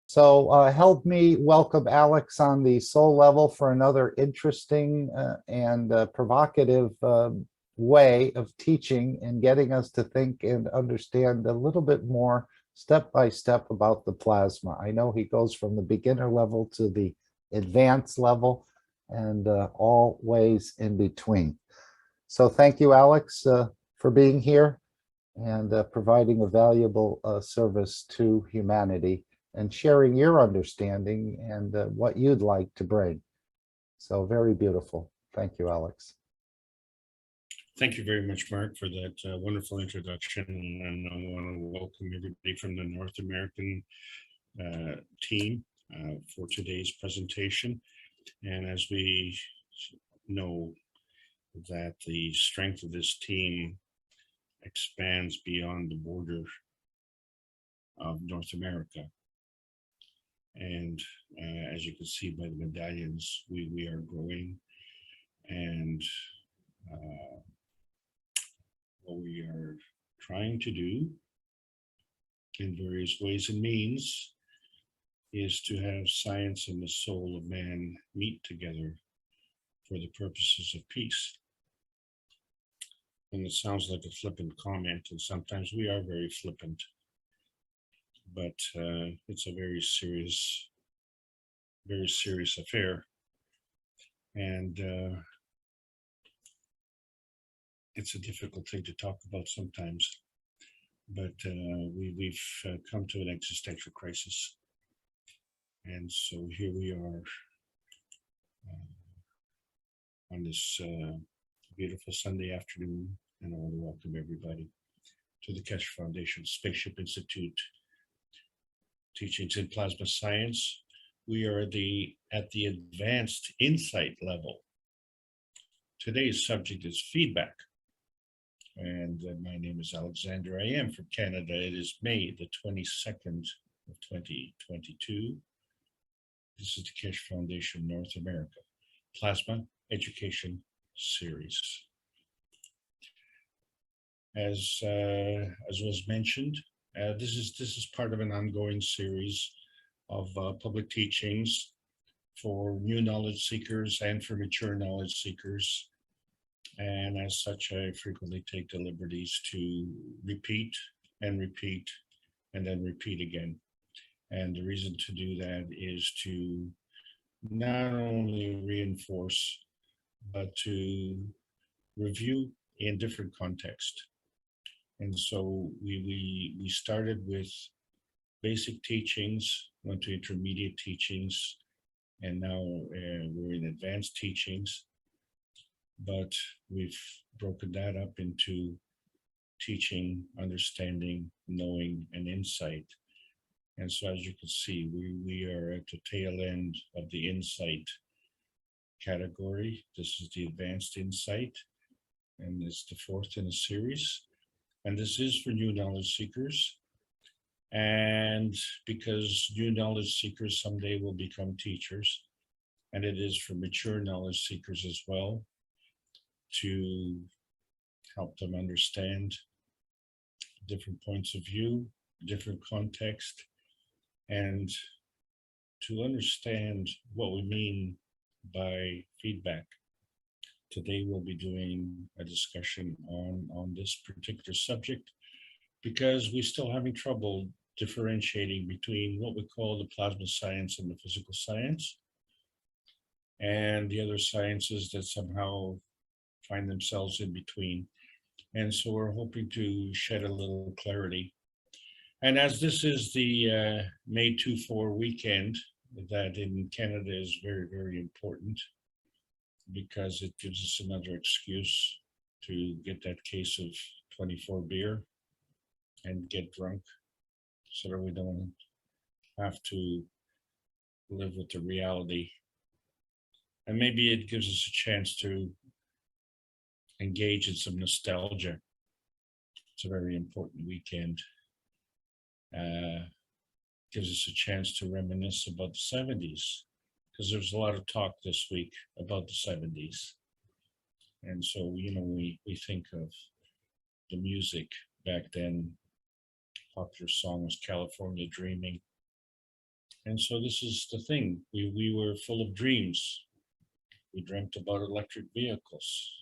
So help me welcome Alex on the soul level for another interesting and provocative way of teaching and getting us to think and understand a little bit more step by step about the plasma. I know he goes from the beginner level to the advanced level and all ways in between. So thank you, Alex, for being here and providing a valuable service to humanity and sharing your understanding and what you'd like to bring. So very beautiful. Thank you, Alex. Thank you very much, Mark, for that wonderful introduction. And I want to welcome everybody from the North American team for today's presentation. And as we know that the strength of this team expands beyond the border of North America. And as you can see by the medallions, we are growing, and what we are trying to do in various ways and means is to have science and the soul of man meet together for the purposes of peace. And it sounds like a flippant comment, and sometimes we are very flippant, but it's a very serious affair. And it's a difficult thing to talk about sometimes, but we've come to an existential crisis. And so here we are on this beautiful Sunday afternoon, and I want to welcome everybody to the Keshe Foundation Spaceship Institute Teachings in Plasma Science. We are at the advanced insight level. Today's subject is feedback. And my name is Alexander. I am from Canada. It is May the 22nd of 2022. This is the Keshe Foundation North America Plasma Education Series. As was mentioned, this is part of an ongoing series of public teachings for new knowledge seekers and for mature knowledge seekers. And as such, I frequently take the liberties to repeat and repeat and then repeat again. And the reason to do that is to not only reinforce, but to review in different contexts. And so we started with basic teachings, went to intermediate teachings, and now we're in advanced teachings. But we've broken that up into teaching, understanding, knowing, and insight. And so as you can see, we are at the tail end of the insight category. This is the advanced insight, and it's the fourth in a series. And this is for new knowledge seekers. And because new knowledge seekers someday will become teachers, and it is for mature knowledge seekers as well, to help them understand different points of view, different context, and to understand what we mean by feedback. Today we'll be doing a discussion on this particular subject because we're still having trouble differentiating between what we call the plasma science and the physical science and the other sciences that somehow find themselves in between. And so we're hoping to shed a little clarity. And as this is the May 2-4 weekend, that in Canada is very, very important because it gives us another excuse to get that case of 24 beer and get drunk so that we don't have to live with the reality. And maybe it gives us a chance to engage in some nostalgia. It's a very important weekend. Gives us a chance to reminisce about the 70s, because there's a lot of talk this week about the 70s. And so, you know, we think of the music back then. Popular song was California Dreaming. And so this is the thing. We were full of dreams. We dreamt about electric vehicles,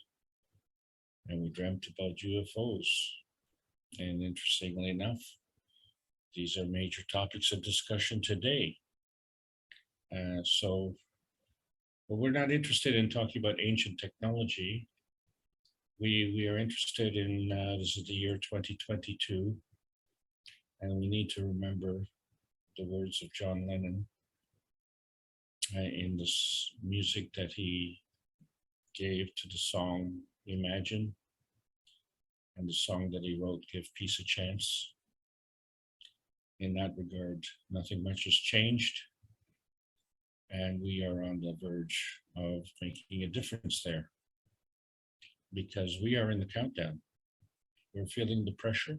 and we dreamt about UFOs. And interestingly enough, these are major topics of discussion today. But we're not interested in talking about ancient technology. We are interested in, this is the year 2022, and we need to remember the words of John Lennon in this music that he gave to the song Imagine, and the song that he wrote, Give Peace a Chance. In that regard, nothing much has changed, and we are on the verge of making a difference there, because we are in the countdown. We're feeling the pressure.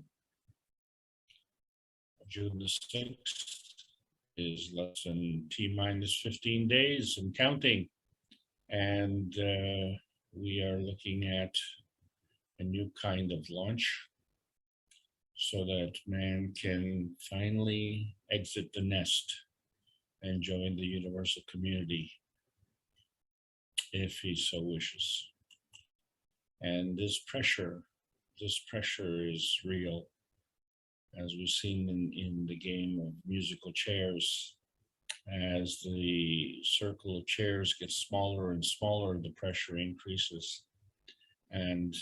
June the 6th is less than T-minus 15 days and counting. And we are looking at a new kind of launch so that man can finally exit the nest and join the universal community if he so wishes. And this pressure is real. As we've seen in the game of musical chairs, as the circle of chairs gets smaller and smaller, the pressure increases. And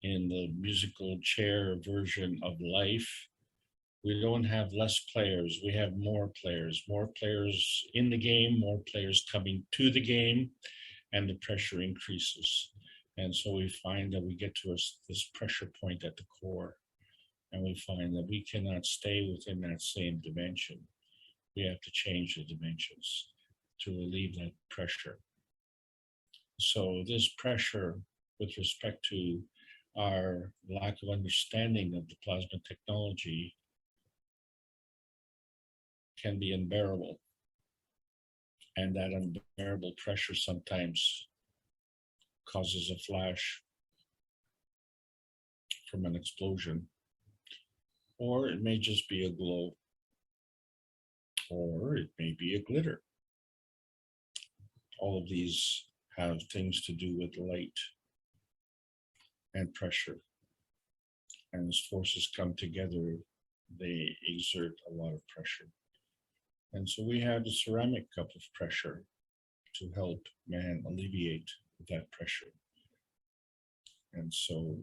in the musical chair version of life, we don't have less players, we have more players in the game, more players coming to the game, and the pressure increases. And so we find that we get to this pressure point at the core. And we find that we cannot stay within that same dimension. We have to change the dimensions to relieve that pressure. So this pressure with respect to our lack of understanding of the plasma technology can be unbearable. And that unbearable pressure sometimes causes a flash from an explosion. Or it may just be a glow, or it may be a glitter. All of these have things to do with light and pressure. And as forces come together, they exert a lot of pressure. And so we have the ceramic cup of pressure to help man alleviate that pressure. And so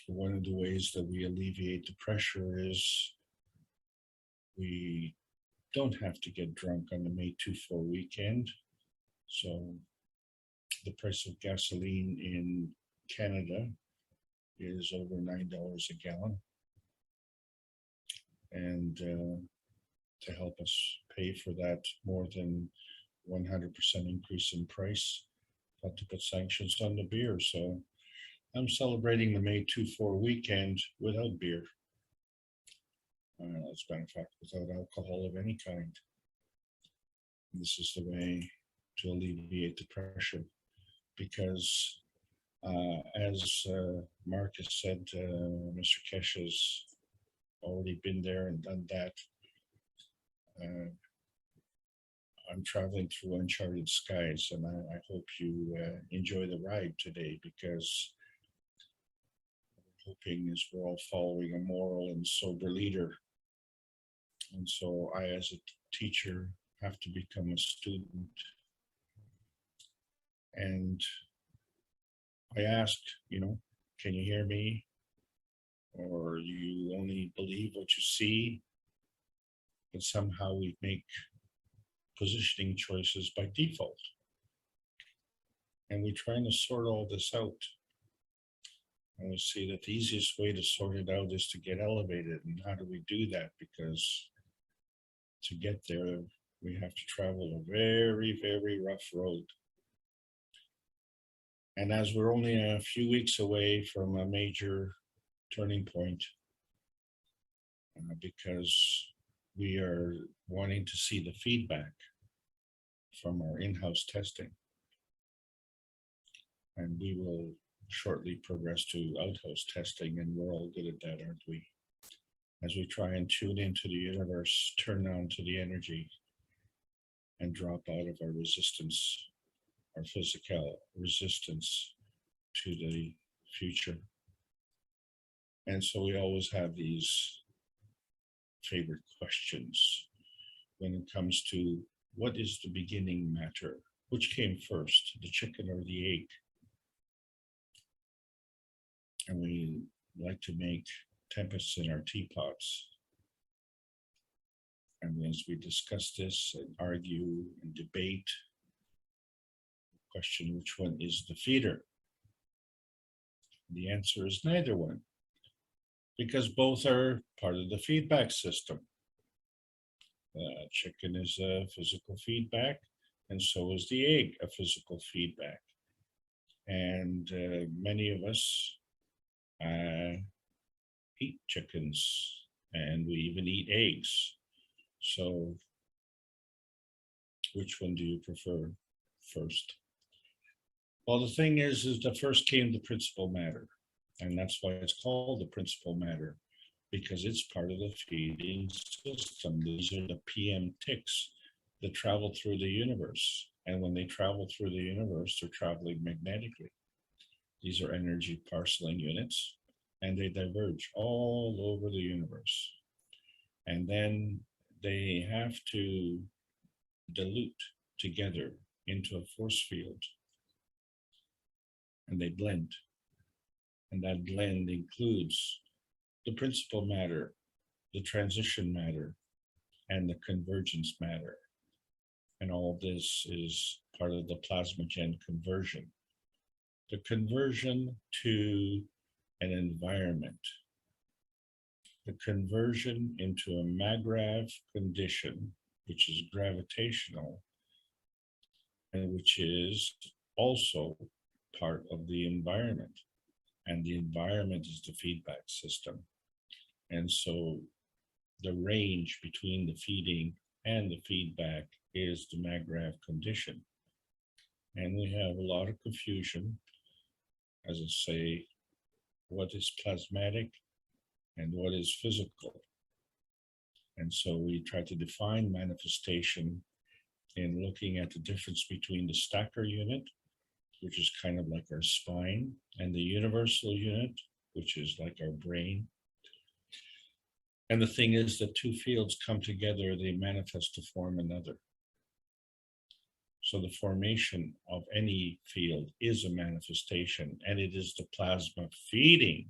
one of the ways that we alleviate the pressure is we don't have to get drunk on the May 24 weekend. So the price of gasoline in Canada is over $9 a gallon. And to help us pay for that more than 100% increase in price, had to put sanctions on the beer. So I'm celebrating the May 24 weekend without beer. As a matter of fact, without alcohol of any kind. This is the way to alleviate the pressure, because as Mark has said, Mr. Kesh has already been there and done that. I'm traveling through uncharted skies, and I hope you enjoy the ride today, because hoping is we're all following a moral and sober leader. And so I, as a teacher, have to become a student. And I asked, can you hear me? Or you only believe what you see? But somehow we make positioning choices by default. And we're trying to sort all this out. And we see that the easiest way to sort it out is to get elevated. And how do we do that? Because to get there, we have to travel a very, very rough road. And as we're only a few weeks away from a major turning point, because we are wanting to see the feedback from our in-house testing. And we will shortly progress to out-house testing, and we're all good at that, aren't we? as we try and tune into the universe, turn on to the energy, and drop out of our resistance, our physical resistance to the future. And so we always have these favorite questions when it comes to what is the beginning matter? Which came first, the chicken or the egg? And we like to make tempests in our teapots. And as we discuss this and argue and debate, question which one is the feeder? The answer is neither one, because both are part of the feedback system. Chicken is a physical feedback, and so is the egg a physical feedback. And many of us eat chickens, and we even eat eggs. So which one do you prefer first? Well, the thing is that first came the principal matter, and that's why it's called the principal matter, because it's part of the feeding system. These are the PM ticks that travel through the universe. And when they travel through the universe, they're traveling magnetically. These are energy parceling units, and they diverge all over the universe. And then they have to dilute together into a force field. And they blend. And that blend includes the principal matter, the transition matter, and the convergence matter. And all this is part of the plasmagen conversion. The conversion to an environment. The conversion into a maggrav condition, which is gravitational, and which is also part of the environment. And the environment is the feedback system. And so the range between the feeding and the feedback is the maggrav condition. And we have a lot of confusion, as I say, what is plasmatic and what is physical. And so we try to define manifestation in looking at the difference between the stacker unit, which is kind of like our spine, and the universal unit, which is like our brain. And the thing is that two fields come together, they manifest to form another. So the formation of any field is a manifestation, and it is the plasma feeding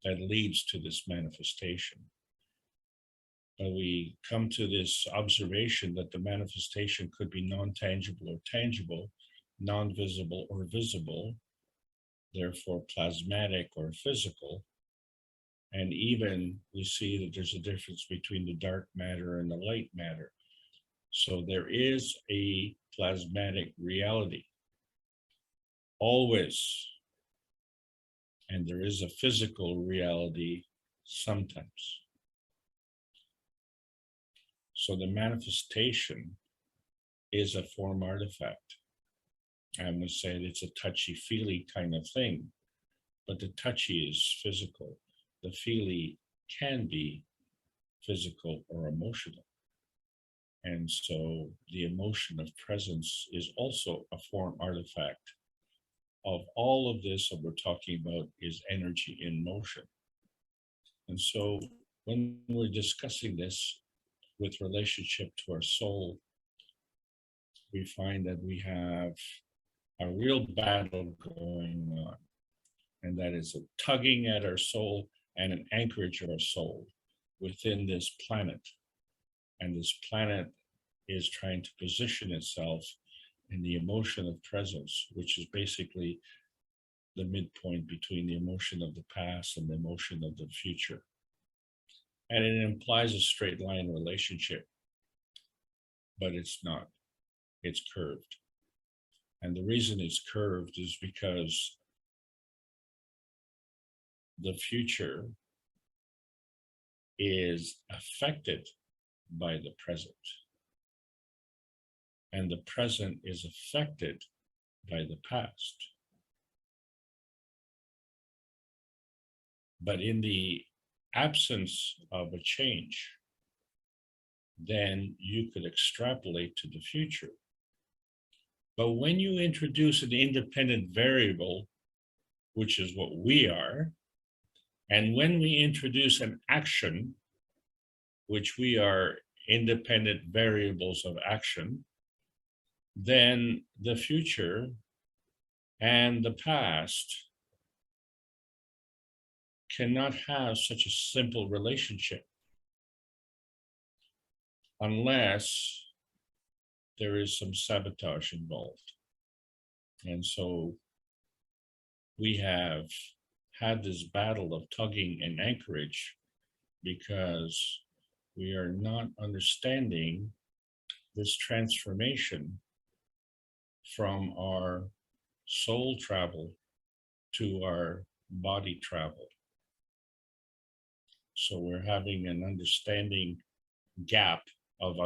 that leads to this manifestation. But we come to this observation that the manifestation could be non-tangible or tangible, non-visible or visible, therefore plasmatic or physical. And even we see that there's a difference between the dark matter and the light matter. So there is a plasmatic reality, always. And there is a physical reality sometimes. So the manifestation is a form artifact. And we said it's a touchy-feely kind of thing, but the touchy is physical. The feely can be physical or emotional. And so the emotion of presence is also a form artifact of all of this that we're talking about is energy in motion. And so when we're discussing this with relationship to our soul, we find that we have a real battle going on. And that is a tugging at our soul and an anchorage of our soul within this planet. And this planet is trying to position itself in the emotion of presence, which is basically the midpoint between the emotion of the past and the emotion of the future. And it implies a straight line relationship, but it's not. It's curved. And the reason it's curved is because the future is affected by the present. And the present is affected by the past. But in the absence of a change, then you could extrapolate to the future. But when you introduce an independent variable, which is what we are, and when we introduce an action, which we are independent variables of action, then the future and the past cannot have such a simple relationship unless there is some sabotage involved. And so we have had this battle of tugging and anchorage because we are not understanding this transformation from our soul travel to our body travel. So we're having an understanding gap of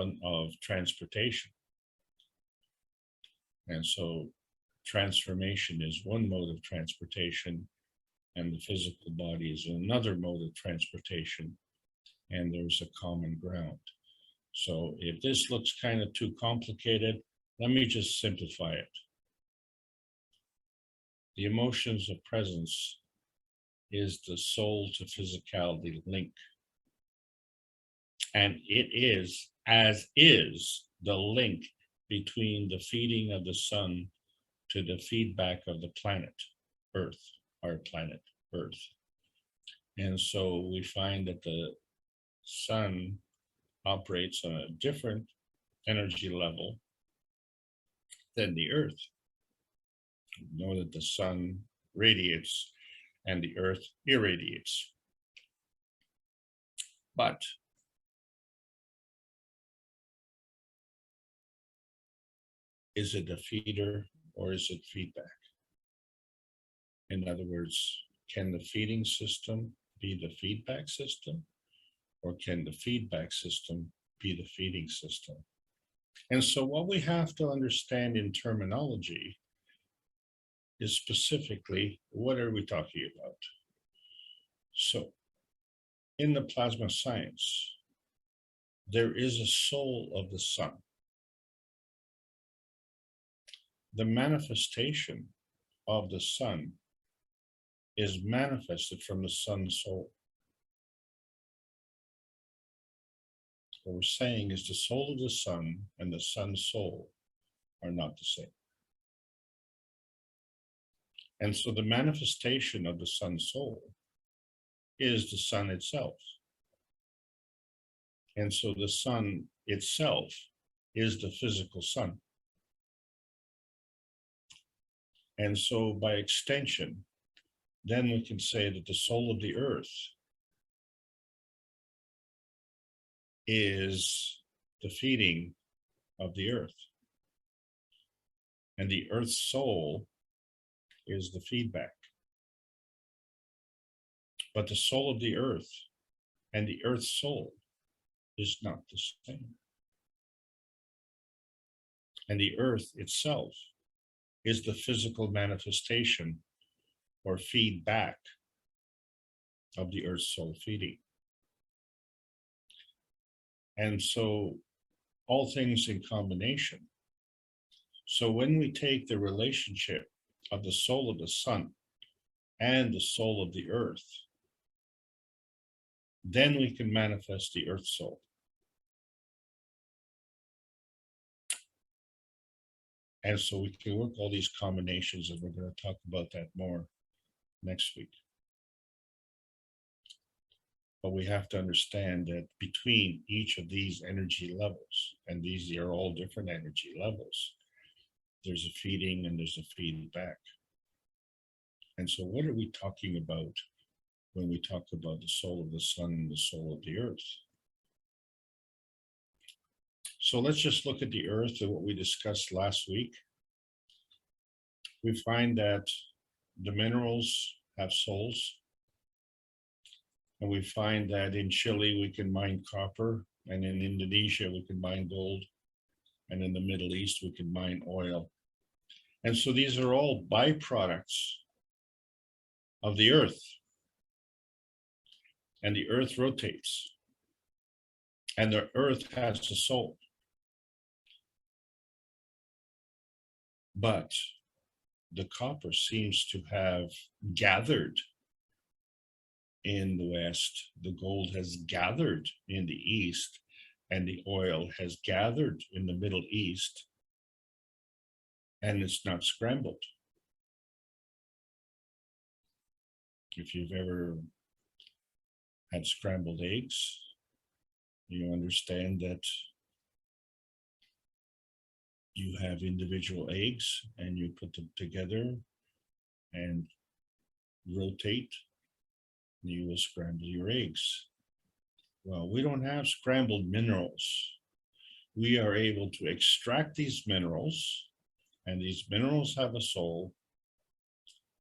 transportation. And so transformation is one mode of transportation, and the physical body is another mode of transportation, and there's a common ground. So if this looks kind of too complicated, let me just simplify it. The emotions of presence is the soul to physicality link. And it is, as is, the link between the feeding of the sun to the feedback of the planet, Earth, our planet, Earth. And so we find that the sun operates on a different energy level than the Earth. We know that the sun radiates and the Earth irradiates. But is it a feeder or is it feedback? In other words, can the feeding system be the feedback system, or can the feedback system be the feeding system? And so what we have to understand in terminology is specifically, what are we talking about? So in the plasma science, there is a soul of the sun. The manifestation of the sun is manifested from the sun soul. What we're saying is the soul of the sun and the sun soul are not the same. And so the manifestation of the sun soul is the sun itself. And so the sun itself is the physical sun. And so by extension, then we can say that the soul of the earth is the feeding of the earth. And the earth's soul is the feedback. But the soul of the earth and the earth's soul is not the same. And the earth itself is the physical manifestation or feedback of the earth's soul feeding. And so all things in combination. So when we take the relationship of the soul of the sun and the soul of the earth, then we can manifest the earth soul. And so we can work all these combinations, and we're going to talk about that more next week. But we have to understand that between each of these energy levels, and these are all different energy levels, there's a feeding and there's a feedback. And so what are we talking about when we talk about the soul of the sun and the soul of the earth? So let's just look at the earth and what we discussed last week. We find that the minerals have souls. And we find that in Chile, we can mine copper, and in Indonesia, we can mine gold. And in the Middle East, we can mine oil. And so these are all byproducts of the earth. and the earth rotates, and the earth has a soul. But the copper seems to have gathered in the west, the gold has gathered in the east, and the oil has gathered in the Middle East, and it's not scrambled. If you've ever had scrambled eggs, you understand that you have individual eggs and you put them together and rotate, and you will scramble your eggs. Well, we don't have scrambled minerals. We are able to extract these minerals, and these minerals have a soul,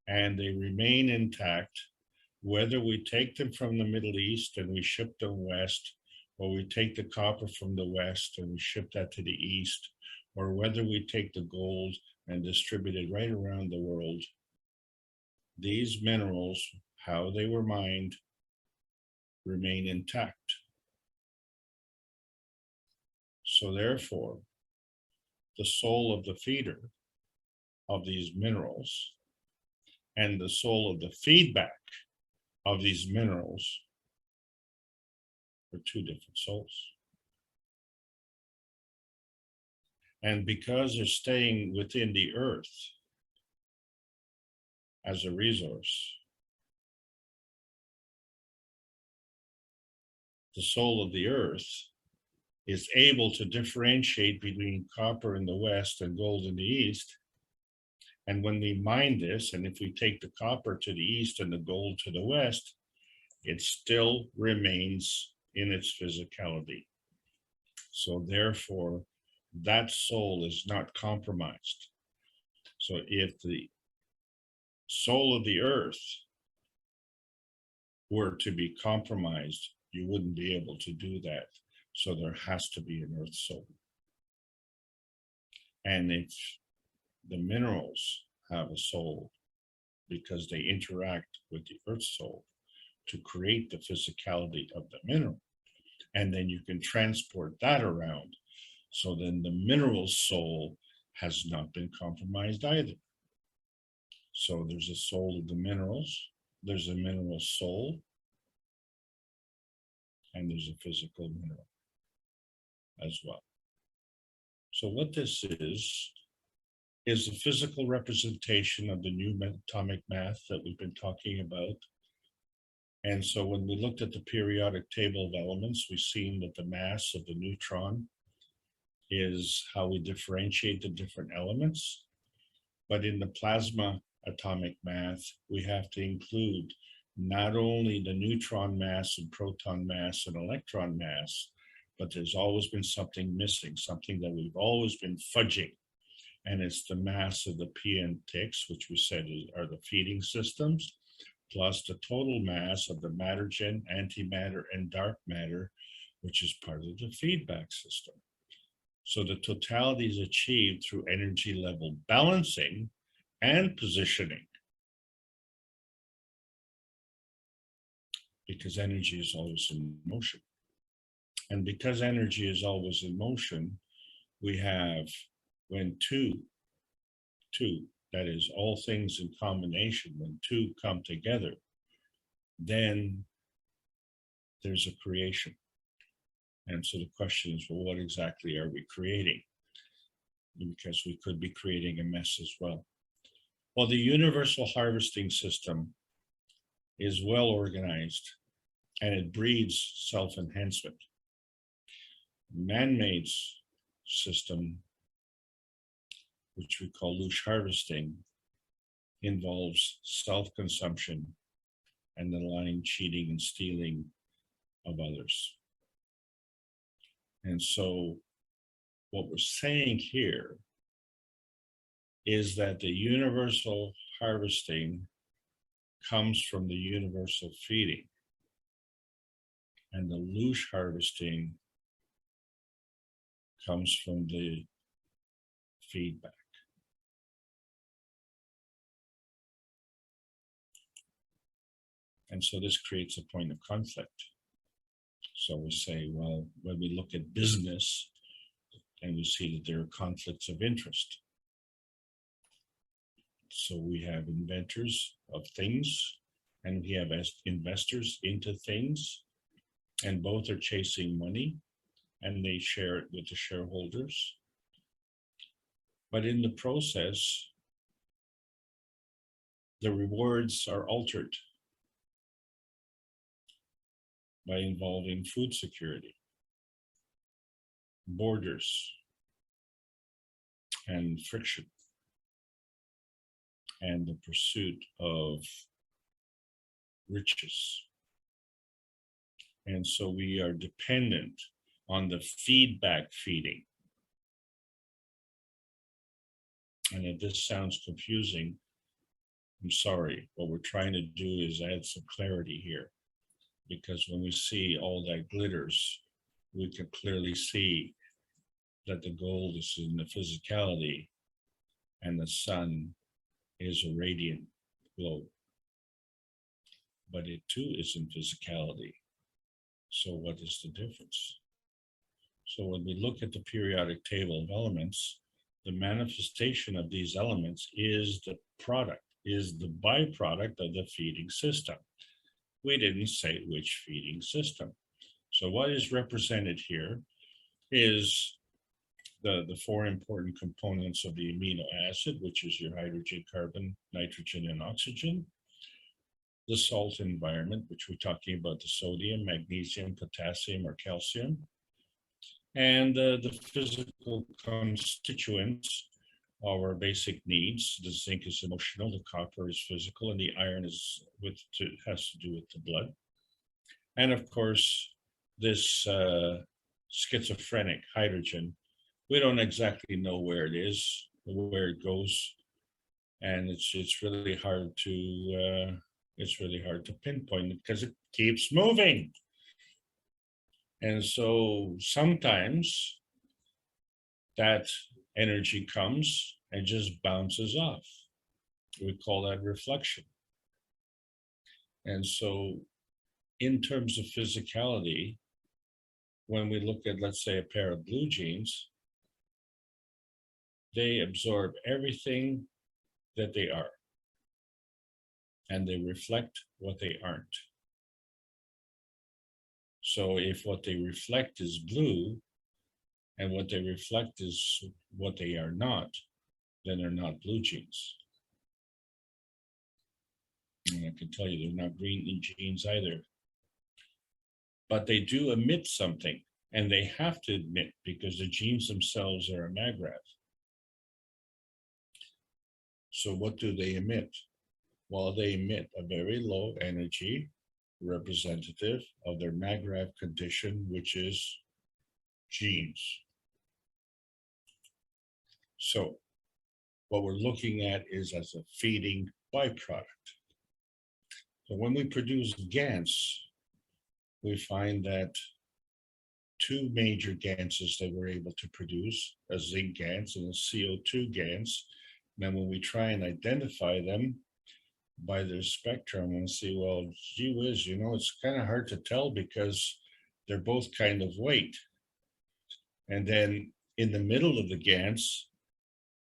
and they remain intact, whether we take them from the Middle East and we ship them west, or we take the copper from the west and we ship that to the east, or whether we take the gold and distribute it right around the world. These minerals, how they were mined, remain intact. So therefore, the soul of the feeder of these minerals and the soul of the feedback of these minerals are two different souls. And because they're staying within the earth as a resource, the soul of the earth is able to differentiate between copper in the west and gold in the east. And when we mine this, and if we take the copper to the east and the gold to the west, it still remains in its physicality. So therefore, that soul is not compromised. So if the soul of the earth were to be compromised, you wouldn't be able to do that. So there has to be an earth soul. And if the minerals have a soul, because they interact with the earth soul to create the physicality of the mineral, and then you can transport that around. So then the mineral soul has not been compromised either. So there's a soul of the minerals, there's a mineral soul, and there's a physical mineral as well. So what this is a physical representation of the new atomic math that we've been talking about. And so when we looked at the periodic table of elements, we've seen that the mass of the neutron is how we differentiate the different elements. But in the plasma atomic math, we have to include not only the neutron mass and proton mass and electron mass, but there's always been something missing, something that we've always been fudging. And it's the mass of the P and ticks, which we said are the feeding systems, plus the total mass of the matter gen, antimatter, and dark matter, which is part of the feedback system. So the totality is achieved through energy level balancing and positioning, because energy is always in motion. And because energy is always in motion, we have, when two, that is all things in combination, when two come together, then there's a creation. And so the question is, well, what exactly are we creating? Because we could be creating a mess as well. Well, the universal harvesting system is well organized, and it breeds self-enhancement. Man-made system, which we call louche harvesting, involves self-consumption and the lying, cheating, and stealing of others. And so what we're saying here is that the universal harvesting comes from the universal feeding, and the louche harvesting comes from the feedback. And so this creates a point of conflict. So we say, well, when we look at business and we see that there are conflicts of interest. So we have inventors of things and we have investors into things, and both are chasing money and they share it with the shareholders. But in the process, the rewards are altered by involving food security, borders, and friction, and the pursuit of riches. And so we are dependent on the feedback feeding. And if this sounds confusing, I'm sorry. What we're trying to do is add some clarity here, because when we see all that glitters, we can clearly see that the gold is in the physicality and the sun is a radiant globe. But it too is in physicality. So what is the difference? So when we look at the periodic table of elements, the manifestation of these elements is the product, is the byproduct of the feeding system. We didn't say which feeding system. So what is represented here is the four important components of the amino acid, which is your hydrogen, carbon, nitrogen, and oxygen. The salt environment, which we're talking about the sodium, magnesium, potassium, or calcium. And the physical constituents, our basic needs. The zinc is emotional, the copper is physical, and the iron is has to do with the blood. And of course, this schizophrenic hydrogen, we don't exactly know where it is, where it goes, and it's really hard to pinpoint it because it keeps moving. And so sometimes that energy comes and just bounces off. We call that reflection. And so in terms of physicality, when we look at, let's say, a pair of blue jeans, they absorb everything that they are, and they reflect what they aren't. So if what they reflect is blue, and what they reflect is what they are not, then they're not blue jeans. And I can tell you they're not green jeans either. But they do emit something, and they have to emit because the genes themselves are a magrav. So what do they emit? Well, they emit a very low energy representative of their magrav condition, which is genes. So what we're looking at is as a feeding byproduct. So when we produce GANs, we find that two major GANs that we're able to produce, a zinc GANs and a CO2 GANs. Then when we try and identify them by their spectrum and see, well, gee whiz, you know, it's kind of hard to tell because they're both kind of white. And then in the middle of the GANs,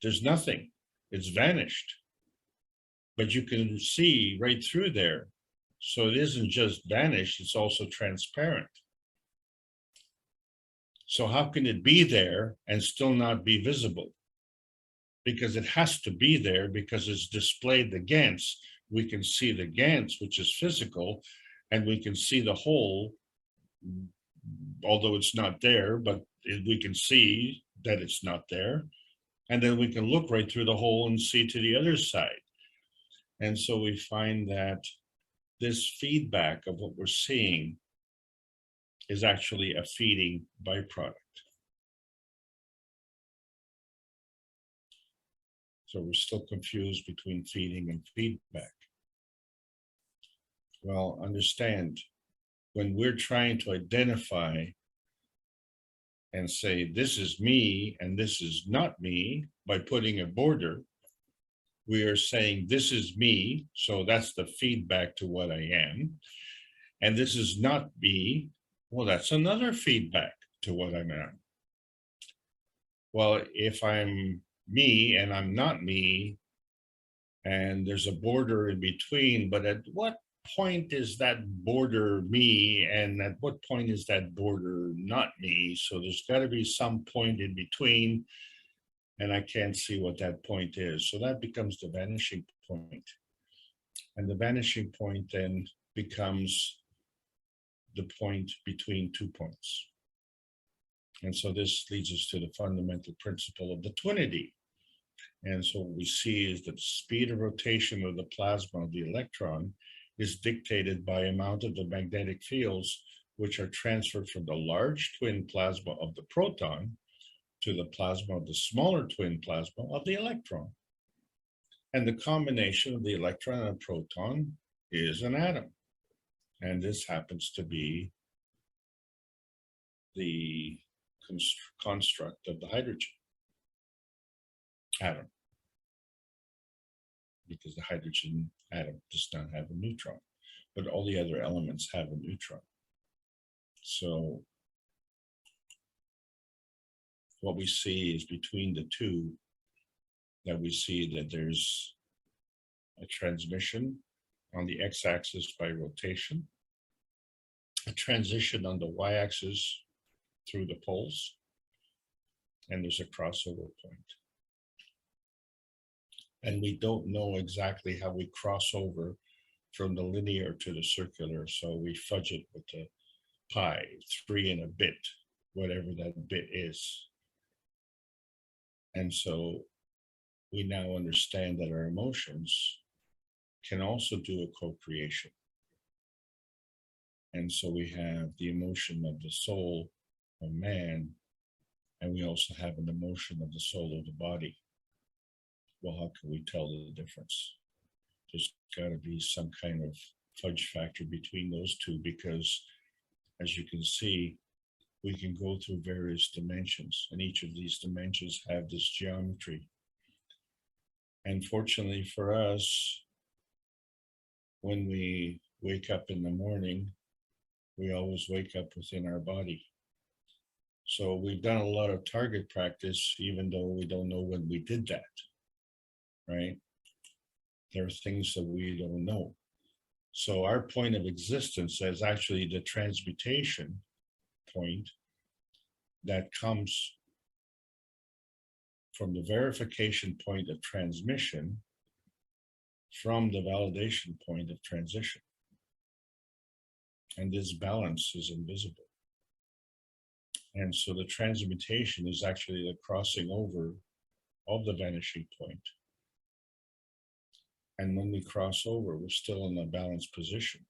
there's nothing, it's vanished. But you can see right through there. So it isn't just vanished, it's also transparent. So how can it be there and still not be visible? Because it has to be there because it's displayed the GANs. We can see the GANs, which is physical, and we can see the whole, although it's not there, but we can see that it's not there. And then we can look right through the hole and see to the other side. And so we find that this feedback of what we're seeing is actually a feeding byproduct. So we're still confused between feeding and feedback. Well, understand, when we're trying to identify and say, this is me and this is not me, by putting a border, we are saying this is me, so that's the feedback to what I am. And this is not me, well, that's another feedback to what I'm at. Well, if I'm me and I'm not me, and there's a border in between, but at what point is that border me, and at what point is that border not me? So there's got to be some point in between, and I can't see what that point is. So that becomes the vanishing point. And the vanishing point then becomes the point between 2 points. And so this leads us to the fundamental principle of the twinity. And so what we see is that the speed of rotation of the plasma of the electron is dictated by amount of the magnetic fields which are transferred from the large twin plasma of the proton to the plasma of the smaller twin plasma of the electron. And the combination of the electron and proton is an atom. And this happens to be the construct of the hydrogen atom, because the hydrogen atom does not have a neutron, but all the other elements have a neutron. So what we see is between the two, that we see that there's a transmission on the x-axis by rotation, a transition on the y-axis through the poles, and there's a crossover point. And we don't know exactly how we cross over from the linear to the circular, so we fudge it with the pi, 3 and a bit, whatever that bit is. And so we now understand that our emotions can also do a co-creation. And so we have the emotion of the soul of man, and we also have an emotion of the soul of the body. Well, how can we tell the difference? There's got to be some kind of fudge factor between those two, because as you can see, we can go through various dimensions, and each of these dimensions have this geometry. And fortunately for us, when we wake up in the morning, we always wake up within our body. So we've done a lot of target practice, even though we don't know when we did that, right? There are things that we don't know. So our point of existence is actually the transmutation point that comes from the verification point of transmission from the validation point of transition. And this balance is invisible. And so the transmutation is actually the crossing over of the vanishing point. And when we cross over, we're still in a balanced position.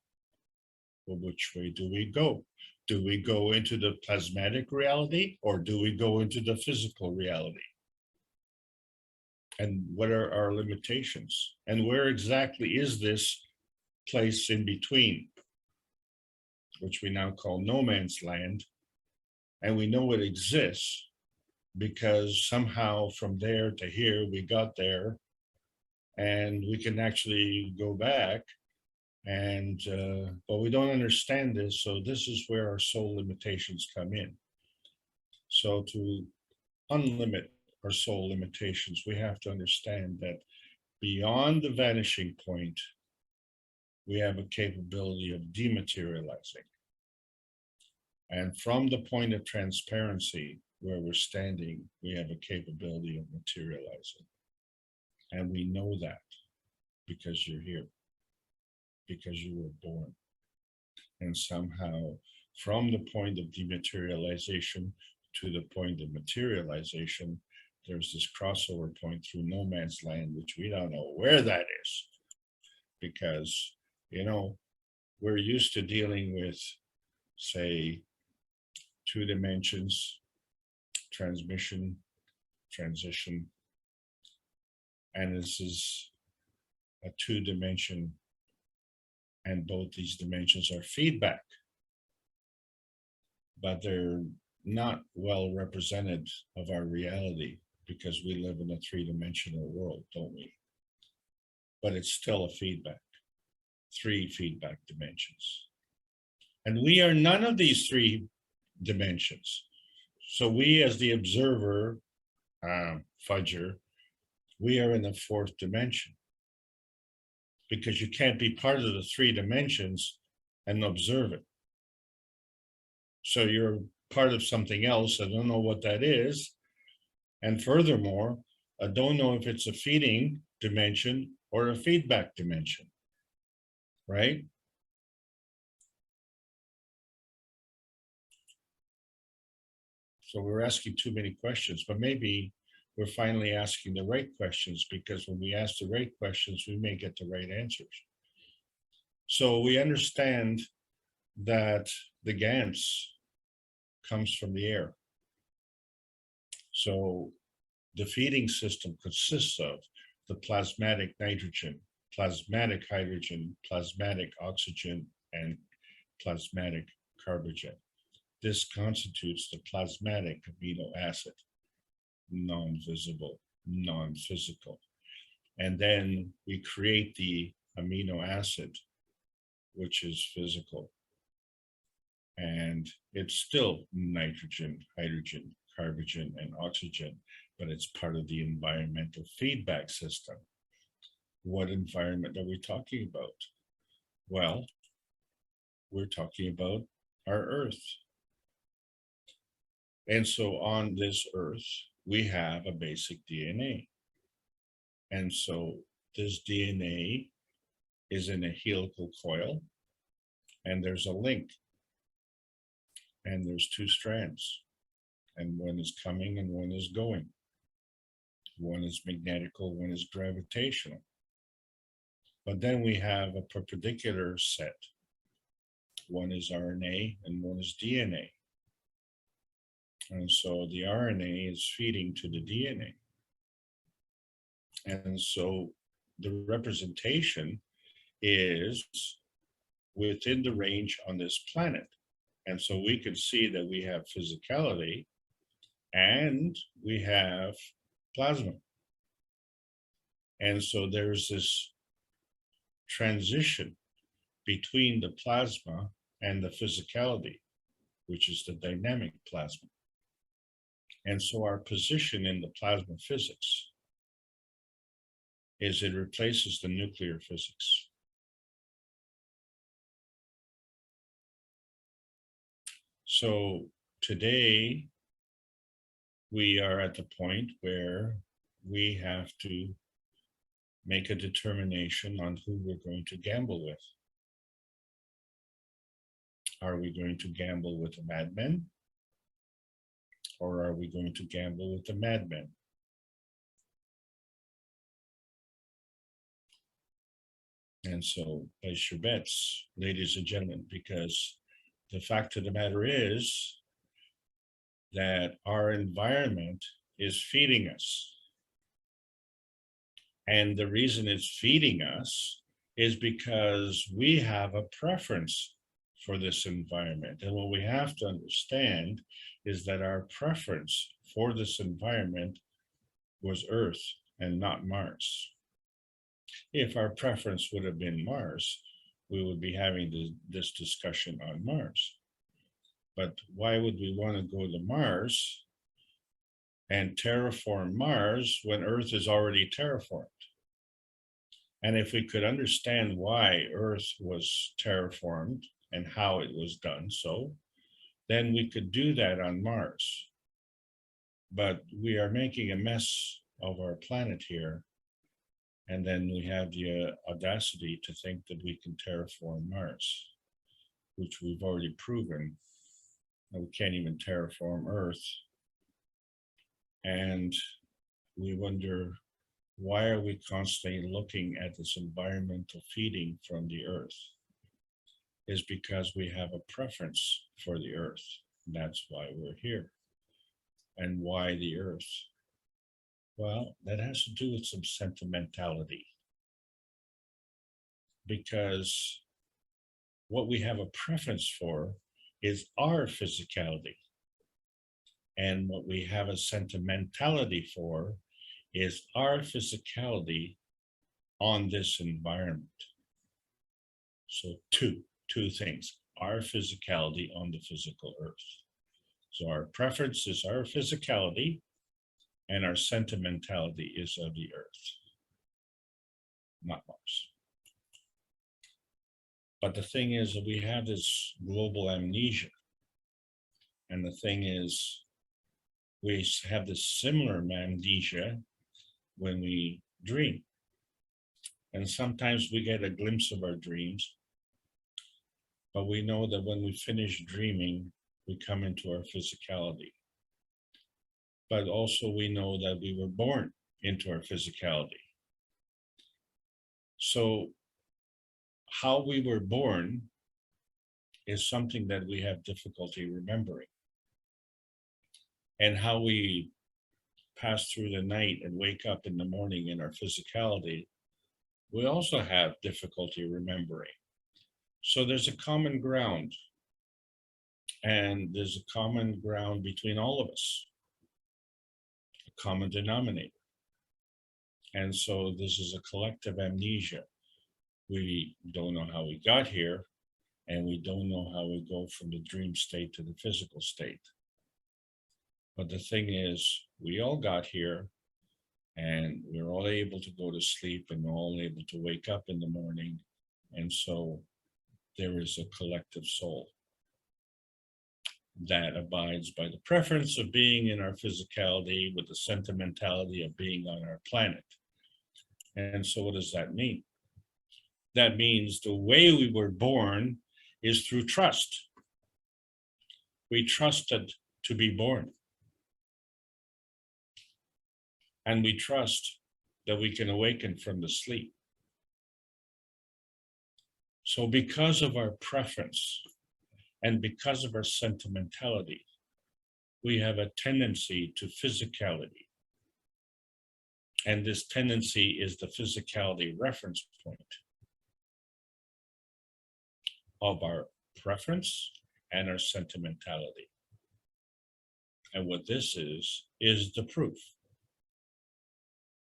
Well, which way do we go? Do we go into the plasmatic reality, or do we go into the physical reality? And what are our limitations? And where exactly is this place in between, which we now call no man's land? And we know it exists because somehow from there to here, we got there, and we can actually go back. And but we don't understand this, so this is where our soul limitations come in. So to unlimit our soul limitations, we have to understand that beyond the vanishing point, we have a capability of dematerializing. And from the point of transparency where we're standing, we have a capability of materializing. And we know that because you're here, because you were born. And somehow from the point of dematerialization to the point of materialization, there's this crossover point through no man's land, which we don't know where that is. Because, you know, we're used to dealing with, say, 2 dimensions, transmission, transition, and this is a 2-dimension, and both these dimensions are feedback, but they're not well represented of our reality, because we live in a 3-dimensional world, don't we? but it's still a feedback. 3 feedback dimensions. And we are none of these 3 dimensions. So we, as the observer, fudger, we are in the 4th dimension. Because you can't be part of the 3 dimensions and observe it. So you're part of something else. I don't know what that is. And furthermore, I don't know if it's a feeding dimension or a feedback dimension, right? So we're asking too many questions, but maybe we're finally asking the right questions, because when we ask the right questions, we may get the right answers. So we understand that the GANS comes from the air. So the feeding system consists of the plasmatic nitrogen, plasmatic hydrogen, plasmatic oxygen, and plasmatic carbogen. This constitutes the plasmatic amino acid, non-visible, non-physical. And then we create the amino acid, which is physical. And it's still nitrogen, hydrogen, carbogen, and oxygen, but it's part of the environmental feedback system. What environment are we talking about? Well, we're talking about our Earth. And so on this Earth, we have a basic DNA. And so this DNA is in a helical coil, and there's a link. And there's 2 strands, and one is coming and one is going. One is magnetical, one is gravitational. But then we have a perpendicular set. One is RNA and one is DNA. And so the RNA is feeding to the DNA. And so the representation is within the range on this planet. And so we can see that we have physicality and we have plasma. And so there's this transition between the plasma and the physicality, which is the dynamic plasma. And so our position in the plasma physics is it replaces the nuclear physics. So today, we are at the point where we have to make a determination on who we're going to gamble with. Are we going to gamble with the madmen? Or are we going to gamble with the madmen? And so place your bets, ladies and gentlemen, because the fact of the matter is that our environment is feeding us. And the reason it's feeding us is because we have a preference for this environment. And what we have to understand is that our preference for this environment was Earth and not Mars. If our preference would have been Mars, we would be having this discussion on Mars. But why would we want to go to Mars and terraform Mars when Earth is already terraformed? And if we could understand why Earth was terraformed and how it was done so, then we could do that on Mars. But we are making a mess of our planet here. And then we have the audacity to think that we can terraform Mars, which we've already proven. We can't even terraform Earth. And we wonder, why are we constantly looking at this environmental feeding from the Earth? Is because we have a preference for the Earth. That's why we're here. And why the Earth? Well, that has to do with some sentimentality. Because what we have a preference for is our physicality. And what we have a sentimentality for is our physicality on this environment. So two things, our physicality on the physical earth. So our preference is our physicality, and our sentimentality is of the earth, not Mars. But the thing is that we have this global amnesia. And the thing is, we have this similar amnesia when we dream. And sometimes we get a glimpse of our dreams, but we know that when we finish dreaming, we come into our physicality. But also we know that we were born into our physicality. So how we were born is something that we have difficulty remembering. And how we pass through the night and wake up in the morning in our physicality, we also have difficulty remembering. So there's a common ground, and there's a common ground between all of us, a common denominator. And so this is a collective amnesia. We don't know how we got here, and we don't know how we go from the dream state to the physical state. But the thing is, we all got here, and we're all able to go to sleep, and we're all able to wake up in the morning. And so there is a collective soul that abides by the preference of being in our physicality with the sentimentality of being on our planet. And so what does that mean? That means the way we were born is through trust. We trusted to be born. And we trust that we can awaken from the sleep. So because of our preference and because of our sentimentality, we have a tendency to physicality. And this tendency is the physicality reference point of our preference and our sentimentality. And what this is the proof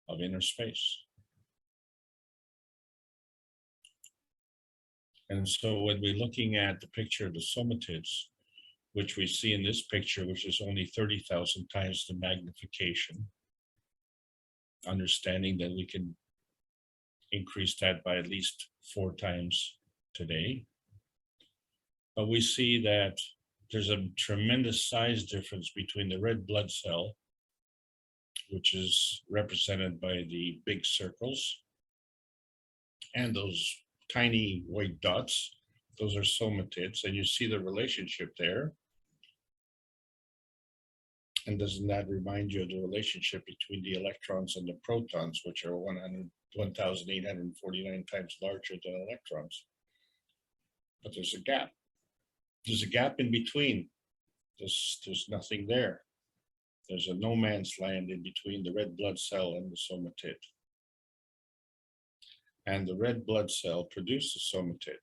of inner space. And so when we're looking at the picture of the somatids, which we see in this picture, which is only 30,000 times the magnification, understanding that we can increase that by at least 4 times today. But we see that there's a tremendous size difference between the red blood cell, which is represented by the big circles, and those tiny white dots. Those are somatids, and you see the relationship there. And doesn't that remind you of the relationship between the electrons and the protons, which are 1,849 times larger than electrons? But there's a gap. There's a gap in between. There's nothing there. There's a no man's land in between the red blood cell and the somatid. And the red blood cell produces somatid.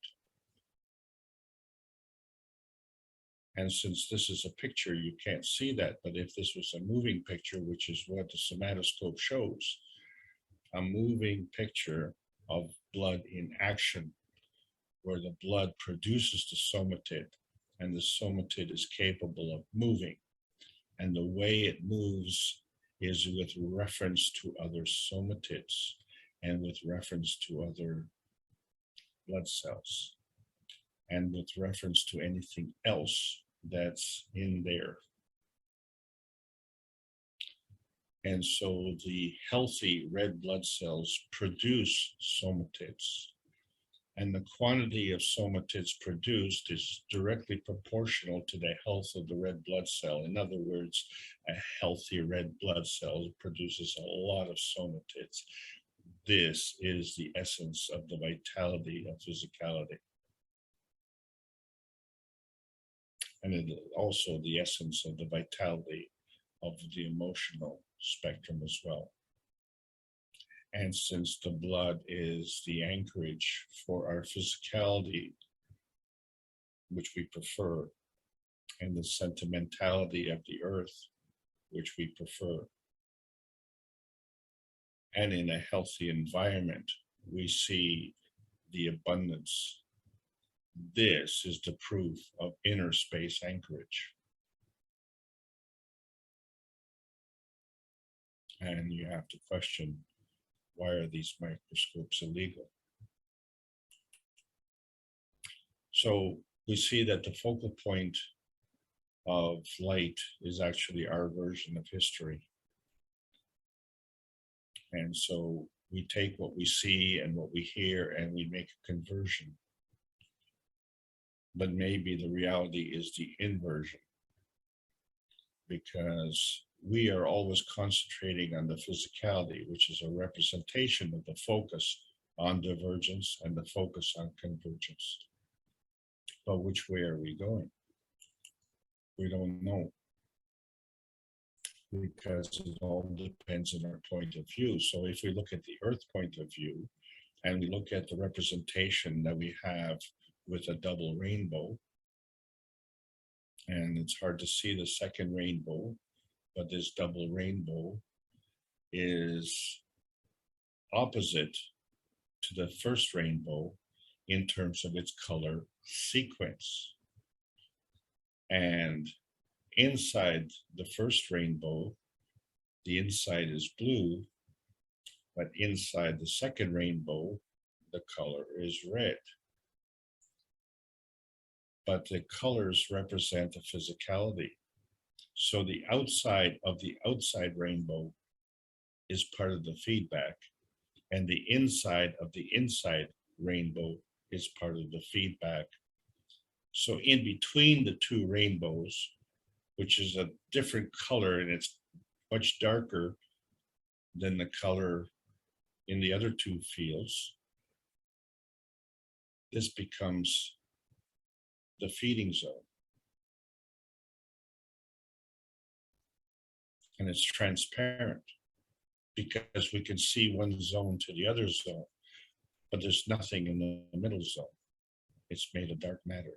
And since this is a picture, you can't see that. But if this was a moving picture, which is what the somatoscope shows, a moving picture of blood in action, where the blood produces the somatid, and the somatid is capable of moving. And the way it moves is with reference to other somatids and with reference to other blood cells and with reference to anything else that's in there. And so the healthy red blood cells produce somatids. And the quantity of somatids produced is directly proportional to the health of the red blood cell. In other words, a healthy red blood cell produces a lot of somatids. This is the essence of the vitality of physicality. And it is also the essence of the vitality of the emotional spectrum as well. And since the blood is the anchorage for our physicality, which we prefer, and the sentimentality of the earth, which we prefer, and in a healthy environment, we see the abundance. This is the proof of inner space anchorage. And you have to question, why are these microscopes illegal? So we see that the focal point of light is actually our version of history. And so we take what we see and what we hear and we make a conversion. But maybe the reality is the inversion, because we are always concentrating on the physicality, which is a representation of the focus on divergence and the focus on convergence. But which way are we going? We don't know, because it all depends on our point of view. So if we look at the Earth point of view, and we look at the representation that we have with a double rainbow, and it's hard to see the second rainbow, but this double rainbow is opposite to the first rainbow in terms of its color sequence. And inside the first rainbow, the inside is blue, but inside the second rainbow, the color is red. But the colors represent the physicality. So the outside of the outside rainbow is part of the feedback, and the inside of the inside rainbow is part of the feedback. So in between the two rainbows, which is a different color and it's much darker than the color in the other two fields, this becomes the feeding zone. And it's transparent because we can see one zone to the other zone, but there's nothing in the middle zone. It's made of dark matter.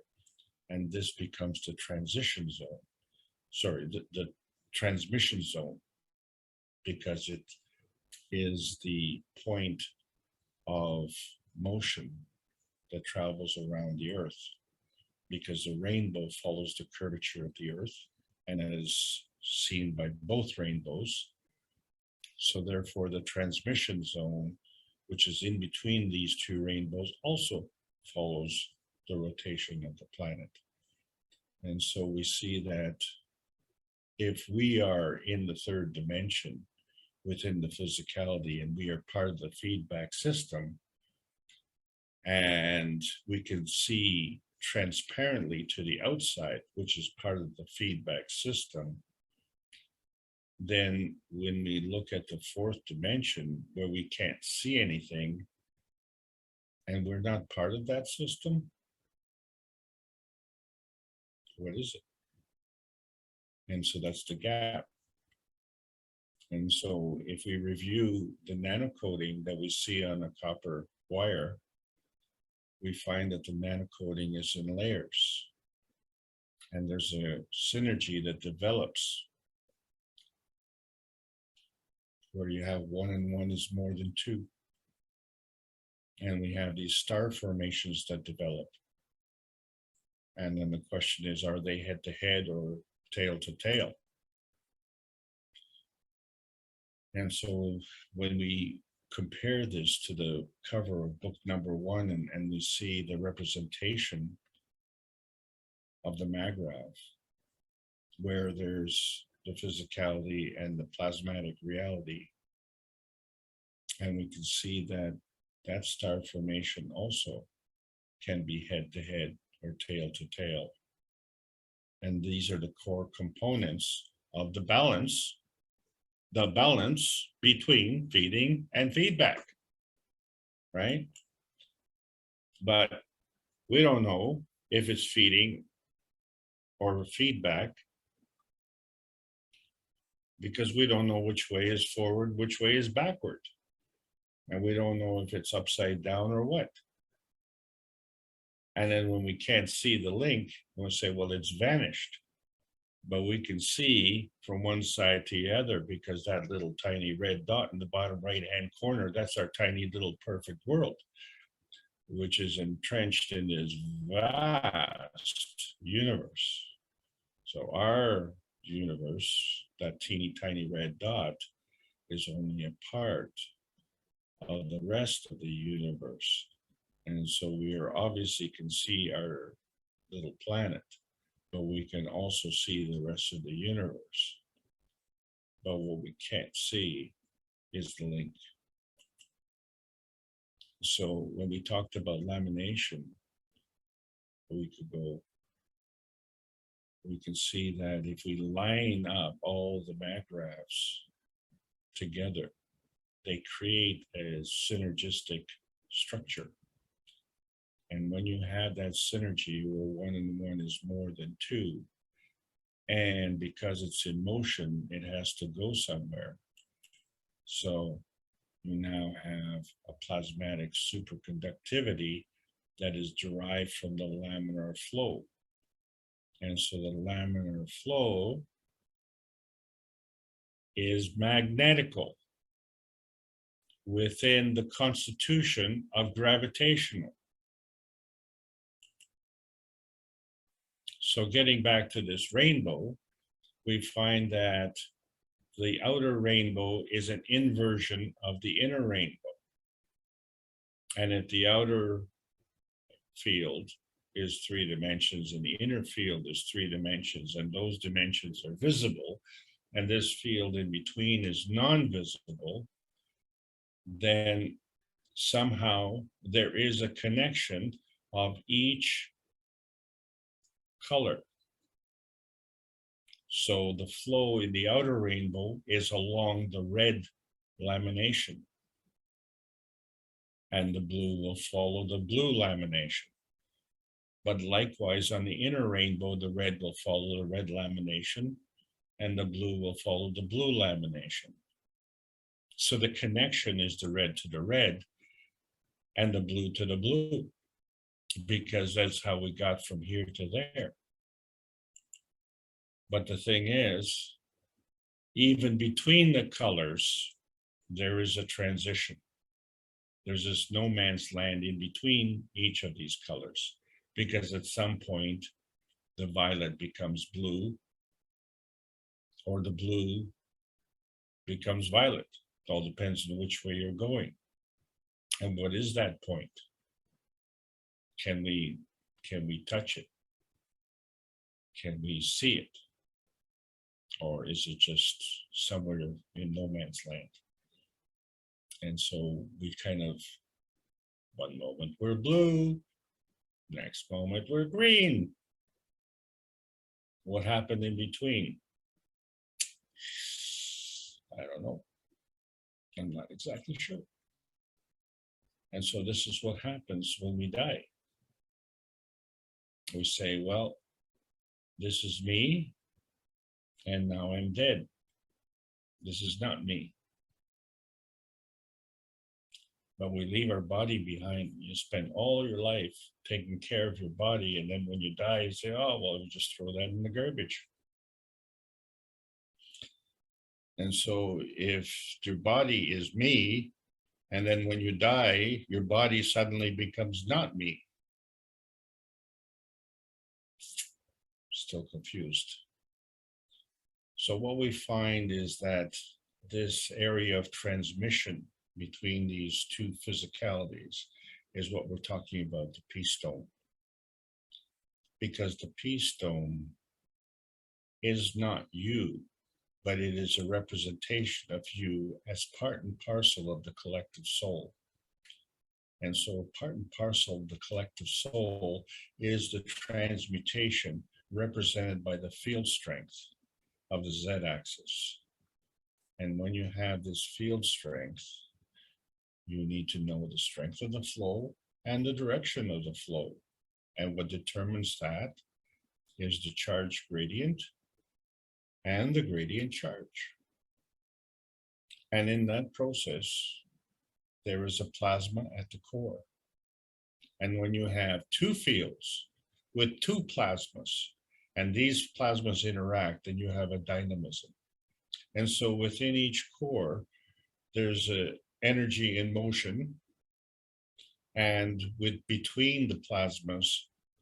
And this becomes the transition zone. Sorry, the transmission zone, because it is the point of motion that travels around the Earth, because the rainbow follows the curvature of the Earth and is seen by both rainbows. So therefore the transmission zone, which is in between these two rainbows, also follows the rotation of the planet. And so we see that if we are in the third dimension within the physicality and we are part of the feedback system, and we can see transparently to the outside, which is part of the feedback system, then when we look at the fourth dimension where we can't see anything and we're not part of that system, what is it? And so that's the gap. And so if we review the nanocoating that we see on a copper wire, we find that the nanocoating is in layers. And there's a synergy that develops where you have 1 and 1 is more than 2. And we have these star formations that develop. And then the question is, are they head to head or tail to tail? And so when we compare this to the cover of book number 1, and we see the representation of the Magrav, where there's the physicality and the plasmatic reality, and we can see that that star formation also can be head to head or tail to tail. And these are the core components of the balance between feeding and feedback, right? But we don't know if it's feeding or feedback, because we don't know which way is forward, which way is backward. And we don't know if it's upside down or what. And then when we can't see the link, we'll say, well, it's vanished. but we can see from one side to the other because that little tiny red dot in the bottom right-hand corner, that's our tiny little perfect world, which is entrenched in this vast universe. So our universe, that teeny tiny red dot, is only a part of the rest of the universe. And so we are obviously can see our little planet, but we can also see the rest of the universe. But what we can't see is the link. So when we talked about lamination a week ago, we can see that if we line up all the map graphs together, they create a synergistic structure. And when you have that synergy where 1 and 1 is more than 2, and because it's in motion, it has to go somewhere. So you now have a plasmatic superconductivity that is derived from the laminar flow. And so the laminar flow is magnetical within the constitution of gravitational. So getting back to this rainbow, we find that the outer rainbow is an inversion of the inner rainbow. And if the outer field is 3 dimensions and the inner field is 3 dimensions, and those dimensions are visible, and this field in between is non-visible, then somehow there is a connection of each color. So the flow in the outer rainbow is along the red lamination, and the blue will follow the blue lamination. But likewise, on the inner rainbow, the red will follow the red lamination, and the blue will follow the blue lamination. So the connection is the red to the red and the blue to the blue, because that's how we got from here to there. But the thing is, even between the colors, there is a transition. There's this no man's land in between each of these colors, because at some point, the violet becomes blue, or the blue becomes violet. It all depends on which way you're going. And what is that point? Can we touch it? Can we see it? Or is it just somewhere in no man's land? And so we kind of, one moment we're blue, next moment we're green. What happened in between? I don't know. I'm not exactly sure. And so this is what happens when we die. We say, well, this is me, and now I'm dead. This is not me. But we leave our body behind. You spend all your life taking care of your body, and then when you die, you say, oh, well, you just throw that in the garbage. And so if your body is me, and then when you die, your body suddenly becomes not me. Still confused. So what we find is that this area of transmission between these two physicalities is what we're talking about, the peace stone. Because the peace stone is not you, but it is a representation of you as part and parcel of the collective soul. And so part and parcel of the collective soul is the transmutation represented by the field strength of the Z-axis. And when you have this field strength, you need to know the strength of the flow and the direction of the flow. And what determines that is the charge gradient and the gradient charge. And in that process, there is a plasma at the core. And when you have two fields with two plasmas, And these plasmas interact and you have a dynamism. And so within each core, there's a energy in motion. And between the plasmas,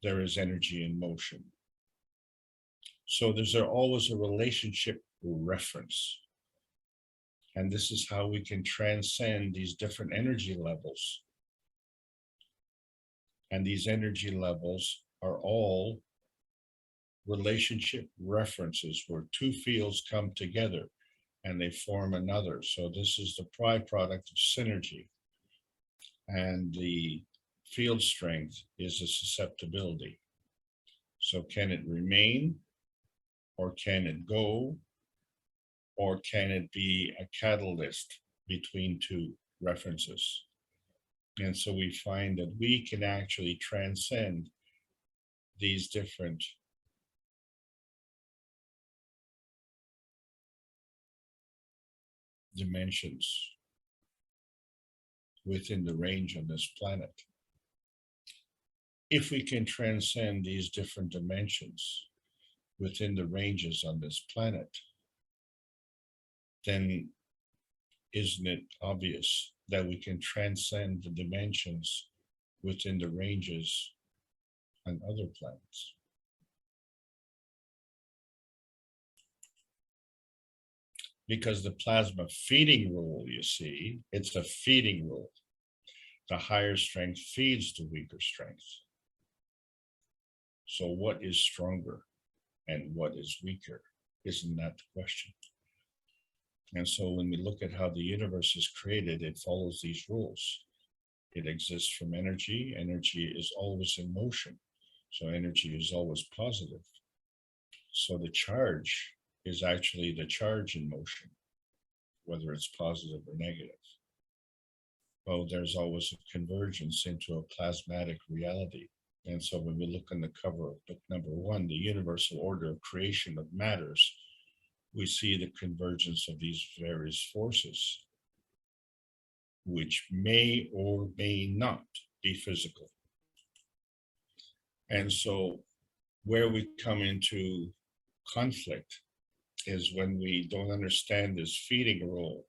there is energy in motion. So there's always a relationship reference. And this is how we can transcend these different energy levels. And these energy levels are all relationship references where two fields come together and they form another. So this is the byproduct of synergy. And the field strength is a susceptibility. So can it remain, or can it go, or can it be a catalyst between two references? And so we find that we can actually transcend these different dimensions within the range of this planet. If we can transcend these different dimensions within the ranges on this planet, then isn't it obvious that we can transcend the dimensions within the ranges on other planets? Because the plasma feeding rule, you see, it's a feeding rule. The higher strength feeds the weaker strength. So what is stronger and what is weaker? Isn't that the question? And so when we look at how the universe is created, it follows these rules. It exists from energy. Energy is always in motion. So energy is always positive. So the charge is actually the charge in motion, whether it's positive or negative. Well, there's always a convergence into a plasmatic reality. And so when we look on the cover of book number 1, the universal order of creation of matters, we see the convergence of these various forces, which may or may not be physical. And so where we come into conflict is when we don't understand this feeding role.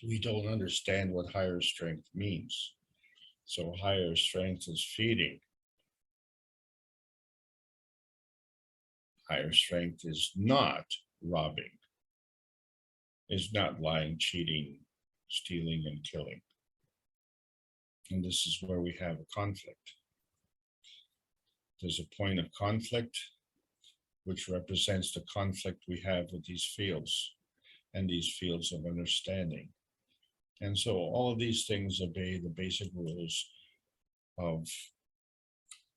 We don't understand what higher strength means. So higher strength is feeding. Higher strength is not robbing, is not lying, cheating, stealing, and killing. And this is where we have a conflict. There's a point of conflict, which represents the conflict we have with these fields and these fields of understanding. And so all of these things obey the basic rules of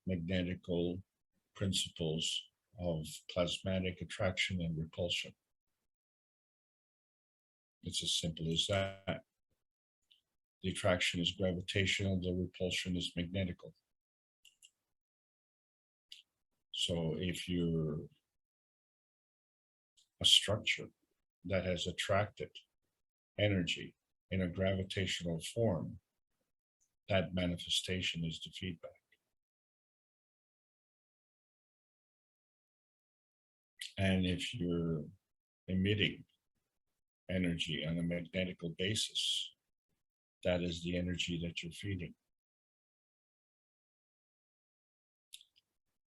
magnetical principles of plasmatic attraction and repulsion. It's as simple as that. The attraction is gravitational, the repulsion is magnetical. So if you're a structure that has attracted energy in a gravitational form, that manifestation is the feedback. And if you're emitting energy on a magnetical basis, that is the energy that you're feeding.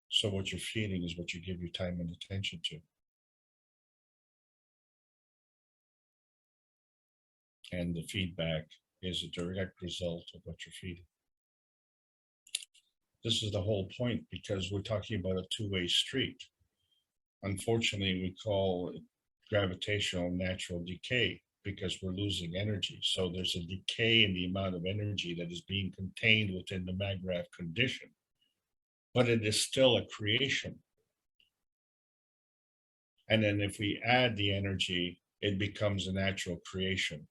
So what you're feeding is what you give your time and attention to. And the feedback is a direct result of what you're feeding. This is the whole point, because we're talking about a two-way street. Unfortunately, we call it gravitational natural decay because we're losing energy. So there's a decay in the amount of energy that is being contained within the Maggrav condition, but it is still a creation. And then if we add the energy, it becomes a natural creation.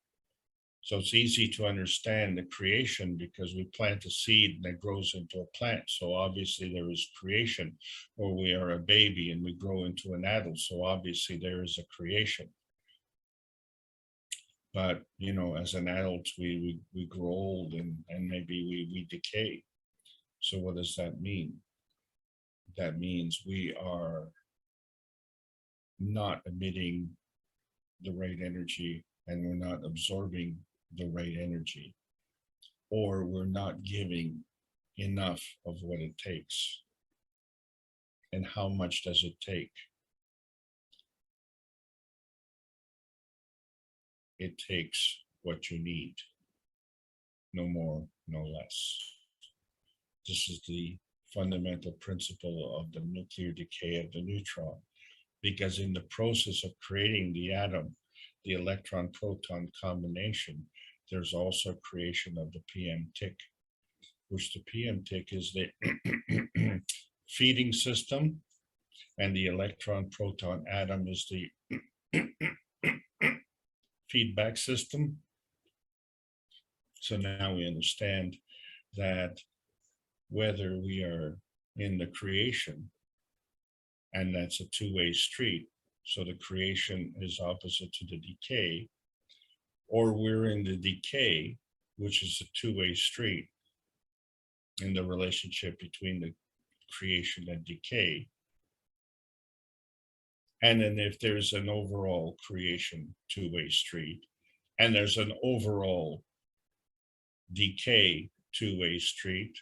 So it's easy to understand the creation because we plant a seed and it grows into a plant. So obviously there is creation, or we are a baby and we grow into an adult. So obviously there is a creation. But, you know, as an adult, we grow old and maybe we decay. So what does that mean? that means we are not emitting the right energy, and we're not absorbing the right energy, or we're not giving enough of what it takes. And how much does it take? It takes what you need, no more, no less. This is the fundamental principle of the nuclear decay of the neutron, because in the process of creating the atom, the electron-proton combination, there's also creation of the PM tick, which the PM tick is the feeding system, and the electron-proton atom is the feedback system. So now we understand that whether we are in the creation, and that's a two-way street, so the creation is opposite to the decay, or we're in the decay, which is a two-way street in the relationship between the creation and decay. And then if there's an overall creation two-way street, and there's an overall decay two-way street,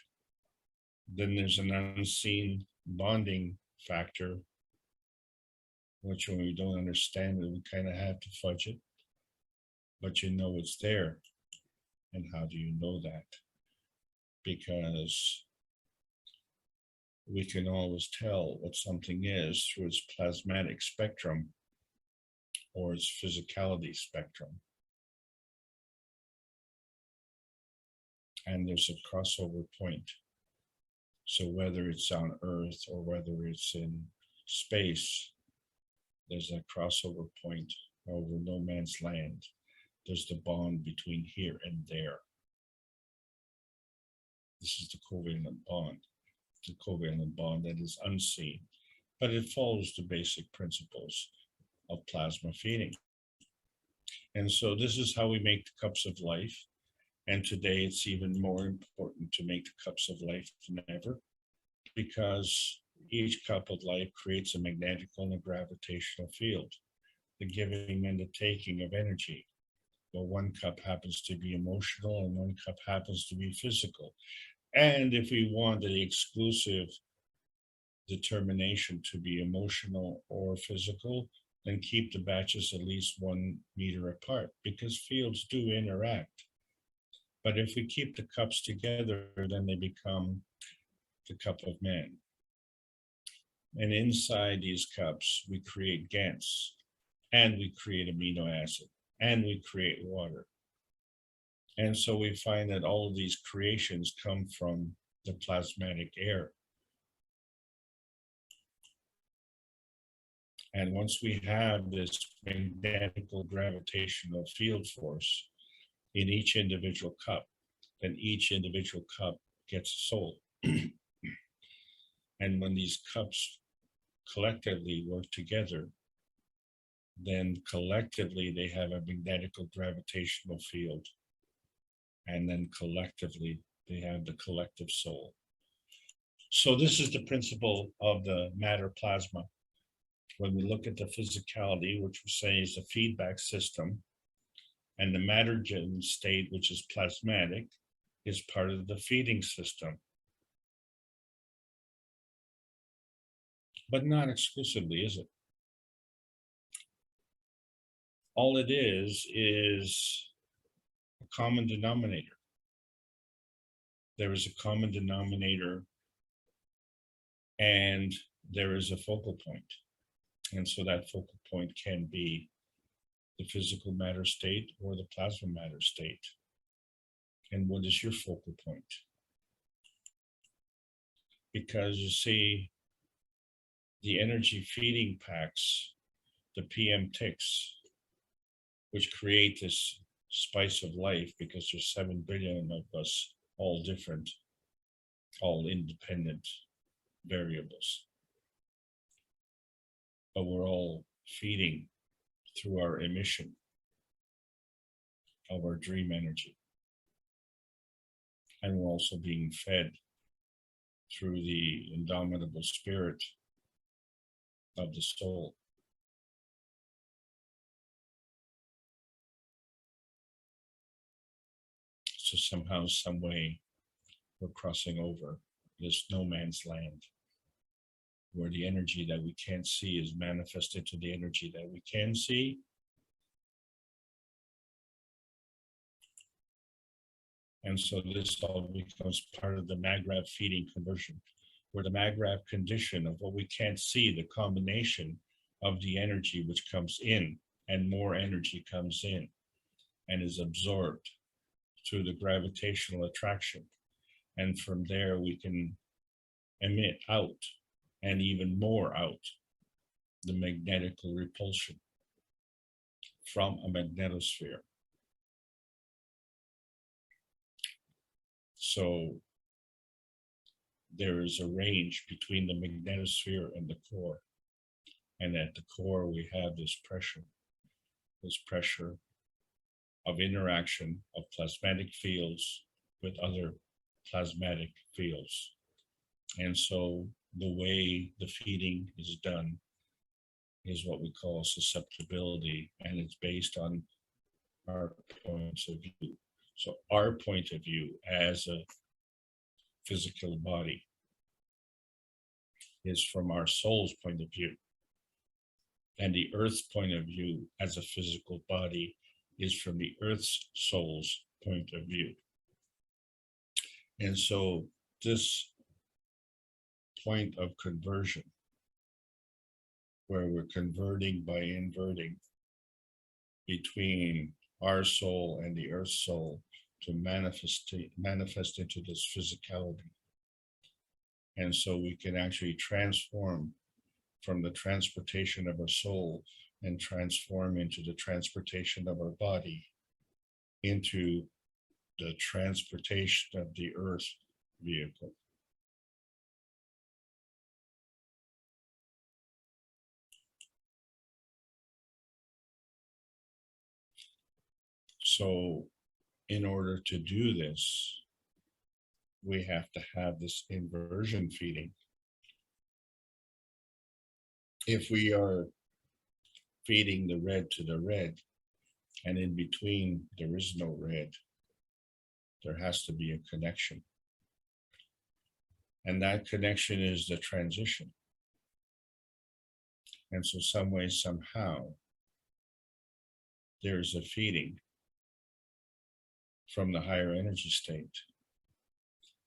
then there's an unseen bonding factor, which when we don't understand it, we kind of have to fudge it, but you know it's there. And how do you know that? Because we can always tell what something is through its plasmatic spectrum or its physicality spectrum. And there's a crossover point. So whether it's on Earth or whether it's in space, there's a crossover point over no man's land. There's the bond between here and there. This is the covalent bond. The covalent bond that is unseen, but it follows the basic principles of plasma feeding. And so this is how we make the cups of life. And today it's even more important to make the cups of life than ever, because each cup of life creates a magnetical and a gravitational field, the giving and the taking of energy. Well, one cup happens to be emotional and one cup happens to be physical. And if we want the exclusive determination to be emotional or physical, then keep the batches at least 1 meter apart, because fields do interact. But if we keep the cups together, then they become the cup of man. And inside these cups, we create GANs, and we create amino acid, and we create water. And so we find that all of these creations come from the plasmatic air. And once we have this magnetical gravitational field force in each individual cup, then each individual cup gets a soul. And when these cups collectively work together, then collectively they have a magnetical gravitational field. And then collectively, they have the collective soul. So this is the principle of the matter plasma. When we look at the physicality, which we say is a feedback system, and the matter-gen state, which is plasmatic, is part of the feeding system. But not exclusively, is it? All it is a common denominator. There is a common denominator and there is a focal point. And so that focal point can be the physical matter state or the plasma matter state. And what is your focal point? Because you see, the energy feeding packs, the PM ticks, which create this spice of life, because there's 7 billion of us, all different, all independent variables. But we're all feeding through our emission of our dream energy. And we're also being fed through the indomitable spirit of the soul. So somehow, some way, we're crossing over this no man's land, where the energy that we can't see is manifested to the energy that we can see. And so this all becomes part of the Magrav feeding conversion, where the Magrav condition of what we can't see, the combination of the energy which comes in, and more energy comes in and is absorbed through the gravitational attraction. And from there we can emit out, and even more out, the magnetical repulsion from a magnetosphere. So there is a range between the magnetosphere and the core. And at the core, we have this pressure of interaction of plasmatic fields with other plasmatic fields. And so the way the feeding is done is what we call susceptibility, and it's based on our points of view. So our point of view as a physical body is from our soul's point of view. And the earth's point of view as a physical body is from the earth's soul's point of view. And so this point of conversion, where we're converting by inverting between our soul and the earth soul to manifest into this physicality. And so we can actually transform from the transportation of our soul and transform into the transportation of our body into the transportation of the earth vehicle. So in order to do this, we have to have this inversion feeding. If we are feeding the red to the red, and in between there is no red, there has to be a connection. And that connection is the transition. And so some way, somehow, there's a feeding from the higher energy state.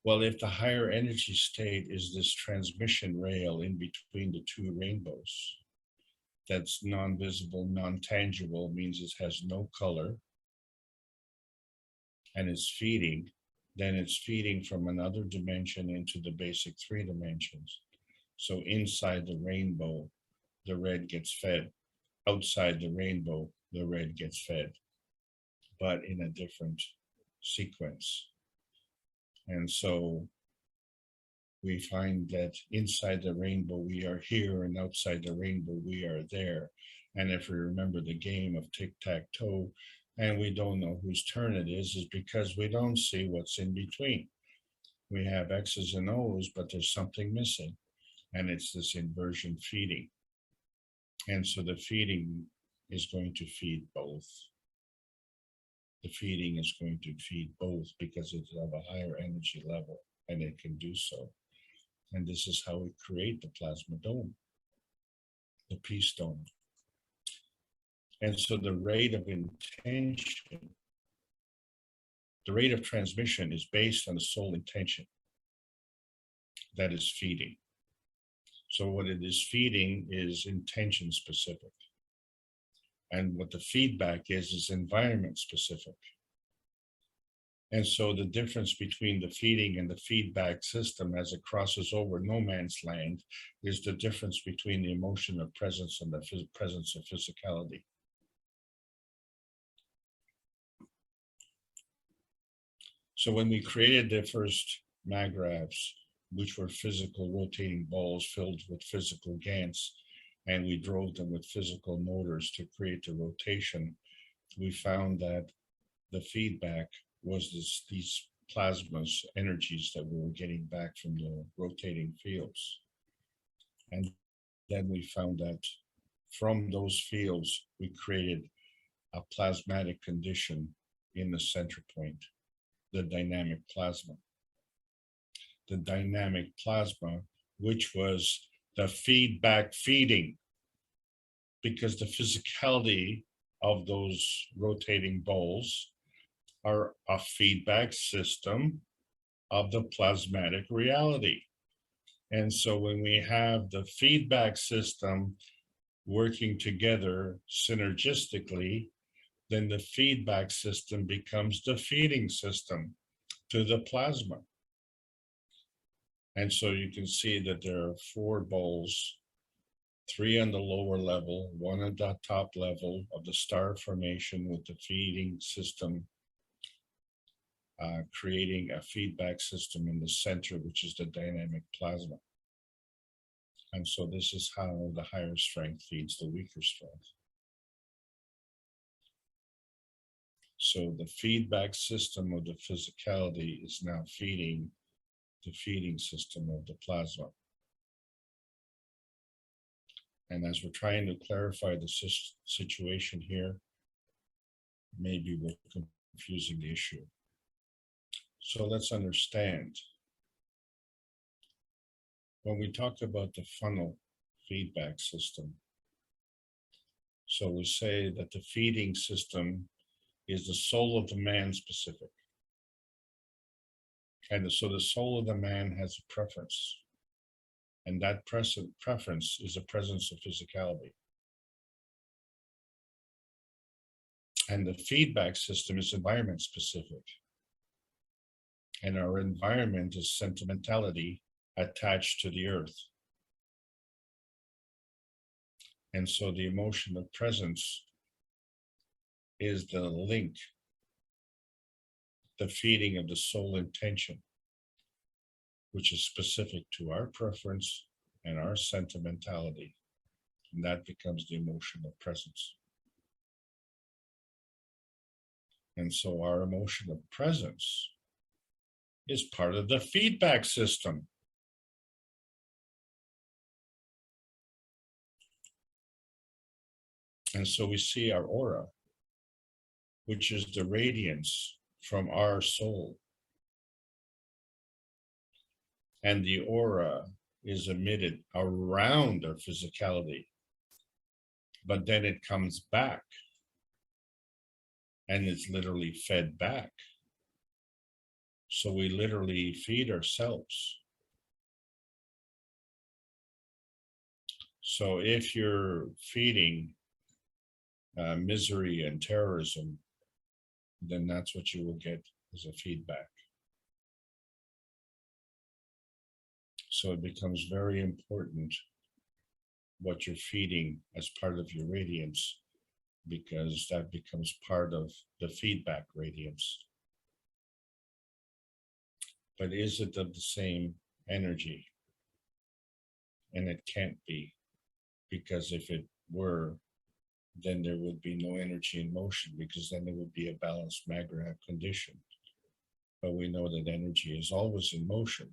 Well, if the higher energy state is this transmission rail in between the two rainbows, that's non-visible, non-tangible, means it has no color, and it's feeding, then it's feeding from another dimension into the basic 3 dimensions. So inside the rainbow, the red gets fed. Outside the rainbow, the red gets fed, but in a different sequence. And so we find that inside the rainbow we are here, and outside the rainbow we are there. And if we remember the game of tic-tac-toe, and we don't know whose turn it is because we don't see what's in between. We have X's and O's, but there's something missing, and it's this inversion feeding. And so the feeding is going to feed both. The feeding is going to feed both because it's of a higher energy level, and it can do so. And this is how we create the plasma dome, the peace dome. And so the rate of intention, the rate of transmission is based on the soul intention that is feeding. So what it is feeding is intention specific. And what the feedback is environment specific. And so the difference between the feeding and the feedback system as it crosses over no man's land is the difference between the emotion of presence and the presence of physicality. So when we created the first magravs, which were physical rotating balls filled with physical GANs, and we drove them with physical motors to create the rotation, we found that the feedback was these plasmas, energies that we were getting back from the rotating fields. And then we found that from those fields, we created a plasmatic condition in the center point, the dynamic plasma. The dynamic plasma, which was the feedback feeding, because the physicality of those rotating balls are a feedback system of the plasmatic reality. And so when we have the feedback system working together synergistically, then the feedback system becomes the feeding system to the plasma. And so you can see that there are 4 balls, 3 on the lower level, 1 at the top level of the star formation with the feeding system, creating a feedback system in the center, which is the dynamic plasma. And so this is how the higher strength feeds the weaker strength. So the feedback system of the physicality is now feeding the feeding system of the plasma. And as we're trying to clarify the situation here, maybe we're confusing the issue. So let's understand. When we talk about the funnel feedback system, so we say that the feeding system is the soul of the man specific. And so the soul of the man has a preference. And that preference is a presence of physicality. And the feedback system is environment specific. And our environment is sentimentality attached to the earth. And so the emotion of presence is the link, the feeding of the soul intention, which is specific to our preference and our sentimentality. And that becomes the emotion of presence. And so our emotion of presence is part of the feedback system. And so we see our aura, which is the radiance from our soul. And the aura is emitted around our physicality, but then it comes back and it's literally fed back. So we literally feed ourselves. So if you're feeding misery and terrorism, then that's what you will get as a feedback. So it becomes very important what you're feeding as part of your radiance, because that becomes part of the feedback radiance. But is it of the same energy? And it can't be, because if it were, then there would be no energy in motion, because then there would be a balanced Magravh condition. But we know that energy is always in motion.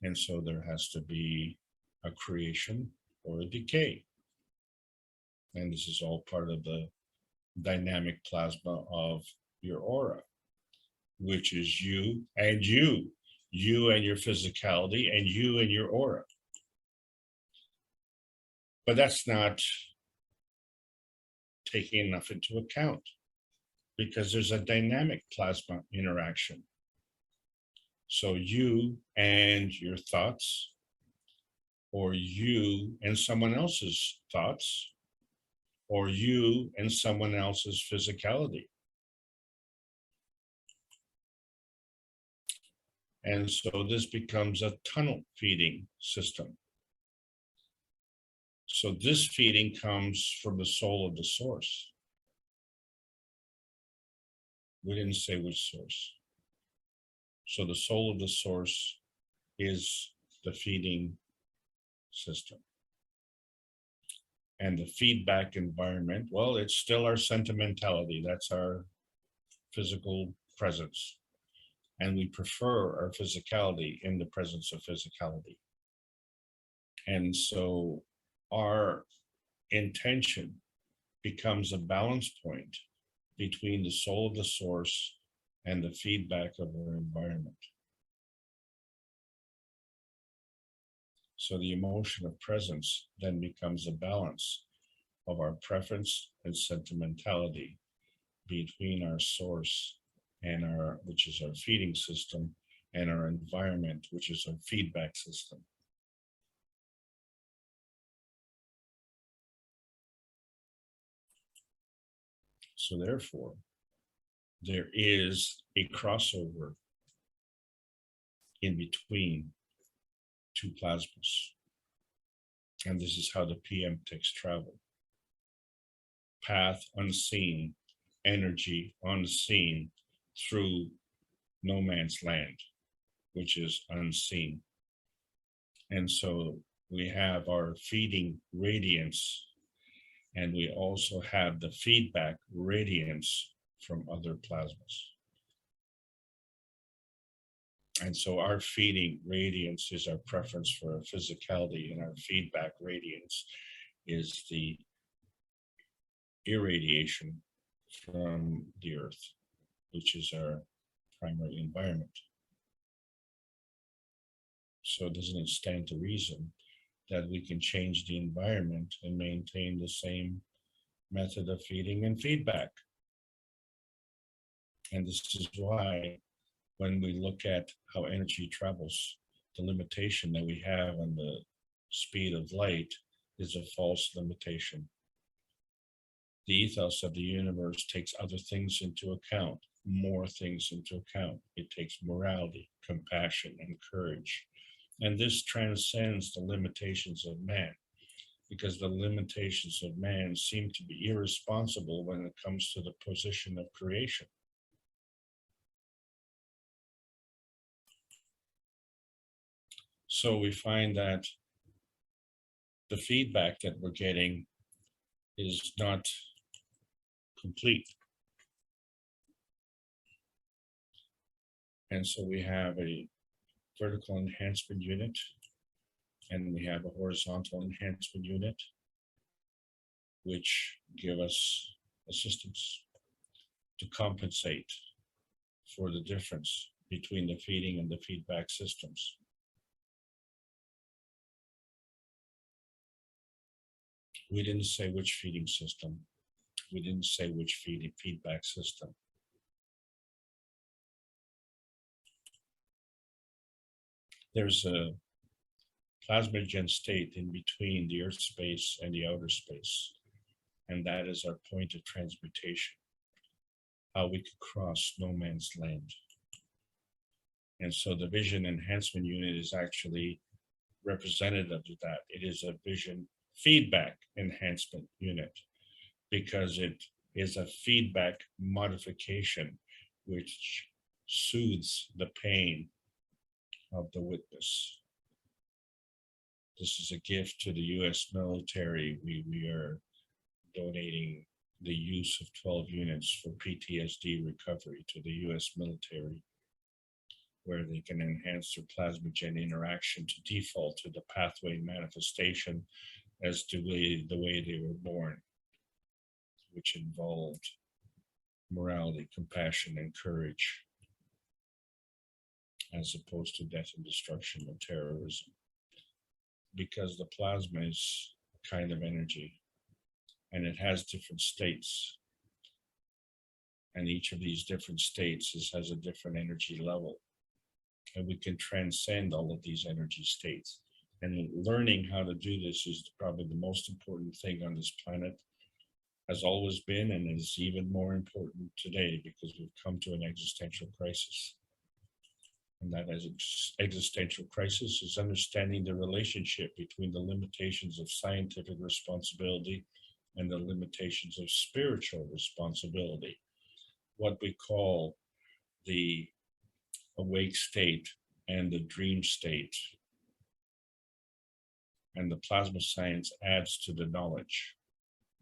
And so there has to be a creation or a decay. And this is all part of the dynamic plasma of your aura, which is you and you and your physicality, and you and your aura. But that's not taking enough into account, because there's a dynamic plasma interaction. So you and your thoughts, or you and someone else's thoughts, or you and someone else's physicality. And so this becomes a tunnel feeding system. So this feeding comes from the soul of the source. We didn't say which source. So the soul of the source is the feeding system. And the feedback environment, well, it's still our sentimentality. That's our physical presence. and we prefer our physicality in the presence of physicality. And so our intention becomes a balance point between the soul of the source and the feedback of our environment. So the emotion of presence then becomes a balance of our preference and sentimentality between our source and our, which is our feeding system, and our environment, which is our feedback system. So therefore, there is a crossover in between two plasmas. And this is how the PM ticks travel. Path unseen, energy unseen through no man's land, which is unseen. And so we have our feeding radiance, and we also have the feedback radiance from other plasmas. And so our feeding radiance is our preference for our physicality, and our feedback radiance is the irradiation from the earth, which is our primary environment. So doesn't it stand to reason that we can change the environment and maintain the same method of feeding and feedback? And this is why when we look at how energy travels, the limitation that we have on the speed of light is a false limitation. The ethos of the universe takes other things into account, more things into account. It takes morality, compassion, and courage. And this transcends the limitations of man, because the limitations of man seem to be irresponsible when it comes to the position of creation. So we find that the feedback that we're getting is not complete. And so we have a vertical enhancement unit, and we have a horizontal enhancement unit, which give us assistance to compensate for the difference between the feeding and the feedback systems. We didn't say which feeding system. We didn't say which feedback system. There's a plasmagen state in between the earth space and the outer space. And that is our point of transmutation, how we could cross no man's land. And so the vision enhancement unit is actually representative of that. It is a vision feedback enhancement unit, because it is a feedback modification which soothes the pain of the witness. This is a gift to the US military. We are donating the use of 12 units for PTSD recovery to the US military, where they can enhance their plasmagen interaction to default to the pathway manifestation as to the way they were born, which involved morality, compassion, and courage, as opposed to death and destruction and terrorism. Because the plasma is a kind of energy, and it has different states. And each of these different states has a different energy level. And we can transcend all of these energy states. And learning how to do this is probably the most important thing on this planet, has always been, and is even more important today, because we've come to an existential crisis. And that existential crisis is understanding the relationship between the limitations of scientific responsibility and the limitations of spiritual responsibility. What we call the awake state and the dream state. And the plasma science adds to the knowledge.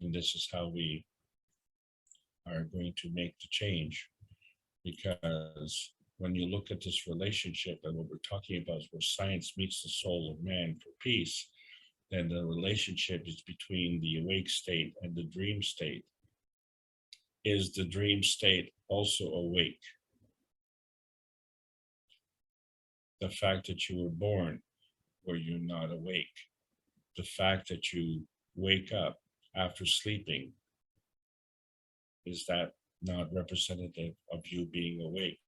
And this is how we are going to make the change, because when you look at this relationship and what we're talking about is where science meets the soul of man for peace, then the relationship is between the awake state and the dream state. Is the dream state also awake? The fact that you were born where you're not awake, the fact that you wake up after sleeping, is that not representative of you being awake?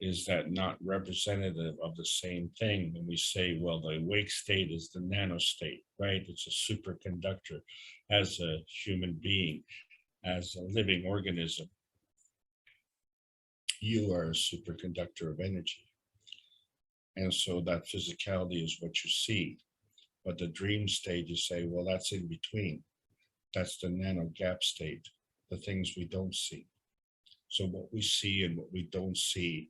Is that not representative of the same thing when we say, well, the awake state is the nano state, right? It's a superconductor. As a human being, as a living organism, you are a superconductor of energy. And so that physicality is what you see. But the dream state, you say, well, that's in between. That's the nano gap state, the things we don't see. So what we see and what we don't see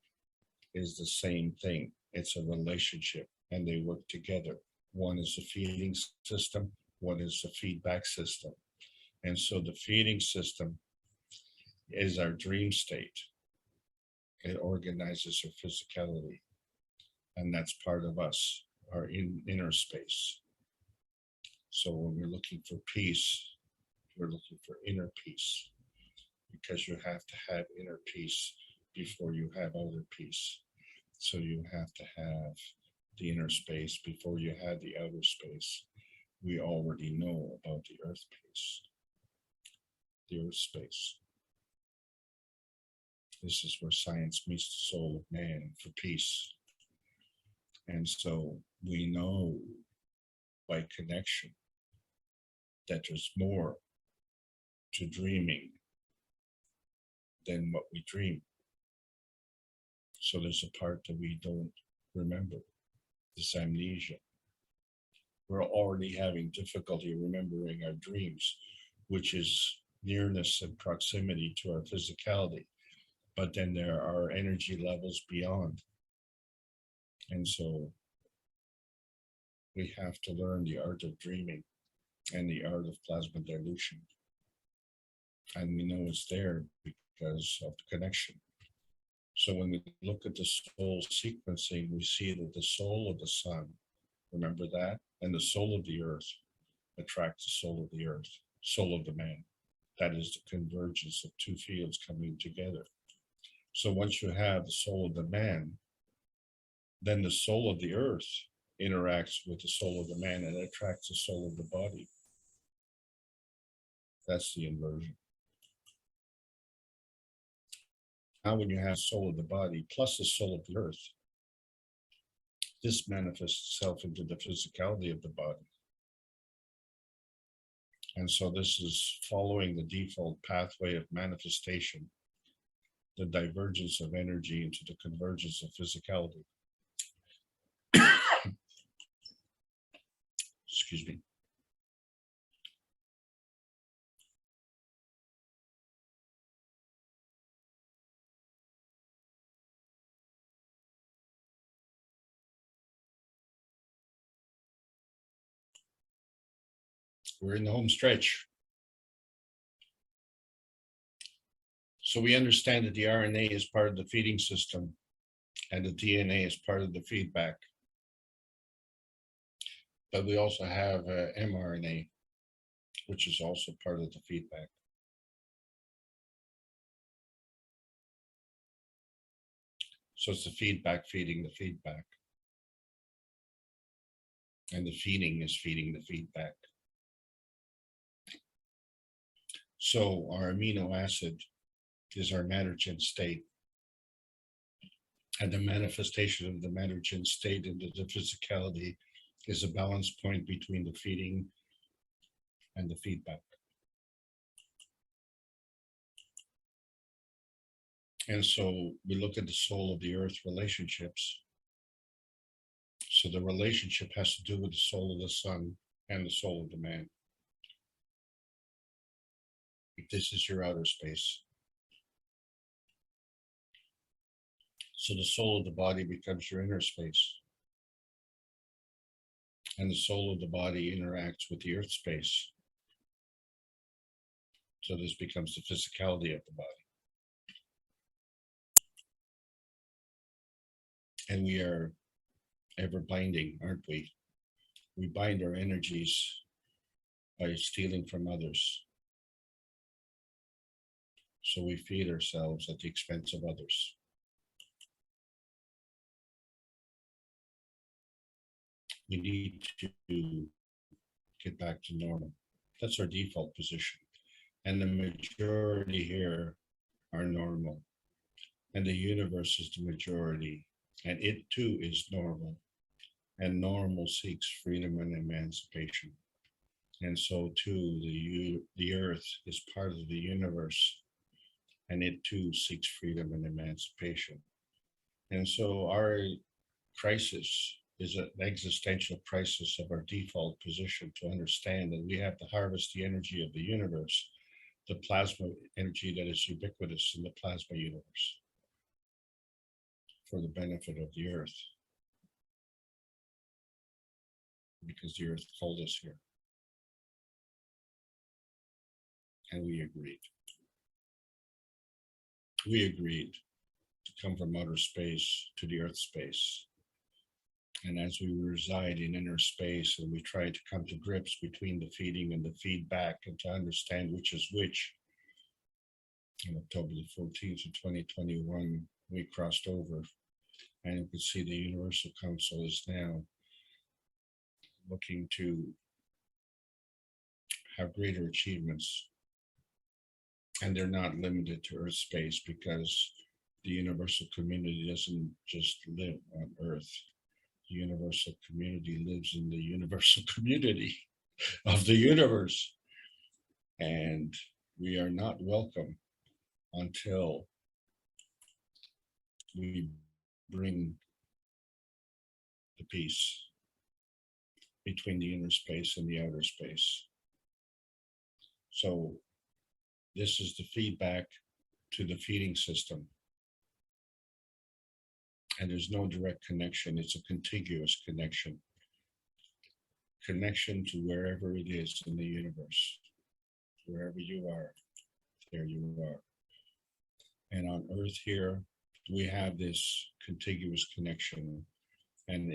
is the same thing. It's a relationship and they work together. One is a feeding system, one is a feedback system. And so the feeding system is our dream state. It organizes our physicality. And that's part of us, our inner space. So when we're looking for peace, we're looking for inner peace, because you have to have inner peace before you have outer peace. So you have to have the inner space before you have the outer space. We already know about the earth peace, the earth space. This is where science meets the soul of man for peace. And so we know by connection that there's more to dreaming than what we dream. So there's a part that we don't remember, this amnesia. We're already having difficulty remembering our dreams, which is nearness and proximity to our physicality. But then there are energy levels beyond. And so we have to learn the art of dreaming and the art of plasma dilution. And we know it's there because of the connection. So when we look at the soul sequencing, we see that the soul of the sun, remember that? And the soul of the earth attracts the soul of the earth, soul of the man. That is the convergence of two fields coming together. So once you have the soul of the man, then the soul of the earth interacts with the soul of the man and attracts the soul of the body. That's the inversion. Now when you have the soul of the body plus the soul of the earth, this manifests itself into the physicality of the body. And so this is following the default pathway of manifestation, the divergence of energy into the convergence of physicality. Excuse me. We're in the home stretch. So we understand that the RNA is part of the feeding system and the DNA is part of the feedback. But we also have mRNA, which is also part of the feedback. So it's the feedback feeding the feedback. And the feeding is feeding the feedback. So our amino acid is our matter-gen state. And the manifestation of the matter-gen state into the physicality is a balance point between the feeding and the feedback. And so we look at the soul of the earth relationships. So the relationship has to do with the soul of the sun and the soul of the man. This is your outer space. So the soul of the body becomes your inner space. And the soul of the body interacts with the earth space. So this becomes the physicality of the body. And we are ever binding, aren't we? We bind our energies by stealing from others. So we feed ourselves at the expense of others. We need to get back to normal. That's our default position. And the majority here are normal. And the universe is the majority. And it too is normal. And normal seeks freedom and emancipation. And so too, the earth is part of the universe. And it too seeks freedom and emancipation. And so our crisis is an existential crisis of our default position, to understand that we have to harvest the energy of the universe, the plasma energy that is ubiquitous in the plasma universe, for the benefit of the earth, because the earth called us here. And we agreed. We agreed to come from outer space to the earth space. And as we reside in inner space and we try to come to grips between the feeding and the feedback, and to understand which is which, on October the 14th of 2021, we crossed over, and you can see the Universal Council is now looking to have greater achievements. And they're not limited to Earth space, because the universal community doesn't just live on Earth. The universal community lives in the universal community of the universe. And we are not welcome until we bring the peace between the inner space and the outer space. So this is the feedback to the feeding system. And there's no direct connection. It's a contiguous connection. Connection to wherever it is in the universe. Wherever you are, there you are. And on Earth here, we have this contiguous connection. And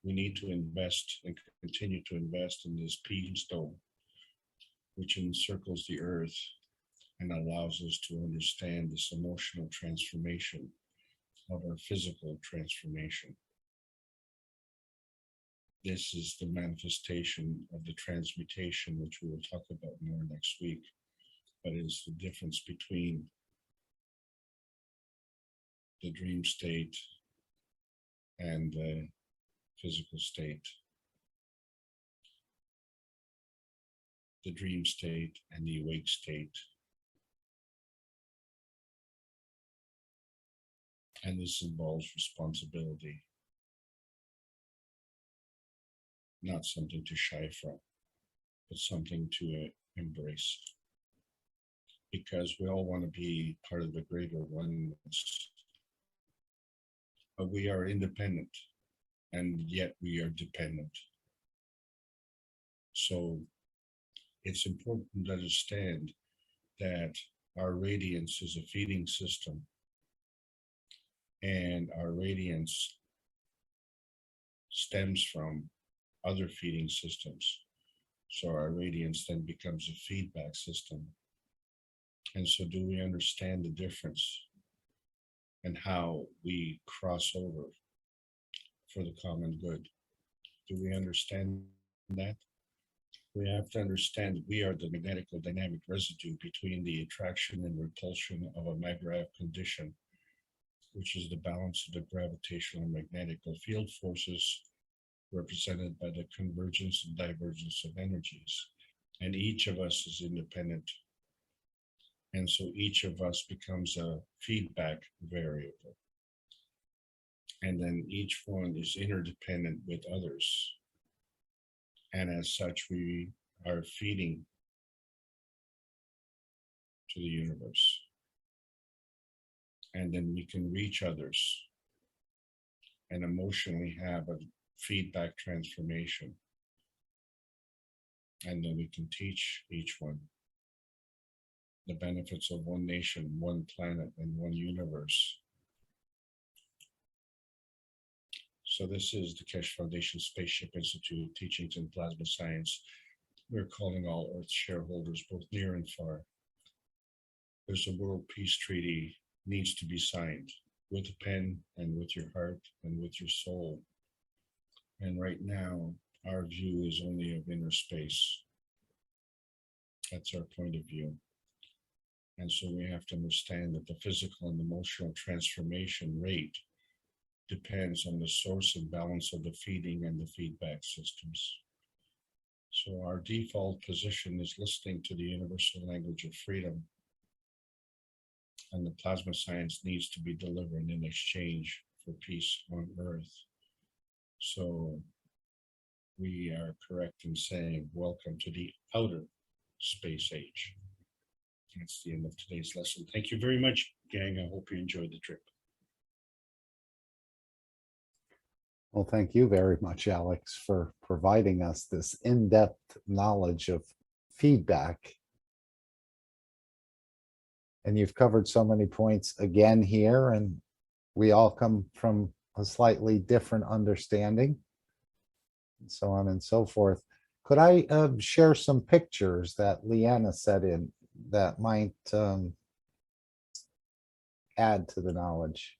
we need to invest and continue to invest in this Stone, which encircles the Earth and allows us to understand this emotional transformation of our physical transformation. This is the manifestation of the transmutation, which we will talk about more next week. But it's the difference between the dream state and the physical state. The dream state and the awake state. And this involves responsibility, not something to shy from, but something to embrace. Because we all want to be part of the greater oneness. But we are independent, and yet we are dependent. So it's important to understand that our radiance is a feeding system. And our radiance stems from other feeding systems. So our radiance then becomes a feedback system. And so do we understand the difference and how we cross over for the common good? Do we understand that? We have to understand that we are the magnetical dynamic residue between the attraction and repulsion of a Magravs condition, which is the balance of the gravitational and magnetical field forces represented by the convergence and divergence of energies. And each of us is independent. And so each of us becomes a feedback variable. And then each one is interdependent with others. And as such, we are feeding to the universe. And then we can reach others and emotionally have a feedback transformation. And then we can teach each one the benefits of one nation, one planet, and one universe. So this is the Keshe Foundation Spaceship Institute Teachings in Plasma Science. We're calling all Earth shareholders, both near and far. There's a World Peace Treaty needs to be signed with a pen and with your heart and with your soul. And right now, our view is only of inner space. That's our point of view. And so we have to understand that the physical and emotional transformation rate depends on the source and balance of the feeding and the feedback systems. So our default position is listening to the universal language of freedom. And the plasma science needs to be delivered in exchange for peace on Earth. So we are correct in saying, welcome to the outer space age. That's the end of today's lesson. Thank you very much, gang. I hope you enjoyed the trip. Well, thank you very much, Alex, for providing us this in-depth knowledge of feedback. And you've covered so many points again here, and we all come from a slightly different understanding, and so on and so forth. Could I share some pictures that Leanna set in that might add to the knowledge,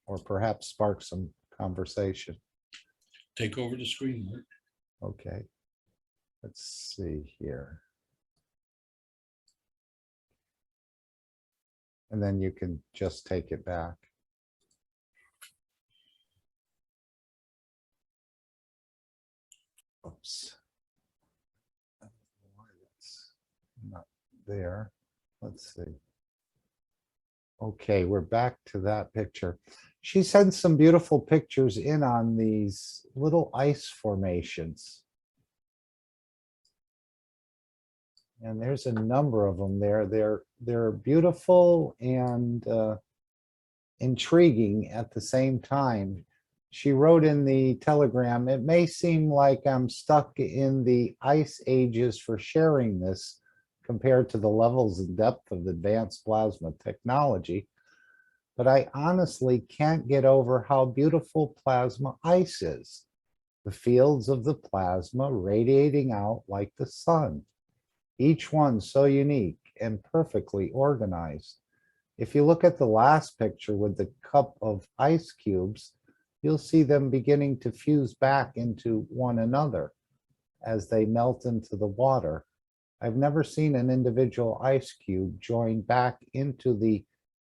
or perhaps spark some conversation? Take over the screen, Mark. Okay, let's see here. And then you can just take it back. Oops. Why that's not there. Let's see. Okay, we're back to that picture. She sent some beautiful pictures in on these little ice formations. And there's a number of them there. They're beautiful and intriguing at the same time. She wrote in the telegram, it may seem like I'm stuck in the ice ages for sharing this compared to the levels and depth of advanced plasma technology, but I honestly can't get over how beautiful plasma ice is. The fields of the plasma radiating out like the sun. Each one so unique and perfectly organized. If you look at the last picture with the cup of ice cubes, you'll see them beginning to fuse back into one another as they melt into the water. I've never seen an individual ice cube join back into the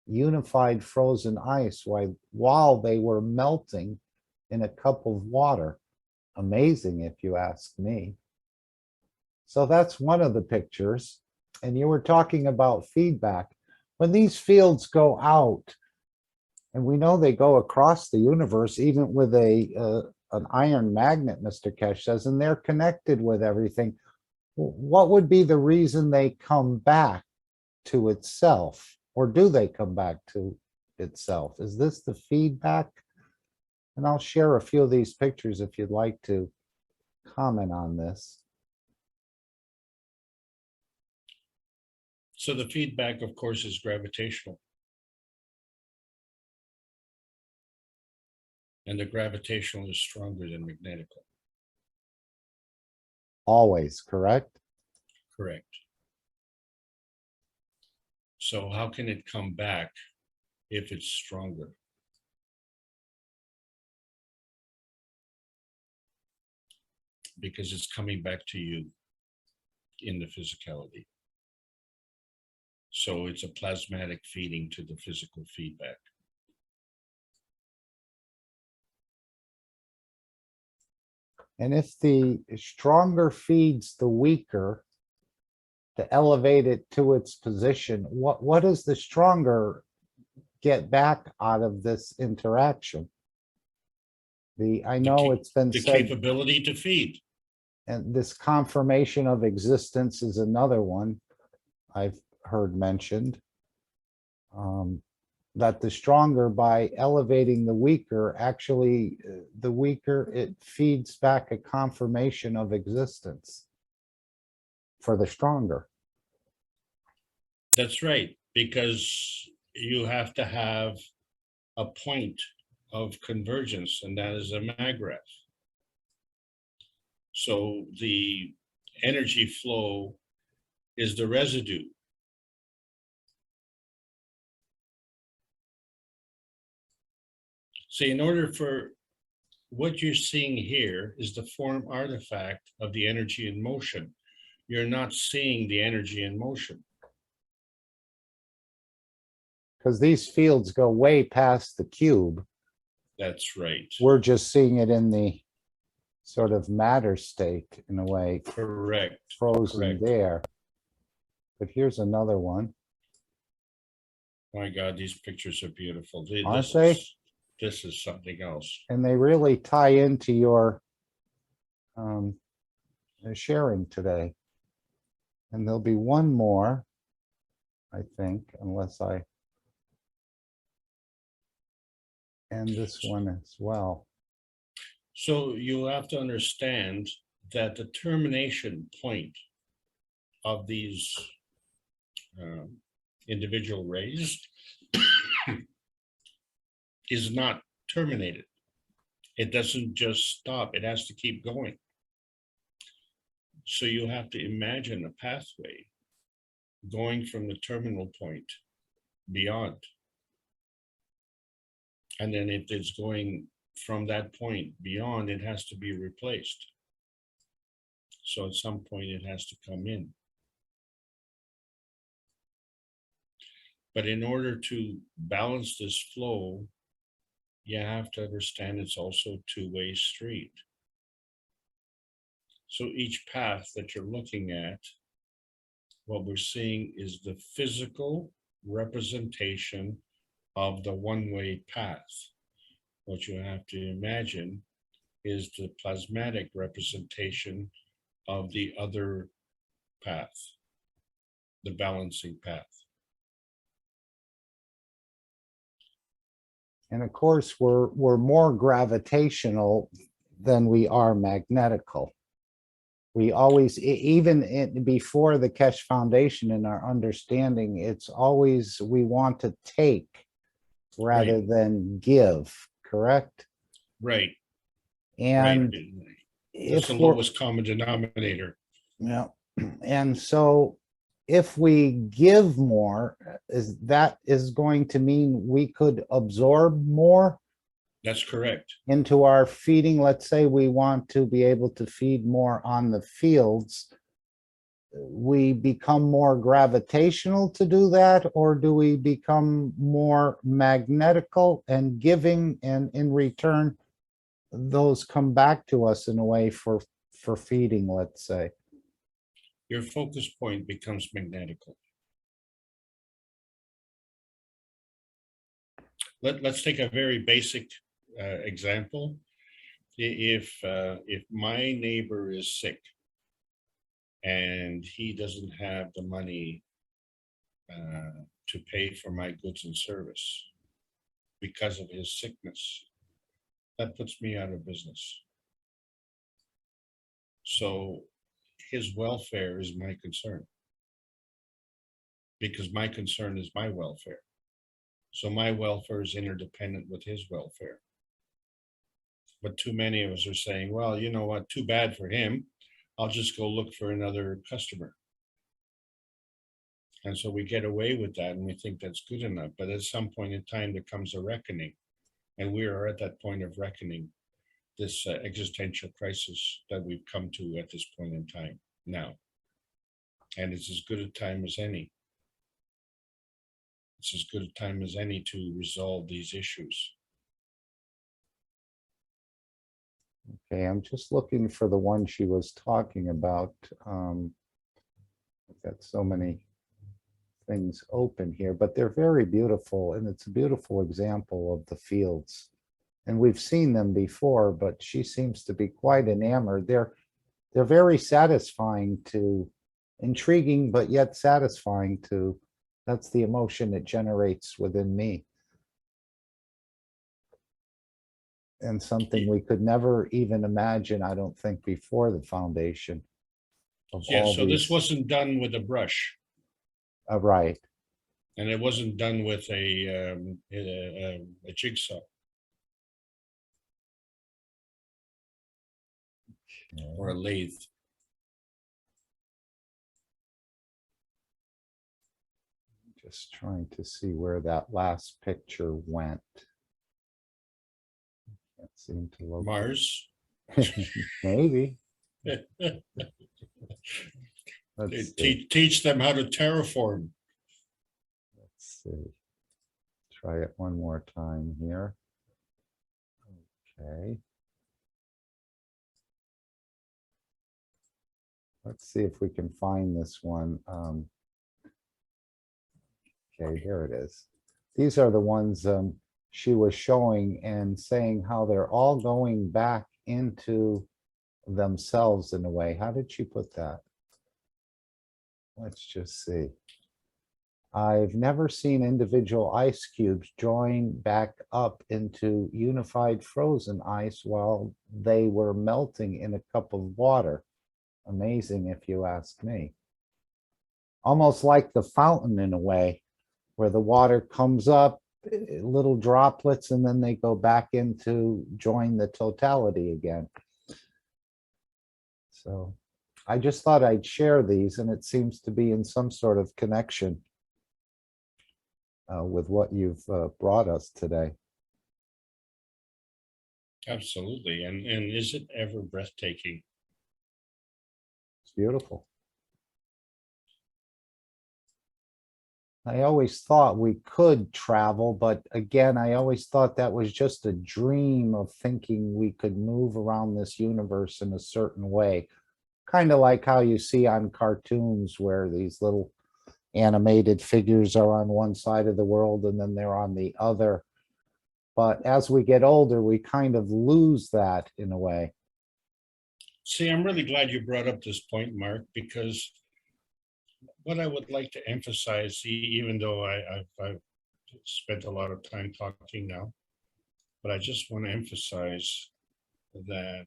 unified frozen ice while they were melting in a cup of water. Amazing, if you ask me. So that's one of the pictures. And you were talking about feedback. When these fields go out, and we know they go across the universe, even with an iron magnet, Mr. Keshe says, and they're connected with everything. What would be the reason they come back to itself? Or do they come back to itself? Is this the feedback? And I'll share a few of these pictures if you'd like to comment on this. So the feedback, of course, is gravitational. And the gravitational is stronger than magnetical. Always, correct? Correct. So how can it come back if it's stronger? Because it's coming back to you in the physicality. So it's a plasmatic feeding to the physical feedback. And if the stronger feeds the weaker to elevate it to its position, what does the stronger get back out of this interaction? I know it's been the said, capability to feed. and this confirmation of existence is another one I've heard mentioned. That the stronger, by elevating the weaker, actually the weaker, it feeds back a confirmation of existence for the stronger. That's right, because you have to have a point of convergence, and that is a magriff. So the energy flow is the residue. So in order for what you're seeing here is the form artifact of the energy in motion. You're not seeing the energy in motion. Because these fields go way past the cube. That's right. We're just seeing it in the sort of matter state in a way, Correct. frozen Correct. there. But here's another one. My God, these pictures are beautiful. Aren't they? This is something else. And they really tie into your sharing today. And there'll be one more, I think, unless I end this one as well. So you have to understand that the termination point of these individual rays is not terminated. It doesn't just stop, it has to keep going. So you have to imagine a pathway going from the terminal point beyond. And then if it's going from that point beyond, it has to be replaced. So at some point it has to come in. But in order to balance this flow, you have to understand it's also a two-way street. So each path that you're looking at, what we're seeing is the physical representation of the one-way path. What you have to imagine is the plasmatic representation of the other path, the balancing path. And of course, we're more gravitational than we are magnetical. We always, even before the Keshe Foundation in our understanding, it's always we want to take rather than give, correct? Right. And right. If the lowest common denominator. Yeah, and so if we give more, that is going to mean we could absorb more? That's correct. Into our feeding. Let's say we want to be able to feed more on the fields. We become more gravitational to do that, or do we become more magnetical and giving, and in return, those come back to us in a way for feeding, let's say? Your focus point becomes magnetical. Let's take a very basic example. If my neighbor is sick and he doesn't have the money to pay for my goods and service because of his sickness, that puts me out of business. So his welfare is my concern, because my concern is my welfare. So my welfare is interdependent with his welfare. But too many of us are saying, well, you know what, too bad for him. I'll just go look for another customer. And so we get away with that and we think that's good enough. But at some point in time, there comes a reckoning. And we are at that point of reckoning, this existential crisis that we've come to at this point in time now. And it's as good a time as any. It's as good a time as any to resolve these issues. Okay, I'm just looking for the one she was talking about. I've got so many things open here, but they're very beautiful, and it's a beautiful example of the fields. And we've seen them before, but she seems to be quite enamored. They're very satisfying to, intriguing, but yet satisfying to. That's the emotion it generates within me. And something we could never even imagine, I don't think, before the foundation. Yeah, so this wasn't done with a brush. Right. And it wasn't done with a jigsaw. or a lathe. Just trying to see where that last picture went. Can't seem to locate. Mars. Maybe. Let's see. Teach them how to terraform. Let's see. Try it one more time here. Okay. Let's see if we can find this one. Okay, here it is. These are the ones she was showing and saying how they're all going back into themselves in a way. How did she put that? Let's just see. I've never seen individual ice cubes join back up into unified frozen ice while they were melting in a cup of water. Amazing, if you ask me. Almost like the fountain in a way, where the water comes up, little droplets, and then they go back into join the totality again. So I just thought I'd share these, and it seems to be in some sort of connection with what you've brought us today. Absolutely. And is it ever breathtaking? It's beautiful. I always thought we could travel, but again, I always thought that was just a dream of thinking we could move around this universe in a certain way. Kind of like how you see on cartoons where these little animated figures are on one side of the world and then they're on the other. But as we get older, we kind of lose that in a way. See, I'm really glad you brought up this point, Mark, because what I would like to emphasize, even though I've spent a lot of time talking now, but I just want to emphasize that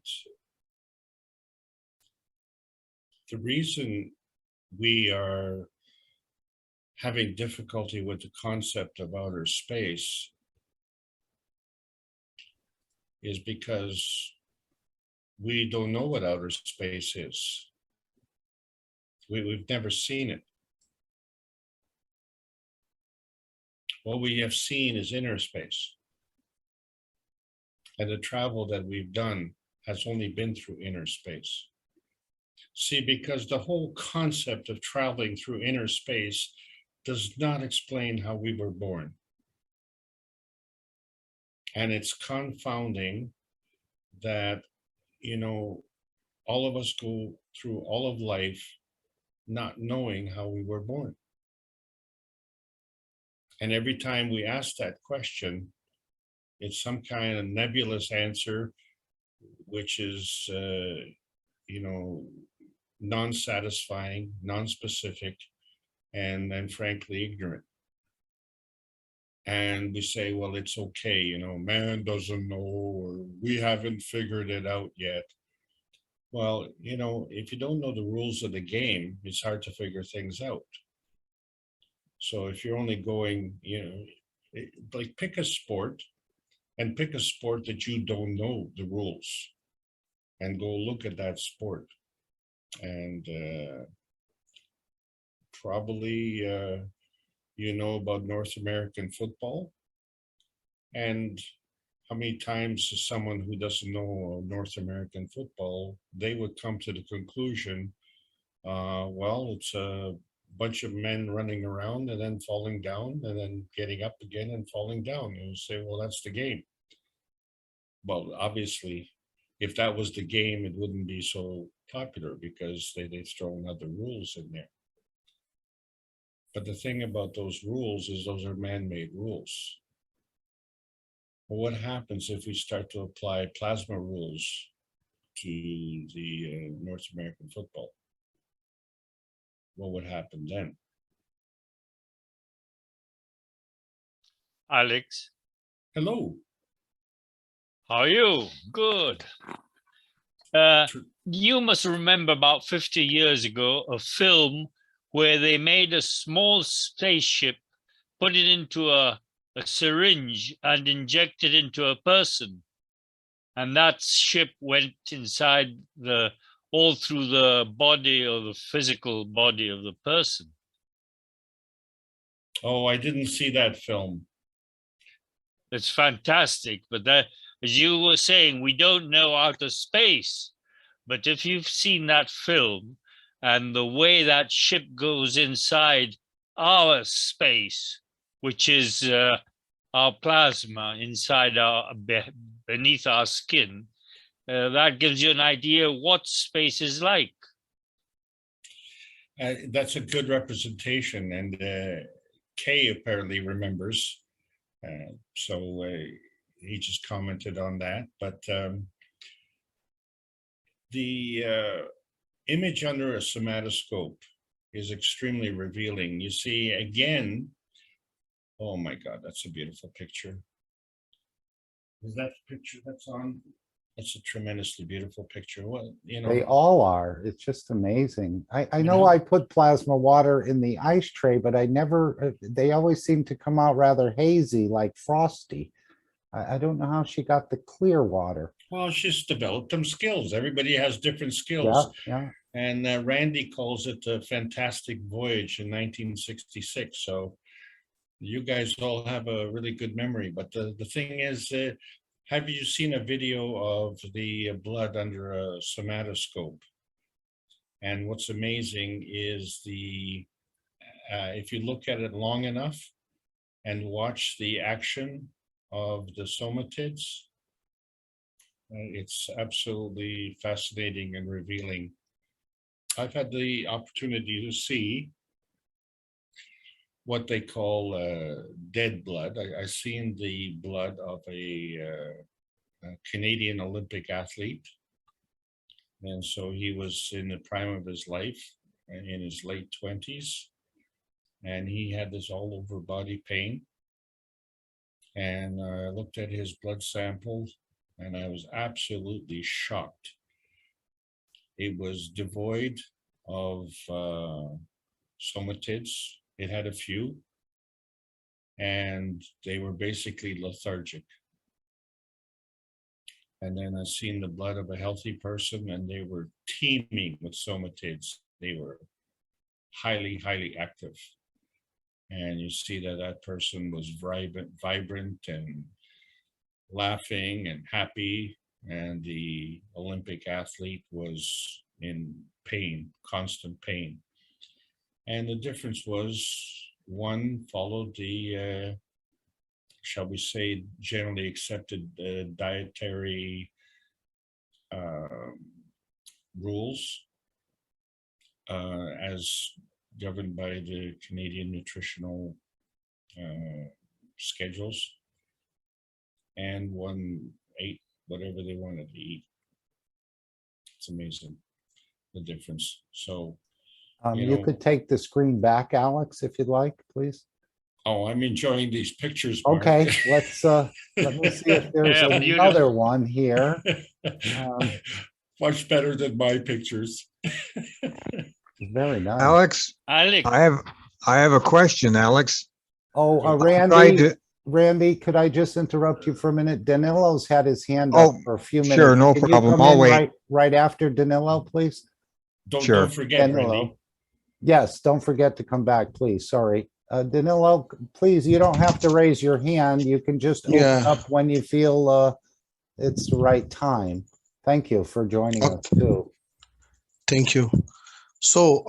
the reason we are having difficulty with the concept of outer space is because we don't know what outer space is. We've never seen it. What we have seen is inner space. And the travel that we've done has only been through inner space. See, because the whole concept of traveling through inner space does not explain how we were born. And it's confounding that, you know, all of us go through all of life not knowing how we were born. And every time we ask that question, it's some kind of nebulous answer, which is, you know, non-satisfying, non-specific, and frankly ignorant. And we say, well, it's okay, you know, man doesn't know, or we haven't figured it out yet. Well, you know, if you don't know the rules of the game, it's hard to figure things out. So if you're only going, you know, like pick a sport and pick a sport that you don't know the rules and go look at that sport. And probably, you know about North American football. And how many times someone who doesn't know North American football, they would come to the conclusion, well, it's a bunch of men running around and then falling down and then getting up again and falling down. And you say, well, that's the game. Well, obviously, if that was the game, it wouldn't be so popular because they've thrown other rules in there. But the thing about those rules is those are man-made rules. Well, what happens if we start to apply plasma rules to the North American football? What would happen then? Alex, Hello. how are you? Good. You must remember about 50 years ago, a film where they made a small spaceship, put it into a syringe and inject it into a person. and that ship went inside all through the body or the physical body of the person. Oh, I didn't see that film. It's fantastic, but that, as you were saying, we don't know outer space. But if you've seen that film and the way that ship goes inside our space, which is our plasma inside beneath our skin, that gives you an idea what space is like. That's a good representation, and Kay apparently remembers. So he just commented on that, but the image under a somatoscope is extremely revealing. You see again, oh my God, that's a beautiful picture. Is that the picture that's on? It's a tremendously beautiful picture. What, you know, They all are. It's just amazing. I You know know? I put plasma water in the ice tray, but I never, they always seem to come out rather hazy, like frosty. I don't know how she got the clear water. well, she's developed some skills. Everybody has different Yeah, skills. yeah. And Randy calls it a fantastic voyage in 1966. So you guys all have a really good memory. But the thing is, have you seen a video of the blood under a somatoscope? And what's amazing is if you look at it long enough and watch the action of the somatids, it's absolutely fascinating and revealing. I've had the opportunity to see what they call dead blood. I've seen the blood of a Canadian Olympic athlete. And so he was in the prime of his life, in his late 20s. And he had this all over body pain. And I looked at his blood sample and I was absolutely shocked. It was devoid of somatids. It had a few, and they were basically lethargic. And then I seen the blood of a healthy person, and they were teeming with somatids. They were highly, highly active. And you see that that person was vibrant and laughing and happy. And the Olympic athlete was in pain, constant pain. And the difference was one followed the, shall we say, generally accepted dietary rules as governed by the Canadian nutritional schedules. And one ate whatever they wanted to eat. It's amazing, the difference. So, You could take the screen back, Alex, if you'd like, please. oh, I'm enjoying these pictures, Mark. Okay, let's let me see if there's Yeah, another one here. Much better than my pictures. Very nice. Alex, Alex, I have a question, Alex. Oh, Tried Randy, to- Randy, could I just interrupt you for a minute? Danilo's had his hand up Oh, for a few minutes. sure, no Can you problem. come I'll in wait. right after Danilo, please? Sure. Don't forget, Randy. Danilo. Yes, don't forget to come back, please. Sorry. Danilo, please, you don't have to raise your hand. You can just open Yeah. up when you feel it's the right time. Thank you for joining us too. Thank you. So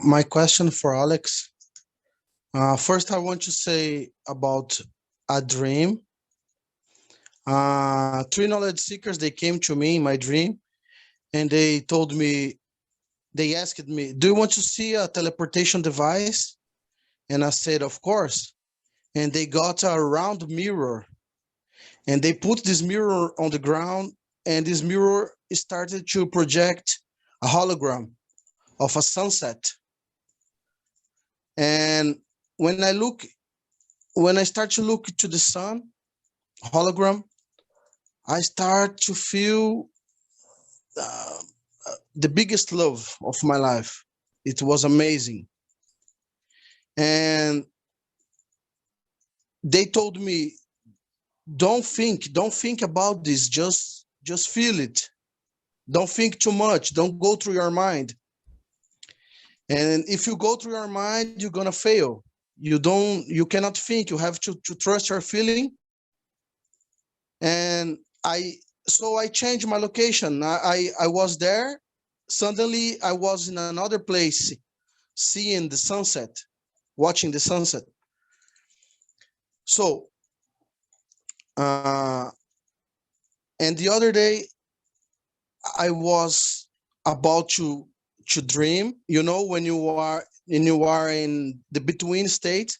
my question for Alex. First, I want to say about a dream. Three knowledge seekers, they came to me in my dream and they told me, they asked me, do you want to see a teleportation device? And I said, of course. And they got a round mirror and they put this mirror on the ground and this mirror started to project a hologram of a sunset. And when I start to look to the sun hologram, I start to feel the biggest love of my life. It was amazing. And they told me, don't think about this, just Just feel it. Don't think too much. Don't go through your mind. And if you go through your mind, you're gonna fail. You cannot think. You have to trust your feeling. And so I changed my location. I was there. Suddenly I was in another place, seeing the sunset, watching the sunset. So, and the other day I was about to dream, you know, when you are in the between state,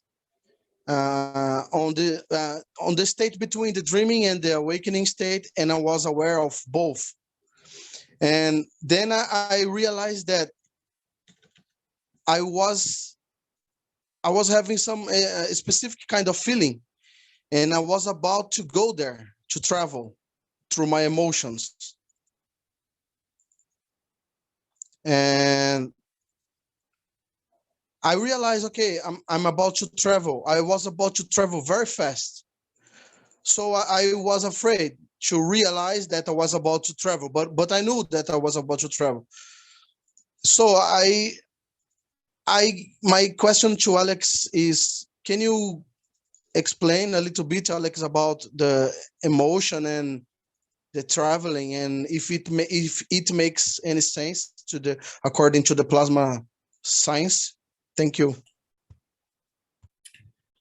on the state between the dreaming and the awakening state, and I was aware of both. And then I realized that I was having some specific kind of feeling, and I was about to go there to travel through my emotions. And I realized, okay, I'm about to travel. I was about to travel very fast. So I was afraid to realize that I was about to travel, but I knew that I was about to travel. So my question to Alex is, can you explain a little bit, Alex, about the emotion and the traveling, and if it makes any sense according to the plasma science? Thank you.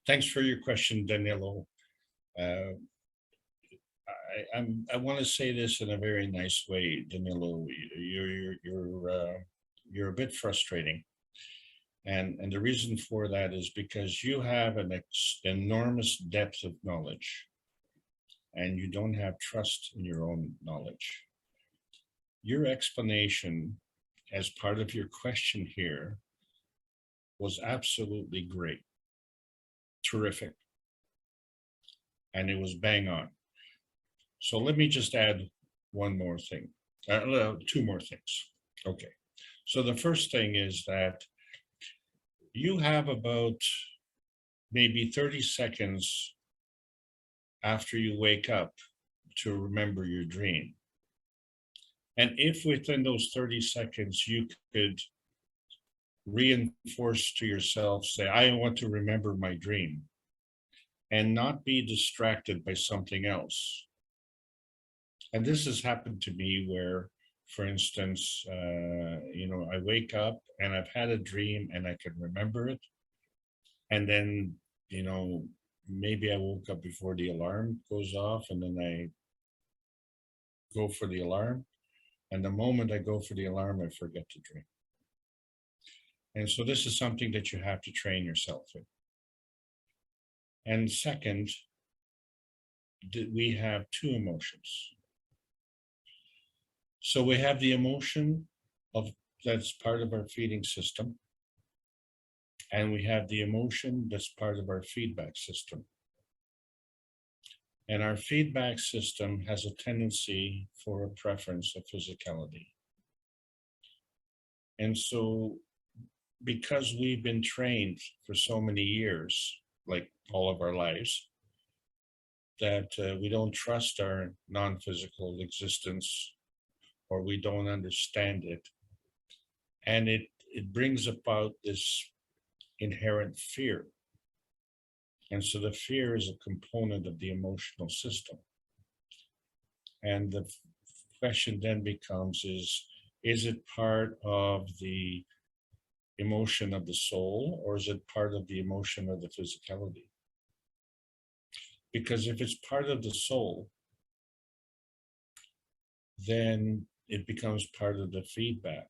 Thanks for your question, Danilo. I want to say this in a very nice way, Danilo. You're a bit frustrating, and the reason for that is because you have an enormous depth of knowledge, and you don't have trust in your own knowledge. Your explanation, as part of your question here, was absolutely great, terrific, and it was bang on. So let me just add one more thing, two more things. Okay, so the first thing is that you have about maybe 30 seconds after you wake up to remember your dream. And if within those 30 seconds you could reinforce to yourself, say, I want to remember my dream, and not be distracted by something else. And this has happened to me where, for instance, I wake up and I've had a dream and I can remember it. And then, maybe I woke up before the alarm goes off, and then I go for the alarm. And the moment I go for the alarm, I forget to dream. And so this is something that you have to train yourself in. And second, we have two emotions. So we have the emotion that's part of our feeding system, and we have the emotion that's part of our feedback system. And our feedback system has a tendency for a preference of physicality. And so, because we've been trained for so many years, like all of our lives, that we don't trust our non-physical existence, or we don't understand it. And it brings about this inherent fear. And so the fear is a component of the emotional system. And the question then becomes is it part of the emotion of the soul, or is it part of the emotion of the physicality? Because if it's part of the soul, then it becomes part of the feedback.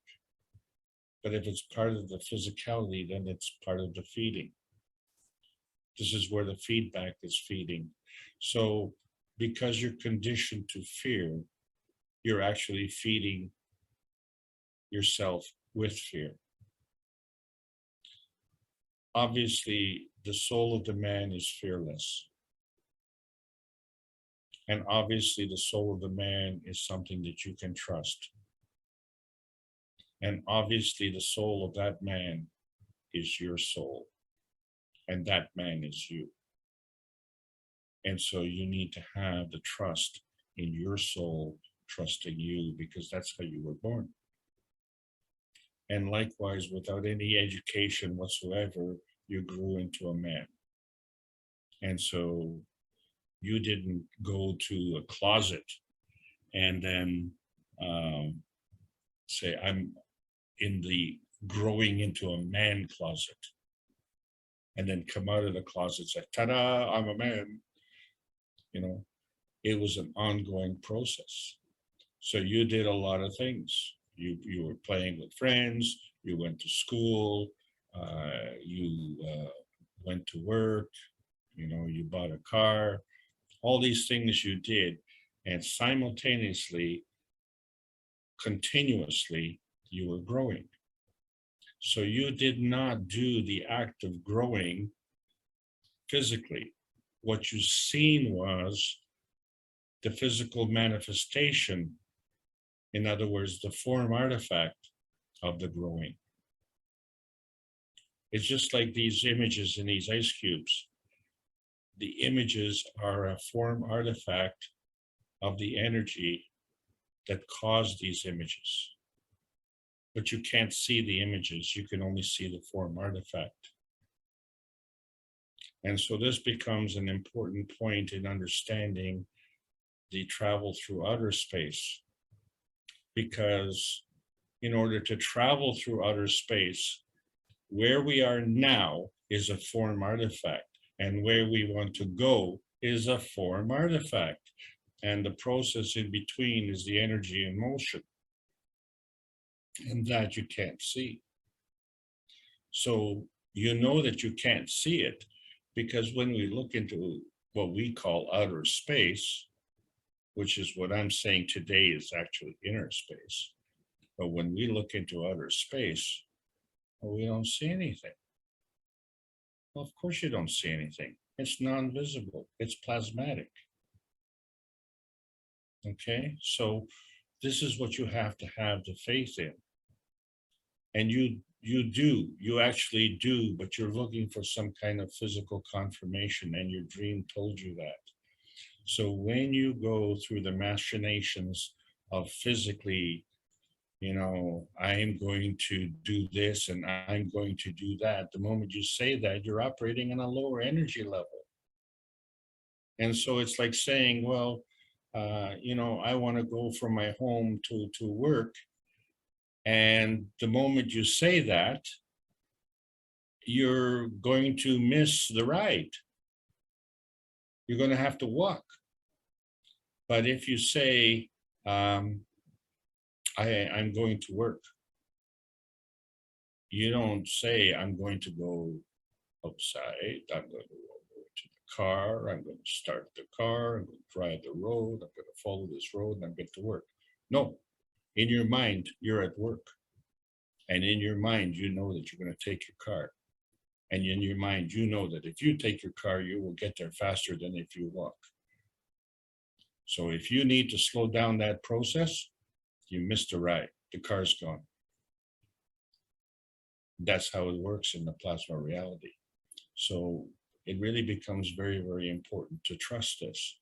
But if it's part of the physicality, then it's part of the feeding. This is where the feedback is feeding. So because you're conditioned to fear, you're actually feeding yourself with fear. Obviously, the soul of the man is fearless. And obviously, the soul of the man is something that you can trust. And obviously, the soul of that man is your soul. And that man is you. And so you need to have the trust in your soul trusting you because that's how you were born. And likewise, without any education whatsoever, you grew into a man. And so you didn't go to a closet and then say, I'm in the growing into a man closet, and then come out of the closet and say, ta-da, I'm a man. You know, it was an ongoing process. So you did a lot of things. You were playing with friends, you went to school, you went to work, you know, you bought a car, all these things you did, and simultaneously, continuously, you were growing. So you did not do the act of growing physically. What you seen was the physical manifestation. In other words, the form artifact of the growing. It's just like these images in these ice cubes. The images are a form artifact of the energy that caused these images. But you can't see the images, you can only see the form artifact. And so this becomes an important point in understanding the travel through outer space. Because in order to travel through outer space, where we are now is a form artifact, and where we want to go is a form artifact. And the process in between is the energy in motion. And that you can't see. So you know that you can't see it because when we look into what we call outer space, which is what I'm saying today is actually inner space. But when we look into outer space, well, we don't see anything. Well, of course you don't see anything. It's non-visible, it's plasmatic. Okay, so this is what you have to have the faith in. And you actually do, but you're looking for some kind of physical confirmation, and your dream told you that. So when you go through the machinations of physically, you know, I'm going to do this and I'm going to do that, the moment you say that, you're operating in a lower energy level. And so it's like saying, well, you know, I want to go from my home to work. And the moment you say that, you're going to miss the ride. You're going to have to walk. But if you say, I'm going to work, you don't say, I'm going to go outside, I'm going to go to the car, I'm going to start the car, I'm going to drive the road, I'm going to follow this road, and I'm going to work. No, in your mind, you're at work. And in your mind, you know that you're going to take your car. And in your mind, you know that if you take your car, you will get there faster than if you walk. So if you need to slow down that process, you missed a ride. The car's gone. That's how it works in the plasma reality. So it really becomes very, very important to trust this.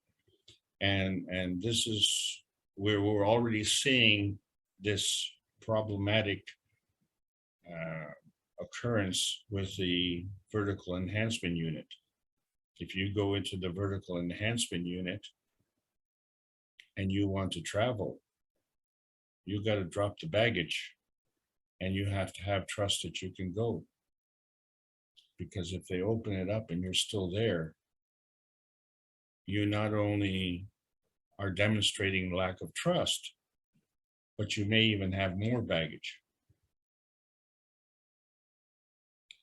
And this is where we're already seeing this problematic occurrence with the vertical enhancement unit. If you go into the vertical enhancement unit and you want to travel, you got to drop the baggage and you have to have trust that you can go. Because if they open it up and you're still there, you not only are demonstrating lack of trust, but you may even have more baggage.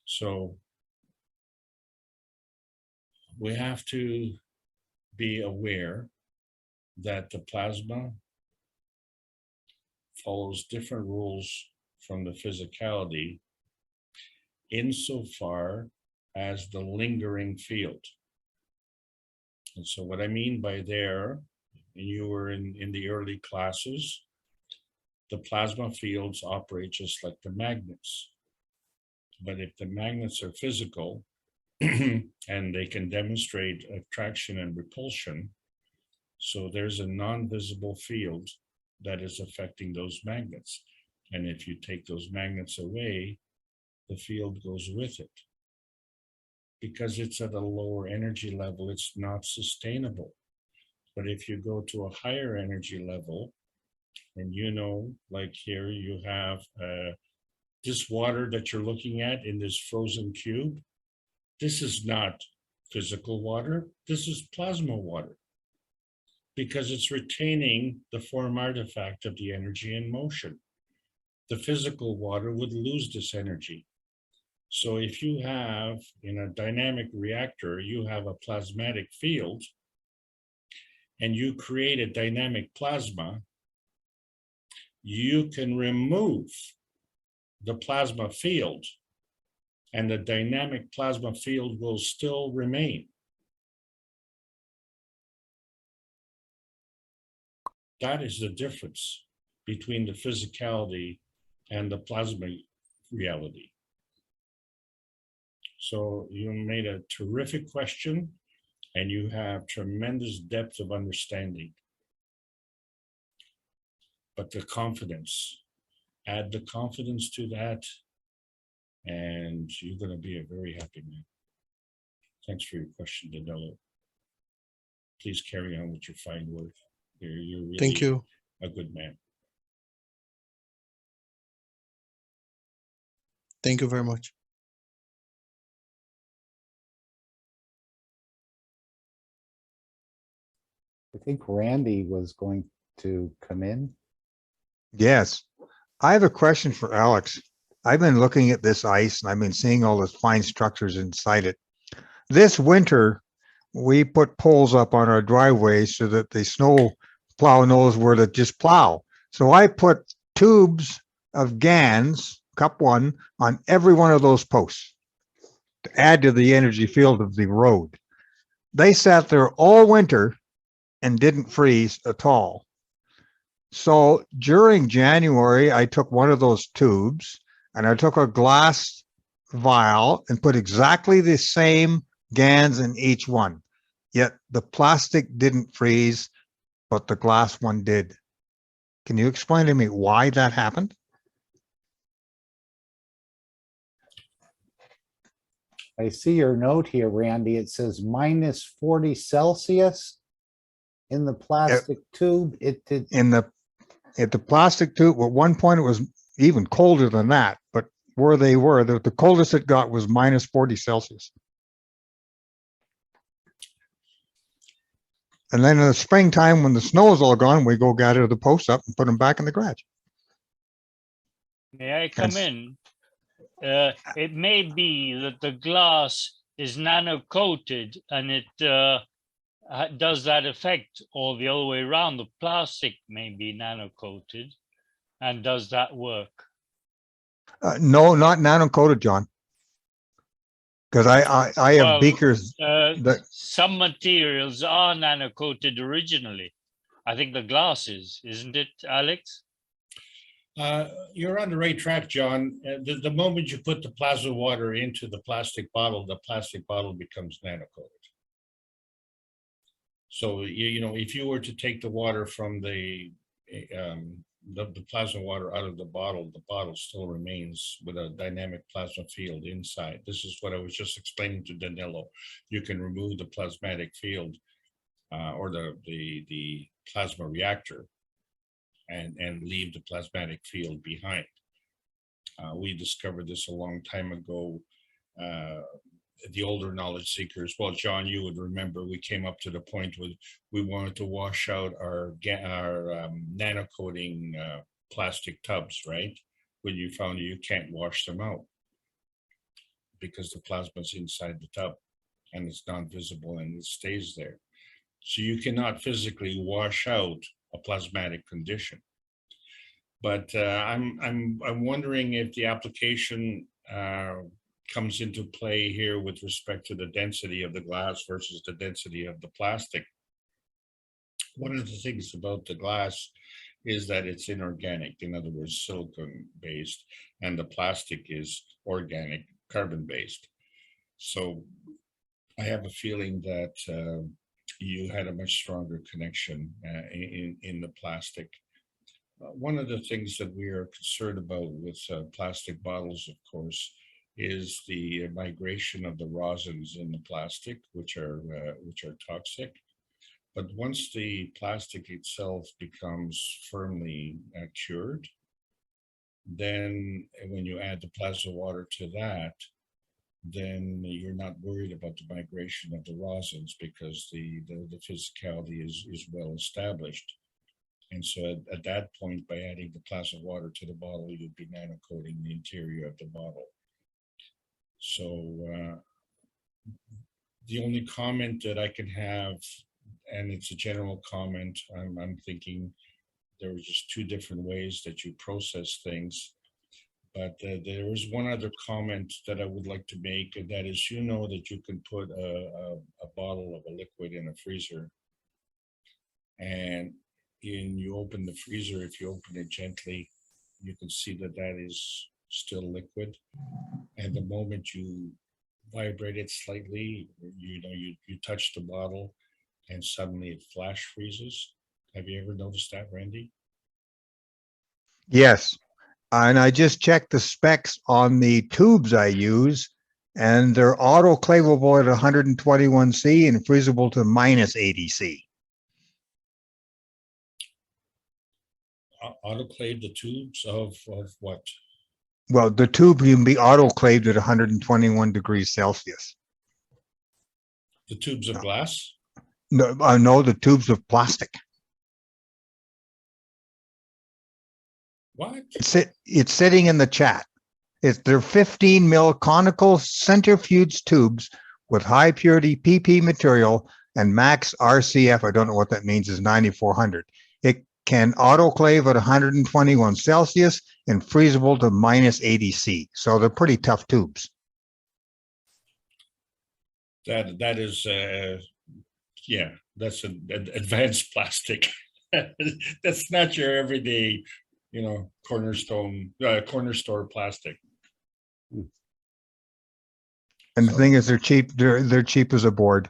So we have to be aware that the plasma follows different rules from the physicality insofar as the lingering field. And so what I mean by there, and you were in the early classes, the plasma fields operate just like the magnets. But if the magnets are physical and they can demonstrate attraction and repulsion, so there's a non-visible field that is affecting those magnets. And if you take those magnets away, the field goes with it. Because it's at a lower energy level, it's not sustainable. But if you go to a higher energy level, and you know, like here you have this water that you're looking at in this frozen cube, this is not physical water, this is plasma water. Because it's retaining the form artifact of the energy in motion. The physical water would lose this energy. So if you have, in a dynamic reactor, you have a plasmatic field, and you create a dynamic plasma, you can remove the plasma field, and the dynamic plasma field will still remain. That is the difference between the physicality and the plasma reality. So you made a terrific question, and you have tremendous depth of understanding. But the confidence, add the confidence to that, and you're going to be a very happy man. Thanks for your question, Danilo. Please carry on with your fine work. You're really Thank you. a good man. Thank you very much. I think Randy was going to come in. Yes. I have a question for Alex. I've been looking at this ice and I've been seeing all those fine structures inside it. This winter, we put poles up on our driveway so that the snow plow knows where to just plow. So I put tubes of GANs, cup 1, on every one of those posts to add to the energy field of the road. They sat there all winter and didn't freeze at all. So during January, I took one of those tubes and I took a glass vial and put exactly the same GANs in each one. Yet the plastic didn't freeze, but the glass one did. Can you explain to me why that happened? I see your note here, Randy. It says minus 40 Celsius in the plastic tube. It did. At the plastic tube, at one point it was even colder than that, but where they were, the coldest it got was minus 40 Celsius. And then in the springtime, when the snow is all gone, we go gather the posts up and put them back in the garage. May I come Yes. in? It may be that the glass is nano coated and it does that effect, or the other way around, the plastic may be nano coated and does that work? No, not nano coated, John. Because I have Well, beakers that some materials are nano coated originally. I think the glass is, isn't it, Alex? You're on the right track, John. The moment you put the plasma water into the plastic bottle becomes nano-coated. So, you know, if you were to take the water from the plasma water out of the bottle still remains with a dynamic plasma field inside. This is what I was just explaining to Danilo. You can remove the plasmatic field or the plasma reactor and leave the plasmatic field behind. We discovered this a long time ago. The older knowledge seekers, well, John, you would remember, we came up to the point where we wanted to wash out our nano coating plastic tubs, right? When you found you can't wash them out because the plasma's inside the tub and it's non-visible and it stays there. So you cannot physically wash out a plasmatic condition. But I'm wondering if the application comes into play here with respect to the density of the glass versus the density of the plastic. One of the things about the glass is that it's inorganic, in other words, silicon based, and the plastic is organic, carbon based. So I have a feeling that you had a much stronger connection in the plastic. One of the things that we are concerned about with plastic bottles, of course, is the migration of the rosins in the plastic, which are toxic. But once the plastic itself becomes firmly cured, then when you add the plasma water to that, then you're not worried about the migration of the rosins because the physicality is well established. And so at that point, by adding the plasma water to the bottle, you'd be nano-coating the interior of the bottle. So the only comment that I can have, and it's a general comment, I'm thinking there were just two different ways that you process things. But there is one other comment that I would like to make, and that is, you know, that you can put a bottle of a liquid in a freezer, and you open the freezer, if you open it gently, you can see that that is still liquid. And the moment you vibrate it slightly, you touch the bottle, and suddenly it flash freezes. Have you ever noticed that, Randy? Yes. And I just checked the specs on the tubes I use, and they're autoclavable at 121 C and freezable to minus 80 C. Autoclave the tubes of what? Well, the tube can be autoclaved at 121 degrees Celsius. The tubes of glass? No, no, the tubes of plastic. What? It's sitting in the chat. They're 15 mil conical centrifuge tubes with high purity PP material and max RCF. I don't know what that means, is 9400. It can autoclave at 121 Celsius and freezable to minus 80 C. So they're pretty tough tubes. That is, yeah, that's an advanced plastic. That's not your everyday, you know, corner store plastic. And the thing is, they're cheap. They're cheap as a board.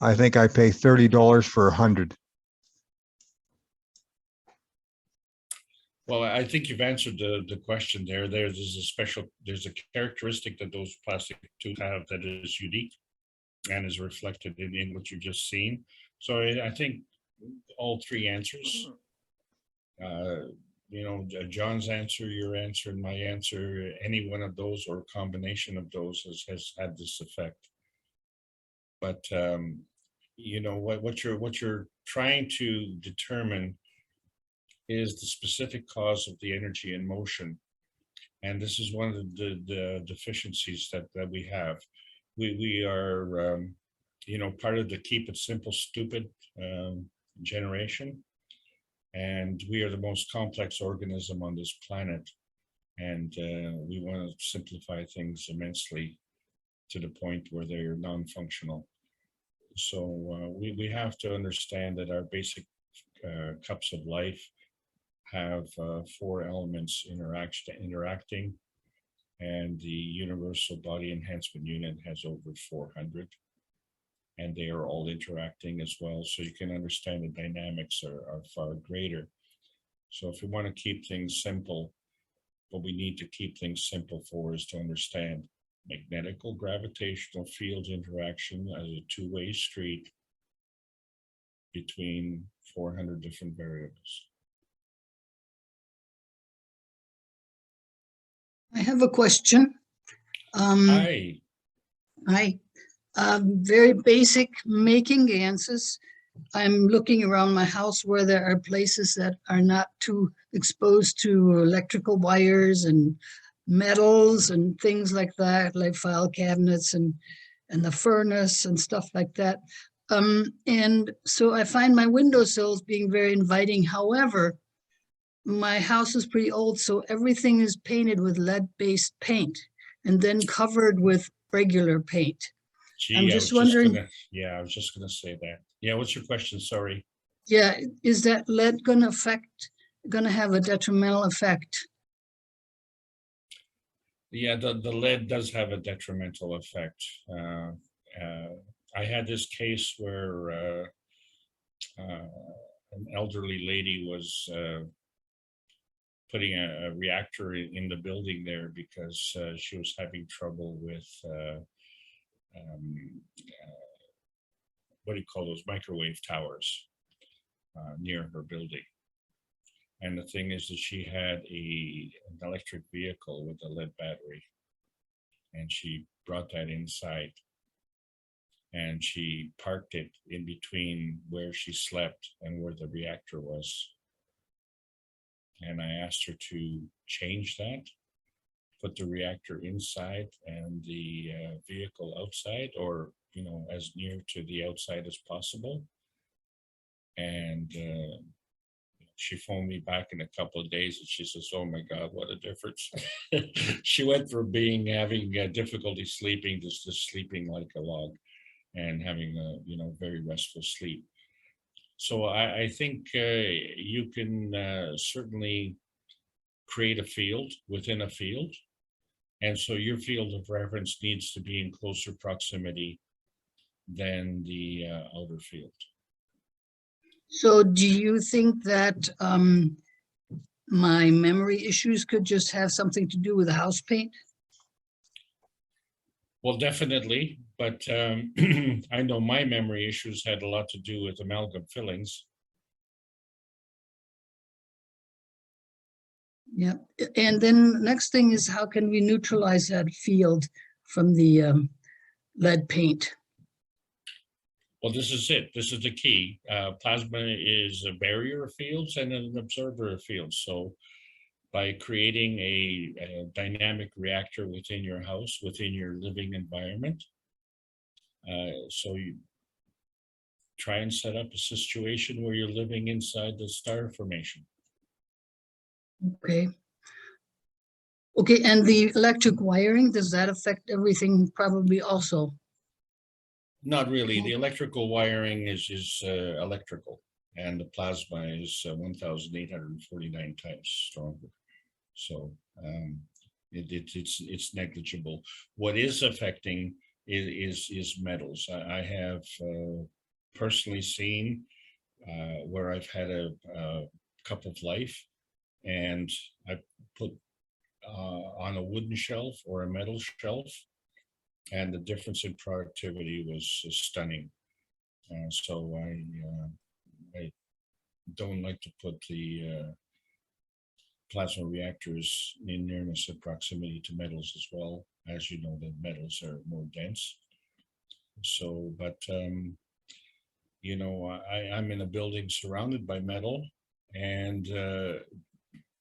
I think I pay $30 for 100. Well, I think you've answered the question there. There's a characteristic that those plastic tubes have that is unique and is reflected in what you've just seen. So I think all three answers, you know, John's answer, your answer, and my answer, any one of those or a combination of those has had this effect. But you know, what you're trying to determine is the specific cause of the energy in motion. And this is one of the deficiencies that we have. We are, you know, part of the keep it simple, stupid generation. And we are the most complex organism on this planet. And we want to simplify things immensely to the point where they're non-functional. So we have to understand that our basic cups of life have 4 elements interacting, and the universal body enhancement unit has over 400, and they are all interacting as well. So you can understand the dynamics are far greater. So if we want to keep things simple, what we need to keep things simple for is to understand magnetical gravitational field interaction as a two-way street between 400 different variables. I have a question. Hi. Hi. Very basic making answers. I'm looking around my house where there are places that are not too exposed to electrical wires and metals and things like that, like file cabinets and the furnace and stuff like that. And so I find my windowsills being very inviting. However, my house is pretty old, so everything is painted with lead-based paint and then covered with regular paint. Gee, I'm just wondering. I was just gonna say that. Yeah, what's your question? Sorry. Yeah, is that lead going to have a detrimental effect? Yeah, the lead does have a detrimental effect. I had this case where an elderly lady was putting a reactor in the building there because she was having trouble with what do you call those microwave towers near her building. And the thing is that she had an electric vehicle with a lead battery, and she brought that inside, and she parked it in between where she slept and where the reactor was. And I asked her to change that, put the reactor inside and the vehicle outside, or, you know, as near to the outside as possible. And she phoned me back in a couple of days and she says, oh my God, what a difference. She went from having difficulty sleeping to just sleeping like a log and having a, you know, very restful sleep. So I think you can certainly create a field within a field. And so your field of reference needs to be in closer proximity than the outer field. So do you think that my memory issues could just have something to do with the house paint? Well, definitely, but I know my memory issues had a lot to do with amalgam fillings. Yeah, and then next thing is, how can we neutralize that field from the lead paint? Well, this is it. This is the key. Plasma is a barrier of fields and an absorber of fields. So by creating a dynamic reactor within your house, within your living environment, so you try and set up a situation where you're living inside the star formation. Okay. Okay, and the electric wiring, does that affect everything probably also? Not really. The electrical wiring is electrical, and the plasma is 1,849 times stronger. So it's negligible. What is affecting is metals. I have personally seen where I've had a cup of life, and I put on a wooden shelf or a metal shelf, and the difference in productivity was stunning. So I don't like to put the plasma reactors in nearness of proximity to metals as well. As you know, the metals are more dense. So, but you know, I'm in a building surrounded by metal, and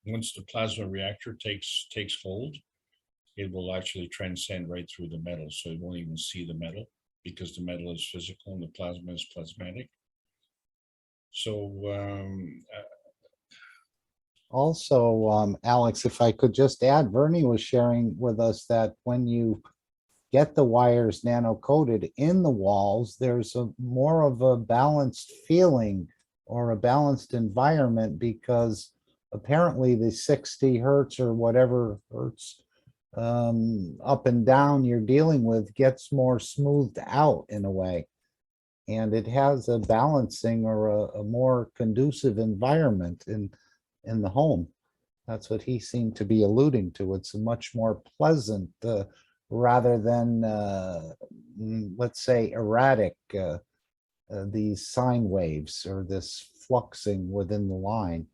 once the plasma reactor takes hold, it will actually transcend right through the metal. So it won't even see the metal, because the metal is physical and the plasma is plasmatic. So Also, Alex, if I could just add, Bernie was sharing with us that when you get the wires nano-coated in the walls, there's more of a balanced feeling or a balanced environment, because apparently the 60 hertz or whatever hertz up and down you're dealing with gets more smoothed out in a way. And it has a balancing or a more conducive environment in the home. That's what he seemed to be alluding to. It's a much more pleasant rather than, let's say, erratic, these sine waves or this fluxing within the line.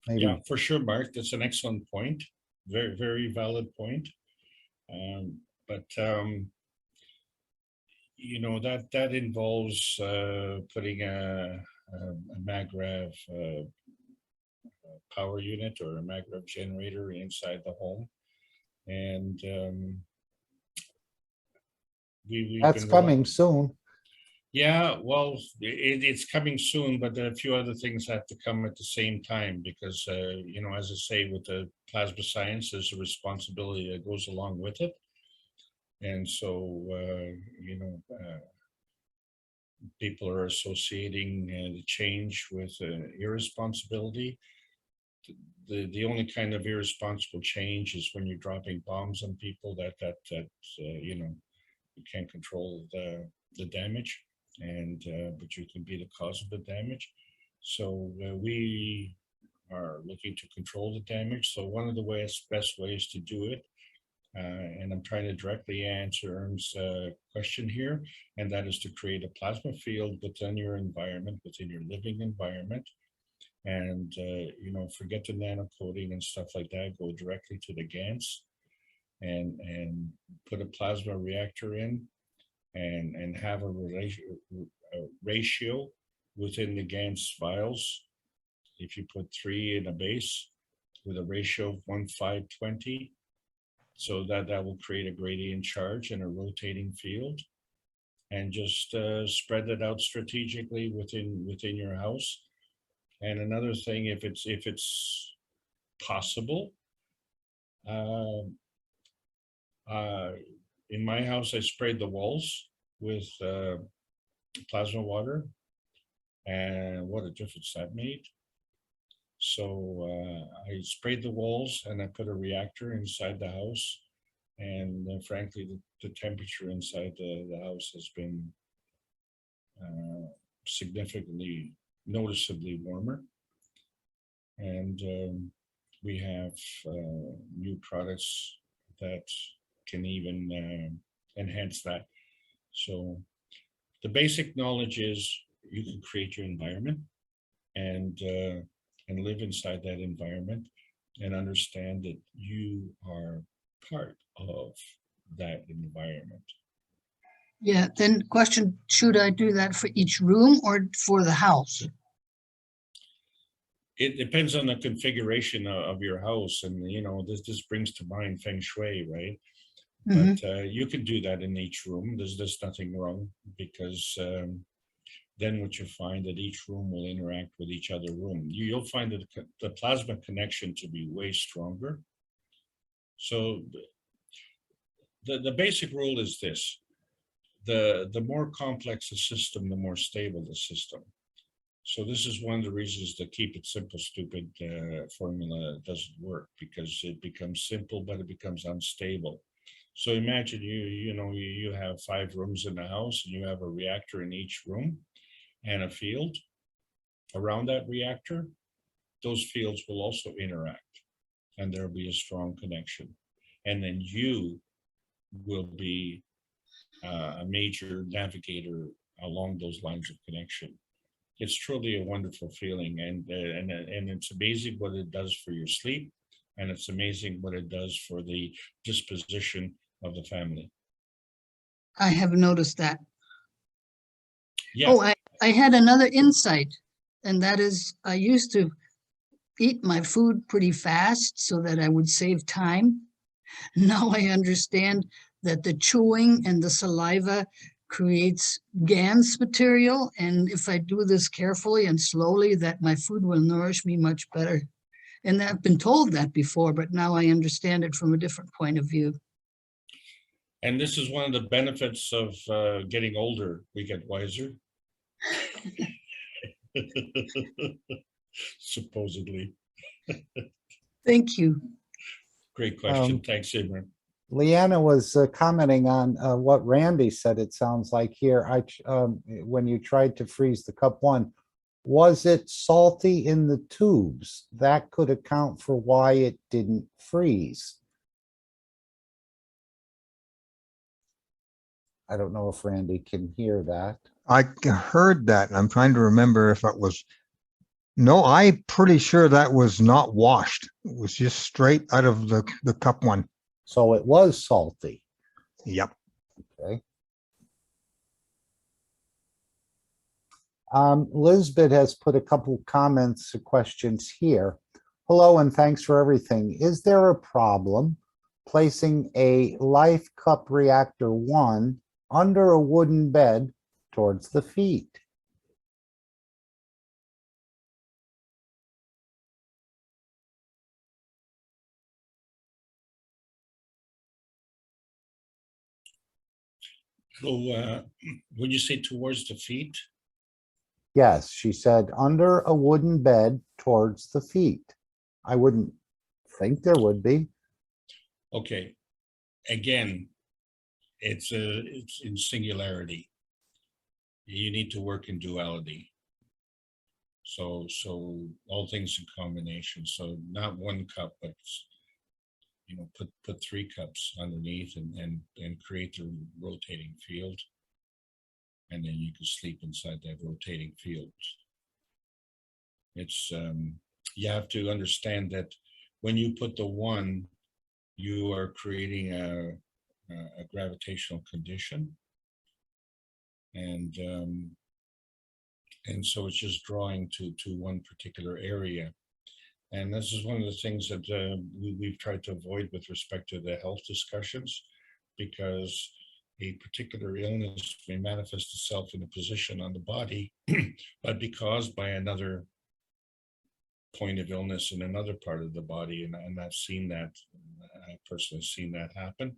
Maybe. yeah, for sure, Mark. That's an excellent point. Very, very valid point. But you know, that involves putting a MagRav power unit or a MagRav generator inside the home, and we've That's been coming soon. Yeah, well, it's coming soon, but a few other things have to come at the same time, because, you know, as I say, with the plasma science, there's a responsibility that goes along with it. And so, you know, people are associating the change with irresponsibility. The only kind of irresponsible change is when you're dropping bombs on people that you know, you can't control the damage. And but you can be the cause of the damage. So we are looking to control the damage. So one of the best ways to do it, and I'm trying to directly answer Ern's question here, and that is to create a plasma field within your environment, within your living environment, and you know, forget the nano coating and stuff like that. Go directly to the GANs, and put a plasma reactor in, and have a ratio within the GANs vials. If you put 3 in a base with a ratio of 1:5:20, so that will create a gradient charge and a rotating field, and just spread it out strategically within your house. And another thing, if it's possible, in my house, I sprayed the walls with plasma water, and what a difference that made. So I sprayed the walls, and I put a reactor inside the house, and frankly, the temperature inside the house has been significantly, noticeably warmer. And we have new products that can even enhance that. So the basic knowledge is you can create your environment and live inside that environment, and understand that you are part of that environment. Yeah, then question, should I do that for each room or for the house? It depends on the configuration of your house, and you know, this brings to mind feng shui, right? Mhm. But you can do that in each room. There's nothing wrong, because then what you find that each room will interact with each other room. You'll find that the plasma connection to be way stronger. So the basic rule is this: the more complex the system, the more stable the system. So this is one of the reasons the keep it simple, stupid formula doesn't work, because it becomes simple, but it becomes unstable. So imagine you have 5 rooms in the house, and you have a reactor in each room and a field around that reactor. Those fields will also interact, and there'll be a strong connection. And then you will be a major navigator along those lines of connection. It's truly a wonderful feeling, and it's amazing what it does for your sleep, and it's amazing what it does for the disposition of the family. I have noticed that. Yeah. Oh, I had another insight, and that is I used to eat my food pretty fast so that I would save time. Now I understand that the chewing and the saliva creates GANs material, and if I do this carefully and slowly, that my food will nourish me much better. And I've been told that before, but now I understand it from a different point of view. And this is one of the benefits of getting older. We get wiser. Supposedly. Thank you. Great question. Thanks, Imran. Leanna was commenting on what Randy said, it sounds like here. When you tried to freeze the cup 1, was it salty in the tubes? That could account for why it didn't freeze. I don't know if Randy can hear that. I heard that, and I'm trying to remember if it was. No, I'm pretty sure that was not washed. It was just straight out of the cup 1. So it was salty. Yep. Okay. Lisbeth has put a couple comments or questions here. Hello, and thanks for everything. Is there a problem placing a Life Cup Reactor 1 under a wooden bed towards the feet? So when you say towards the feet, Yes, she said under a wooden bed towards the feet. I wouldn't think there would be. okay, again, it's in singularity. You need to work in duality. So all things in combination. So not one cup, but put 3 cups underneath and create the rotating field. And then you can sleep inside that rotating field. It's you have to understand that when you put the 1, you are creating a gravitational condition, and so it's just drawing to one particular area. And this is one of the things that we've tried to avoid with respect to the health discussions, because a particular illness may manifest itself in a position on the body, but be caused by another point of illness in another part of the body. And I've seen that, I personally seen that happen.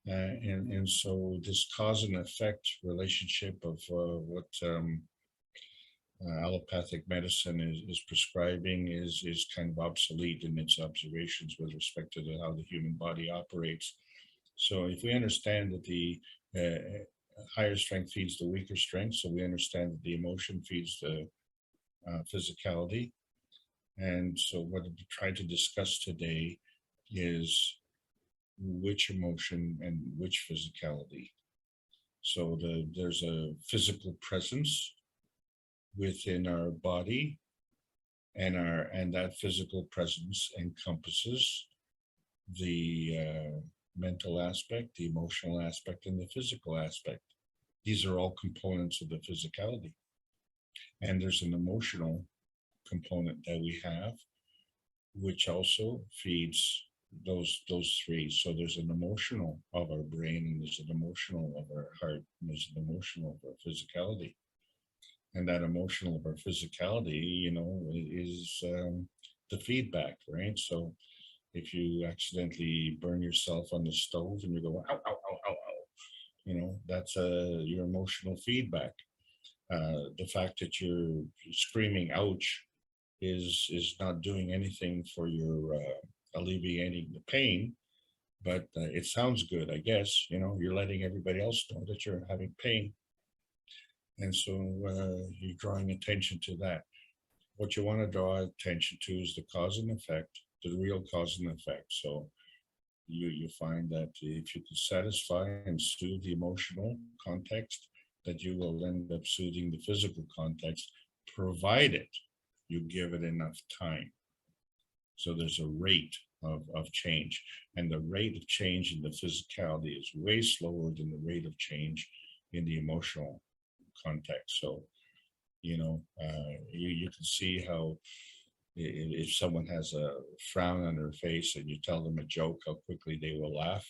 And so this cause and effect relationship of what allopathic medicine is prescribing is kind of obsolete in its observations with respect to how the human body operates. So if we understand that the higher strength feeds the weaker strength, so we understand that the emotion feeds the physicality. And so what we try to discuss today is which emotion and which physicality. So there's a physical presence within our body, and that physical presence encompasses the mental aspect, the emotional aspect, and the physical aspect. These are all components of the physicality. And there's an emotional component that we have, which also feeds those 3. So there's an emotional of our brain, and there's an emotional of our heart, and there's an emotional of our physicality. And that emotional of our physicality, is the feedback, right? So if you accidentally burn yourself on the stove and you go, ow, ow, ow, ow, ow, that's your emotional feedback. The fact that you're screaming ouch is not doing anything for your alleviating the pain, but it sounds good, I guess. You're letting everybody else know that you're having pain. And so you're drawing attention to that. What you want to draw attention to is the cause and effect, the real cause and effect. So you find that if you can satisfy and soothe the emotional context, that you will end up soothing the physical context, provided you give it enough time. So there's a rate of change, and the rate of change in the physicality is way slower than the rate of change in the emotional context. So, you can see how if someone has a frown on their face and you tell them a joke, how quickly they will laugh.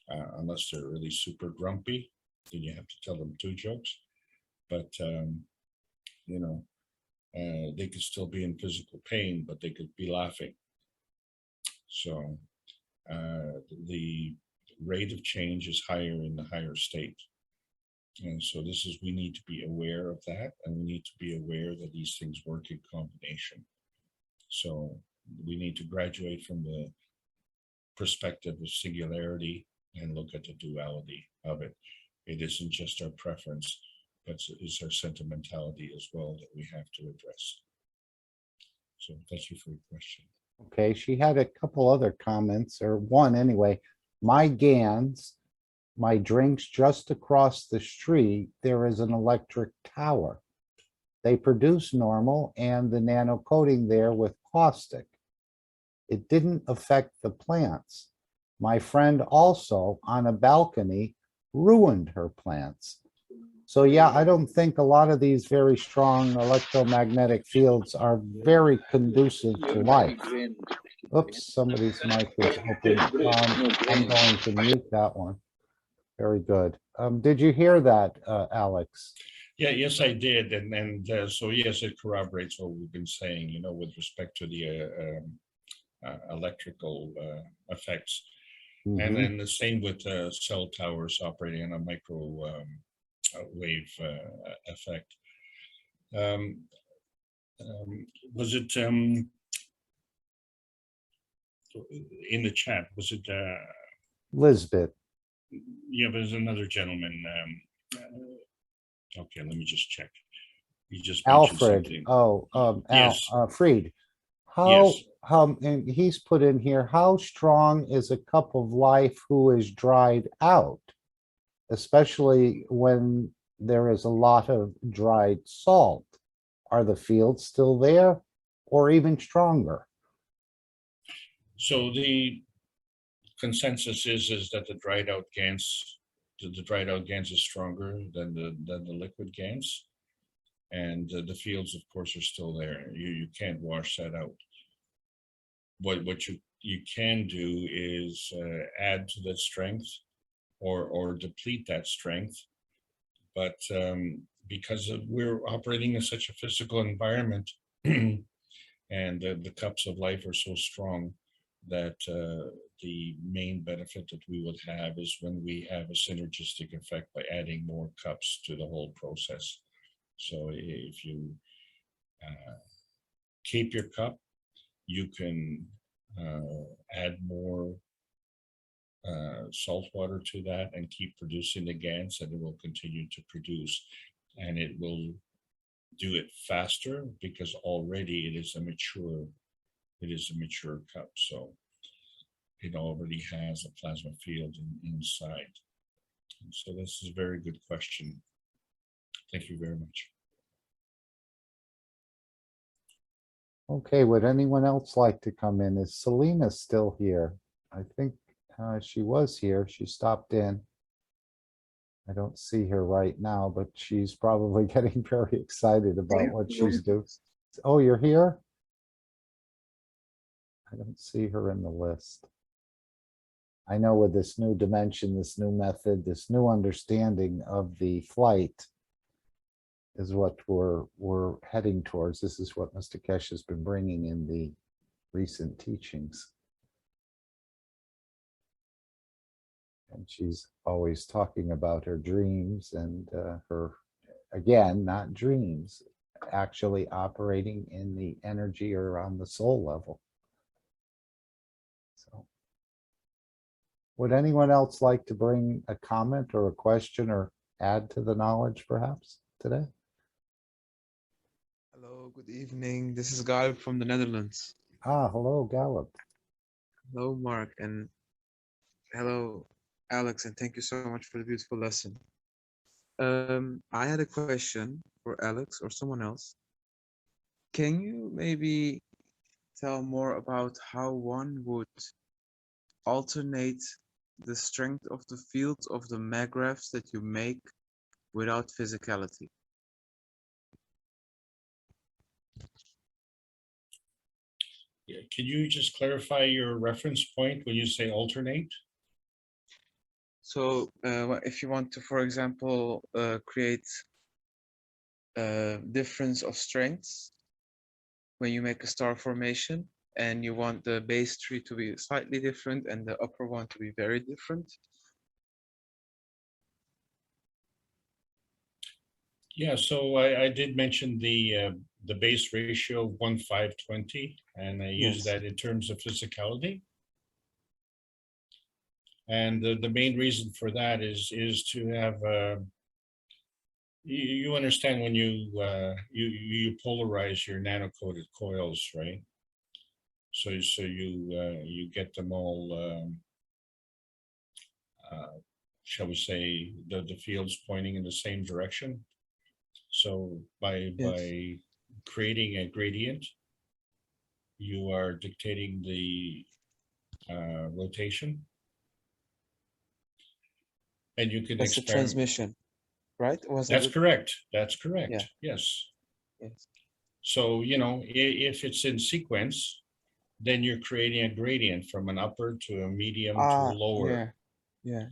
Unless they're really super grumpy, then you have to tell them 2 jokes. But, they could still be in physical pain, but they could be laughing. So the rate of change is higher in the higher state. And so we need to be aware of that, and we need to be aware that these things work in combination. So we need to graduate from the perspective of singularity and look at the duality of it. It isn't just our preference, but it's our sentimentality as well that we have to address. So thank you for your question. Okay, she had a couple other comments, or one anyway. My GANs, my drinks just across the street, there is an electric tower. They produce normal and the nano coating there with caustic. It didn't affect the plants. My friend also on a balcony ruined her plants. So yeah, I don't think a lot of these very strong electromagnetic fields are very conducive to life. Oops, somebody's mic is open. I'm going to mute that one. Very good. Did you hear that, Alex? Yeah, yes, I did. And so, yes, it corroborates what we've been saying, with respect to the electrical effects. And then the same with cell towers operating on a microwave effect. Was it in the chat? Was it Lisbeth? Yeah, there's another gentleman. Okay, let me just check. You just mentioned Alfred, something. Yes. Yes. Fried. And he's put in here, how strong is a cup of life who is dried out? Especially when there is a lot of dried salt. Are the fields still there or even stronger? So the consensus is that the dried out GANs is stronger than the liquid GANs. And the fields, of course, are still there. You can't wash that out. What you can do is add to that strength or deplete that strength. But because we're operating in such a physical environment and the cups of life are so strong that the main benefit that we would have is when we have a synergistic effect by adding more cups to the whole process. So if you keep your cup, you can add more salt water to that and keep producing the GANs, and it will continue to produce, and it will do it faster because already it is a mature cup, so it already has a plasma field inside. And so this is a very good question. Thank you very much. Okay, would anyone else like to come in? Is Selena still here? I think she was here. She stopped in. I don't see her right now, but she's probably getting very excited about what she's doing. Oh, you're here? I don't see her in the list. I know with this new dimension, this new method, this new understanding of the flight is what we're heading towards. This is what Mr. Kesh has been bringing in the recent teachings. And she's always talking about her dreams and her, again, not dreams, actually operating in the energy or on the soul level. So, would anyone else like to bring a comment or a question or add to the knowledge perhaps today? Hello, good evening. This is Galip from the Netherlands. Ah, hello, Gallup. Hello, Mark, and hello, Alex, and thank you so much for the beautiful lesson. I had a question for Alex or someone else. Can you maybe tell more about how one would alternate the strength of the fields of the magravs that you make without physicality? Yeah, can you just clarify your reference point when you say alternate? So if you want to, for example, create a difference of strengths when you make a star formation and you want the base tree to be slightly different and the upper one to be very different. Yeah, so I did mention the base ratio of 1:520, and I use Yes. that in terms of physicality. And the main reason for that is to have you understand when you polarize your nano-coated coils, right? So you get them all shall we say the fields pointing in the same direction. So by creating a gradient, you are dictating the rotation, and you can That's the experiment. transmission, right? That's correct. That's correct. Yeah. Yes. Yes. So, you know, if it's in sequence, then you're creating a gradient from an upper to a medium to a lower. Yeah.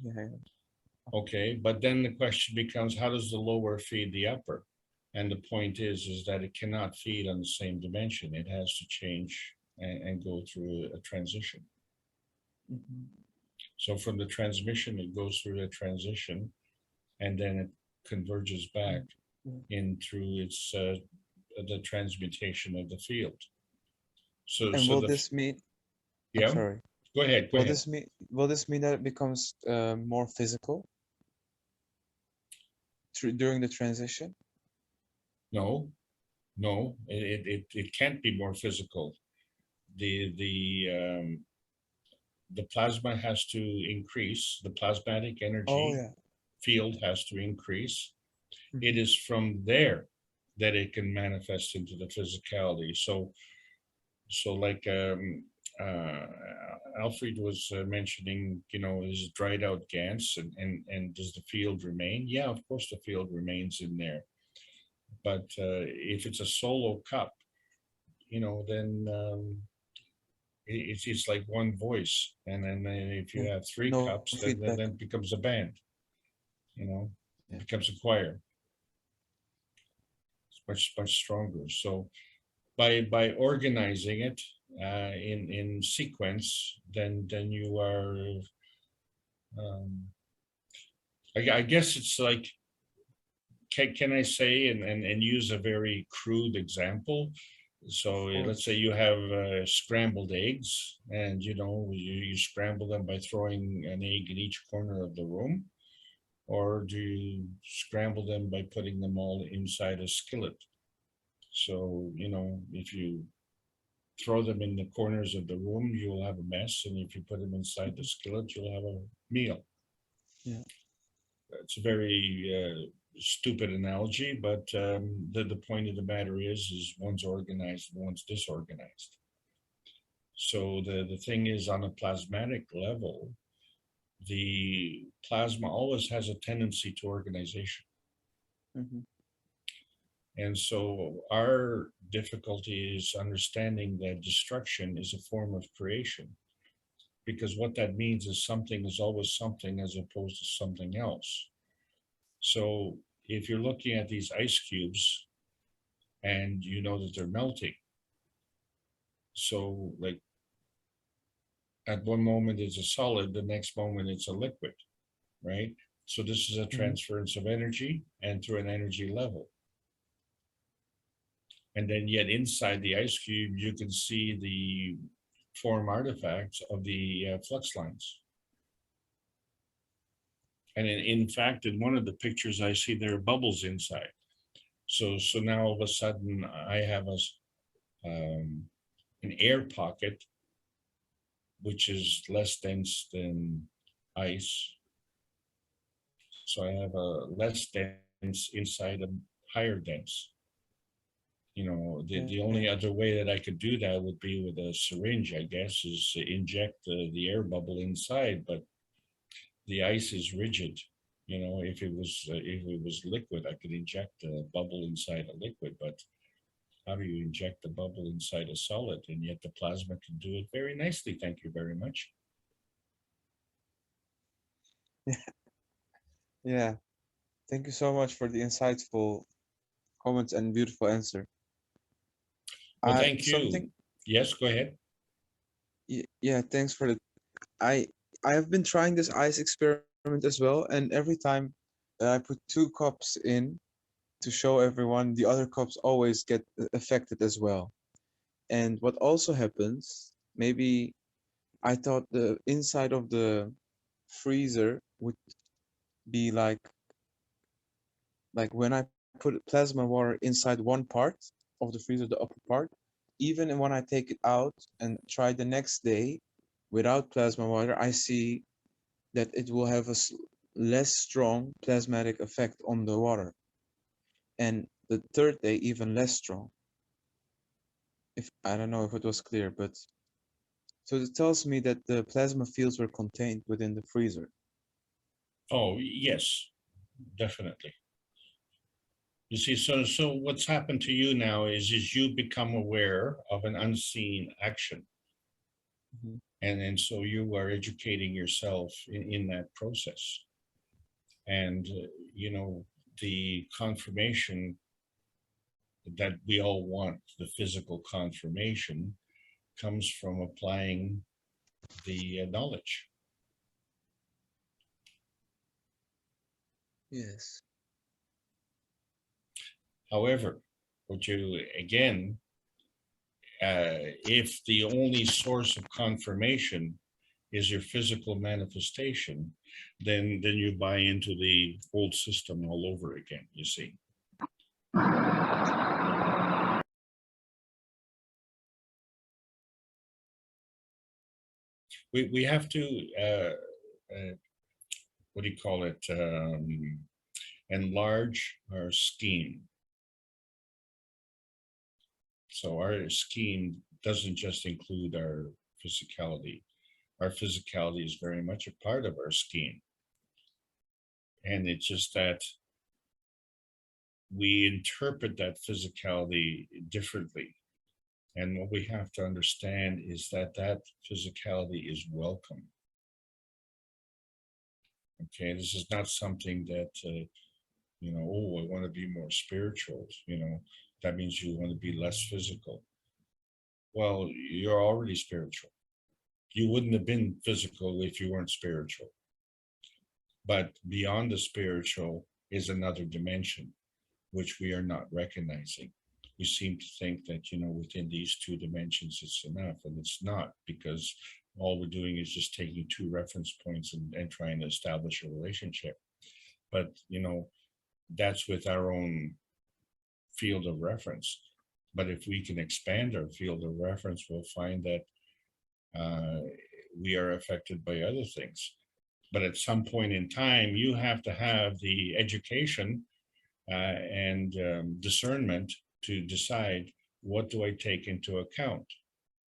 Okay, but then the question becomes, how does the lower feed the upper? And the point is that it cannot feed on the same dimension. It has to change and go through a transition. Mm-hmm. So from the transmission, it goes through a transition, and then it converges back in through its the transmutation of the field. So And will this mean? Yeah. I'm sorry. Go ahead. Go ahead. Will this mean that it becomes more physical during the transition? No, no, it can't be more physical. The plasma has to increase, the plasmatic Oh energy yeah. field has to increase. Mhm. It is from there that it can manifest into the physicality. So like uh, Alfred was mentioning, is dried out GANs and does the field remain? Yeah, of course the field remains in there. But if it's a solo cup, then it's like one voice. And then if you Yeah. have three No cups, feedback. then it becomes a band, Yeah. becomes a choir. It's much stronger. So by organizing it in sequence, then you are I guess it's like, can I say and use a very crude example? So Of let's say course. you have scrambled eggs, and you scramble them by throwing an egg in each corner of the room, or do you scramble them by putting them all inside a skillet? So if you throw them in the corners of the room, you will have a mess, and if you put them inside the skillet, you'll have a meal. Yeah. It's a very stupid analogy, but the point of the matter is one's organized and one's disorganized. So the thing is, on a plasmatic level, the plasma always has a tendency to organization. Mhm. And so our difficulty is understanding that destruction is a form of creation, because what that means is something is always something as opposed to something else. So if you're looking at these ice cubes and you know that they're melting, so like at one moment it's a solid, the next moment it's a liquid, right? So this is a transference of energy and through an energy level. And then yet inside the ice cube, you can see the form artifacts of the flux lines. And in fact, in one of the pictures, I see there are bubbles inside. So now all of a sudden I have an air pocket, which is less dense than ice. So I have a less dense inside a higher dense. The only other way that I could do that would be with a syringe, I guess, is to inject the air bubble inside, but the ice is rigid. If it was liquid, I could inject a bubble inside a liquid, but how do you inject the bubble inside a solid? And yet the plasma can do it very nicely. Thank you very much. Yeah. Thank you so much for the insightful comments and beautiful answer. Well, thank you. Something. Yes, go ahead. Yeah. Thanks for the. I have been trying this ice experiment as well, and every time I put 2 cups in to show everyone, the other cups always get affected as well. And what also happens, maybe I thought the inside of the freezer would be like when I put plasma water inside one part of the freezer, the upper part, even when I take it out and try the next day without plasma water, I see that it will have a less strong plasmatic effect on the water. And the third day, even less strong. If I don't know if it was clear, but so it tells me that the plasma fields were contained within the freezer. Oh, yes, definitely. You see, so what's happened to you now is you become aware of an unseen action. Mhm. And so you are educating yourself in that process. And, the confirmation that we all want, the physical confirmation, comes from applying the knowledge. Yes. However, what you, again, if the only source of confirmation is your physical manifestation, then you buy into the old system all over again, you see. we have to, what do you call it? Enlarge our scheme. So our scheme doesn't just include our physicality. Our physicality is very much a part of our scheme. And it's just that we interpret that physicality differently. And what we have to understand is that that physicality is welcome. Okay, this is not something that, you know, oh, I want to be more spiritual, you know, that means you want to be less physical. Well, you're already spiritual. You wouldn't have been physical if you weren't spiritual. But beyond the spiritual is another dimension, which we are not recognizing. We seem to think that, you know, within these two dimensions, it's enough, and it's not, because all we're doing is just taking two reference points and trying to establish a relationship. But, you know, that's with our own field of reference. But if we can expand our field of reference, we'll find that we are affected by other things. But at some point in time, you have to have the education and discernment to decide, what do I take into account?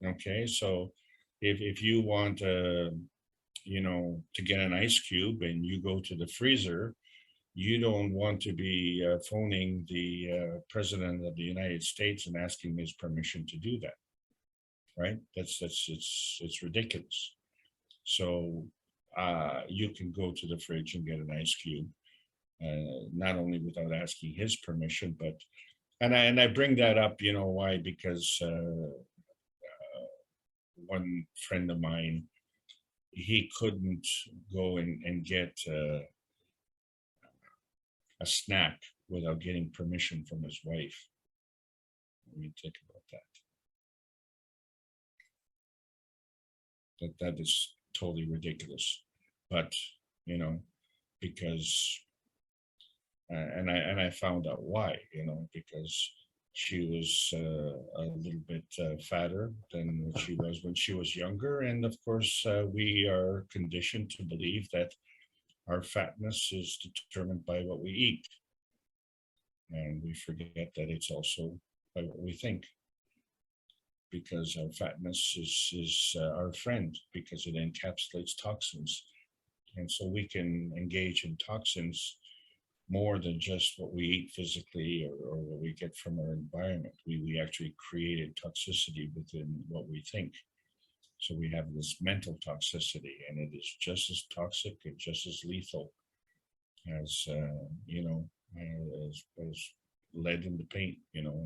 Okay, so if you want, you know, to get an ice cube and you go to the freezer, you don't want to be phoning the President of the United States and asking his permission to do that, right? It's ridiculous. So you can go to the fridge and get an ice cube, not only without asking his permission, but, and I bring that up, you know why? Because one friend of mine, he couldn't go and get a snack without getting permission from his wife. Let me think about that. That is totally ridiculous. But, you know, because, and I found out why, you know, because she was a little bit fatter than what she was when she was younger. And of course, we are conditioned to believe that our fatness is determined by what we eat. And we forget that it's also by what we think. Because our fatness is our friend, because it encapsulates toxins. And so we can engage in toxins more than just what we eat physically or what we get from our environment. We actually created toxicity within what we think. So we have this mental toxicity, and it is just as toxic and just as lethal as, you know, as lead in the paint, you know,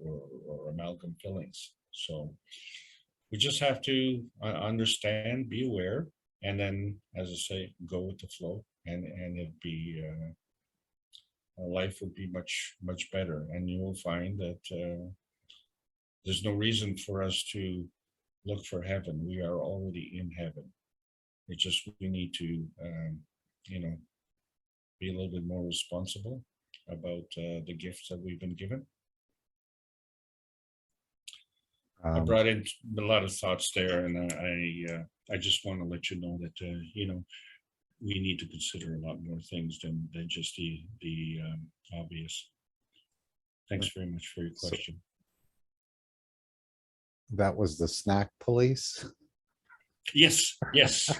or amalgam fillings. So we just have to understand, be aware, and then, as I say, go with the flow, and it'd be, life would be much better. And you will find that there's no reason for us to look for heaven. We are already in heaven. It's just, we need to, you know, be a little bit more responsible about the gifts that we've been given. I brought in a lot of thoughts there, and I just want to let you know that, you know, we need to consider a lot more things than just the obvious. Thanks very much for your question. That was the snack police. Yes, yes.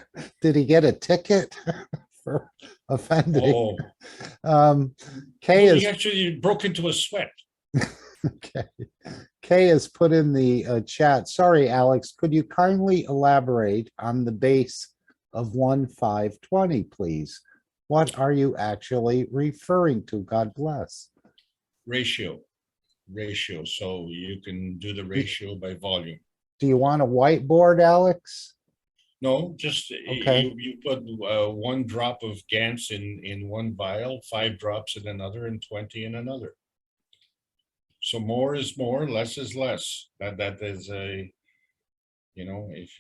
Did he get a ticket for offending? Oh, Kay no, is he actually broke into a sweat. okay. Kay has put in the chat. Sorry, Alex, could you kindly elaborate on the base of 1520, please? What are you actually referring to? God bless. Ratio. So you can do the ratio by volume. Do you want a whiteboard, Alex? No, just Okay. you put 1 drop of GANS in one vial, 5 drops in another, and 20 in another. So more is more, less is less. That is a, you know, if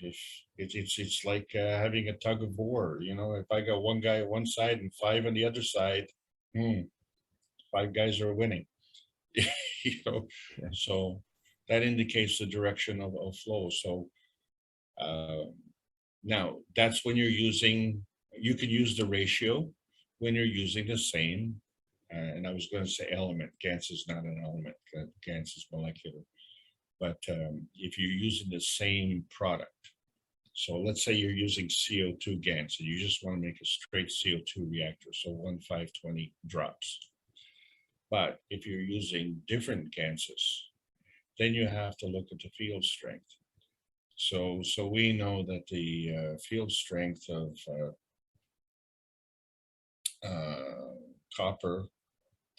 it's like having a tug of war. You know, if I got 1 guy on one side and 5 on the other side, 5 guys are winning. You know, Okay. so that indicates the direction of flow. So Now, that's when you're using, you can use the ratio when you're using the same, and I was going to say element. GANS is not an element. GANS is molecular. But if you're using the same product, so let's say you're using CO2 GANS, and you just want to make a straight CO2 reactor, so 1,520 drops. But if you're using different GANSes, then you have to look at the field strength. So we know that the field strength of copper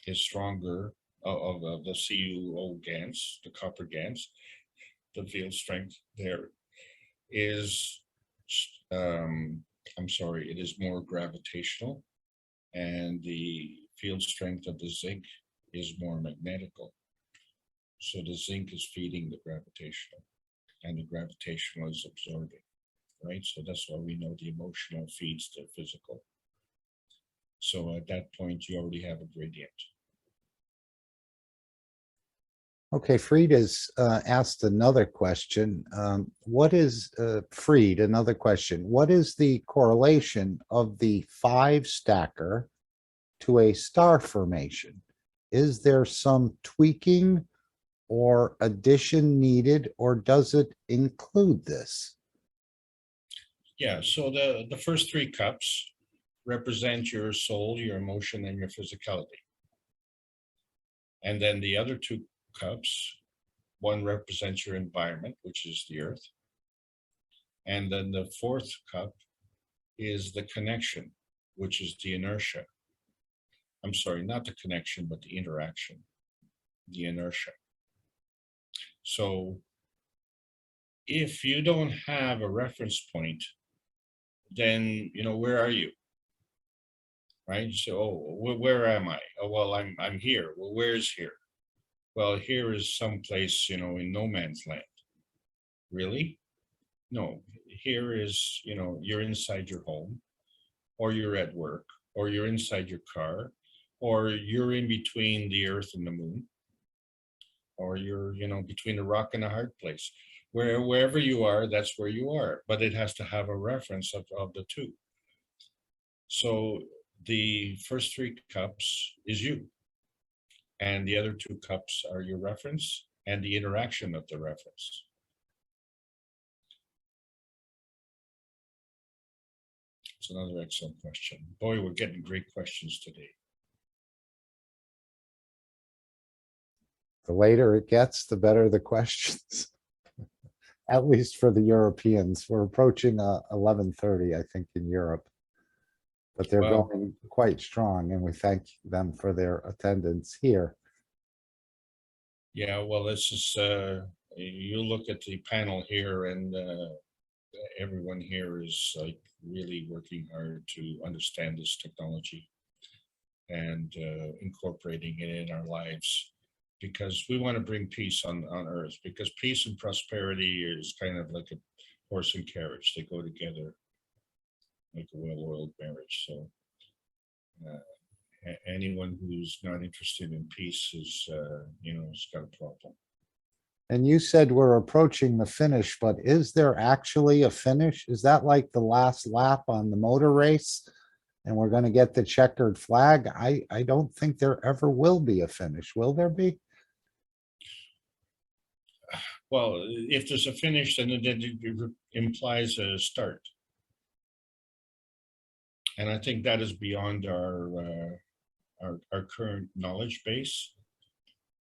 is stronger of the CuO GANS, the copper GANS. The field strength there is, I'm sorry, it is more gravitational, and the field strength of the zinc is more magnetical. So the zinc is feeding the gravitational, and the gravitational is absorbing, right? So that's why we know the emotional feeds the physical. So at that point, you already have a gradient. Okay, Fried has asked another question. What is, Fried, another question. What is the correlation of the 5-stacker to a star formation? Is there some tweaking or addition needed, or does it include this? Yeah, so the first 3 cups represent your soul, your emotion, and your physicality. And then the other 2 cups, one represents your environment, which is the earth. And then the 4th cup is the connection, which is the inertia. I'm sorry, not the connection, but the interaction, the inertia. So if you don't have a reference point, then, you know, where are you? Right? So, oh, where am I? Oh, well, I'm here. Well, where's here? Well, here is someplace, you know, in no man's land. Really? No, here is, you know, you're inside your home, or you're at work, or you're inside your car, or you're in between the earth and the moon, or you're, you know, between a rock and a hard place. Wherever you are, that's where you are, but it has to have a reference of the 2. So the first 3 cups is you, and the other 2 cups are your reference and the interaction of the reference. It's another excellent question. Boy, we're getting great questions today. The later it gets, the better the questions. At least for the Europeans. We're approaching 11:30, I think, in Europe. But they're Well, going quite strong, and we thank them for their attendance here. yeah, well, this is, you look at the panel here, and everyone here is like really working hard to understand this technology and incorporating it in our lives, because we want to bring peace on earth, because peace and prosperity is kind of like a horse and carriage. They go together like a well-oiled marriage. So anyone who's not interested in peace is, you know, has got a problem. And you said we're approaching the finish, but is there actually a finish? Is that like the last lap on the motor race? And we're going to get the checkered flag? I don't think there ever will be a finish. Will there be? Well, if there's a finish, then it implies a start. And I think that is beyond our current knowledge base.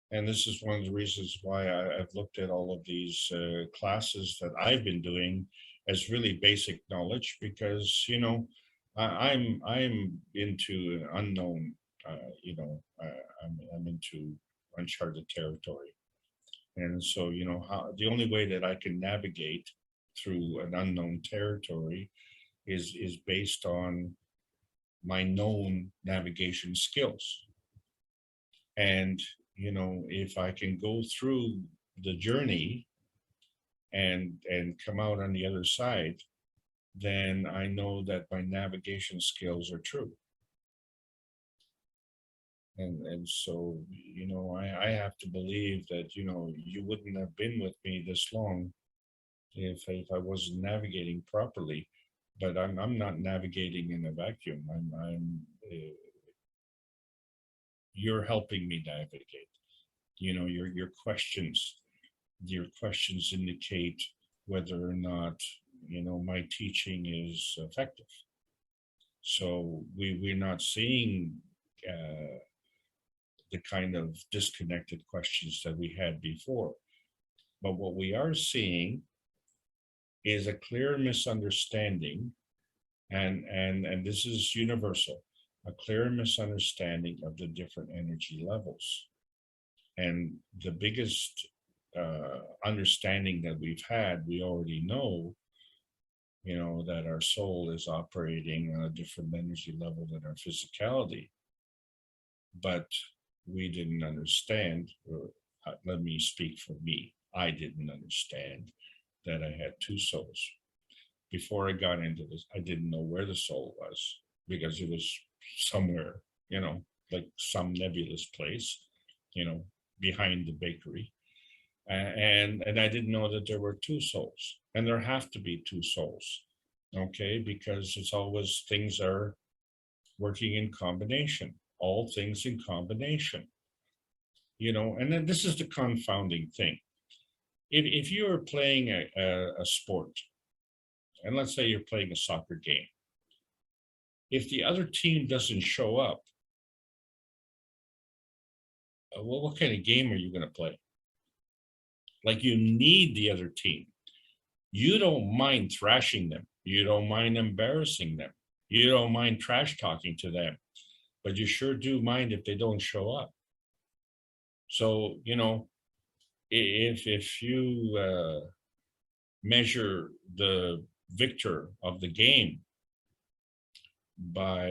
And this is one of the reasons why I've looked at all of these classes that I've been doing as really basic knowledge, because, you know, I'm into an unknown, you know, I'm into uncharted territory. And so, you know, the only way that I can navigate through an unknown territory is based on my known navigation skills. And, you know, if I can go through the journey and come out on the other side, then I know that my navigation skills are true. And so, you know, I have to believe that, you know, you wouldn't have been with me this long if I wasn't navigating properly, but I'm not navigating in a vacuum. You're helping me navigate. You know, your questions indicate whether or not, you know, my teaching is effective. So we're not seeing the kind of disconnected questions that we had before. But what we are seeing is a clear misunderstanding, and this is universal, a clear misunderstanding of the different energy levels. And the biggest understanding that we've had, we already know, you know, that our soul is operating on a different energy level than our physicality. But we didn't understand, or let me speak for me, I didn't understand that I had two souls. Before I got into this, I didn't know where the soul was, because it was somewhere, you know, like some nebulous place, you know, behind the bakery. And I didn't know that there were two souls, and there have to be two souls, okay? Because it's always, things are working in combination, all things in combination, you know. And then this is the confounding thing. If you are playing a sport, and let's say you're playing a soccer game, if the other team doesn't show up, well, what kind of game are you going to play? Like, you need the other team. You don't mind thrashing them. You don't mind embarrassing them. You don't mind trash talking to them, but you sure do mind if they don't show up. So, you know, if you measure the victor of the game by,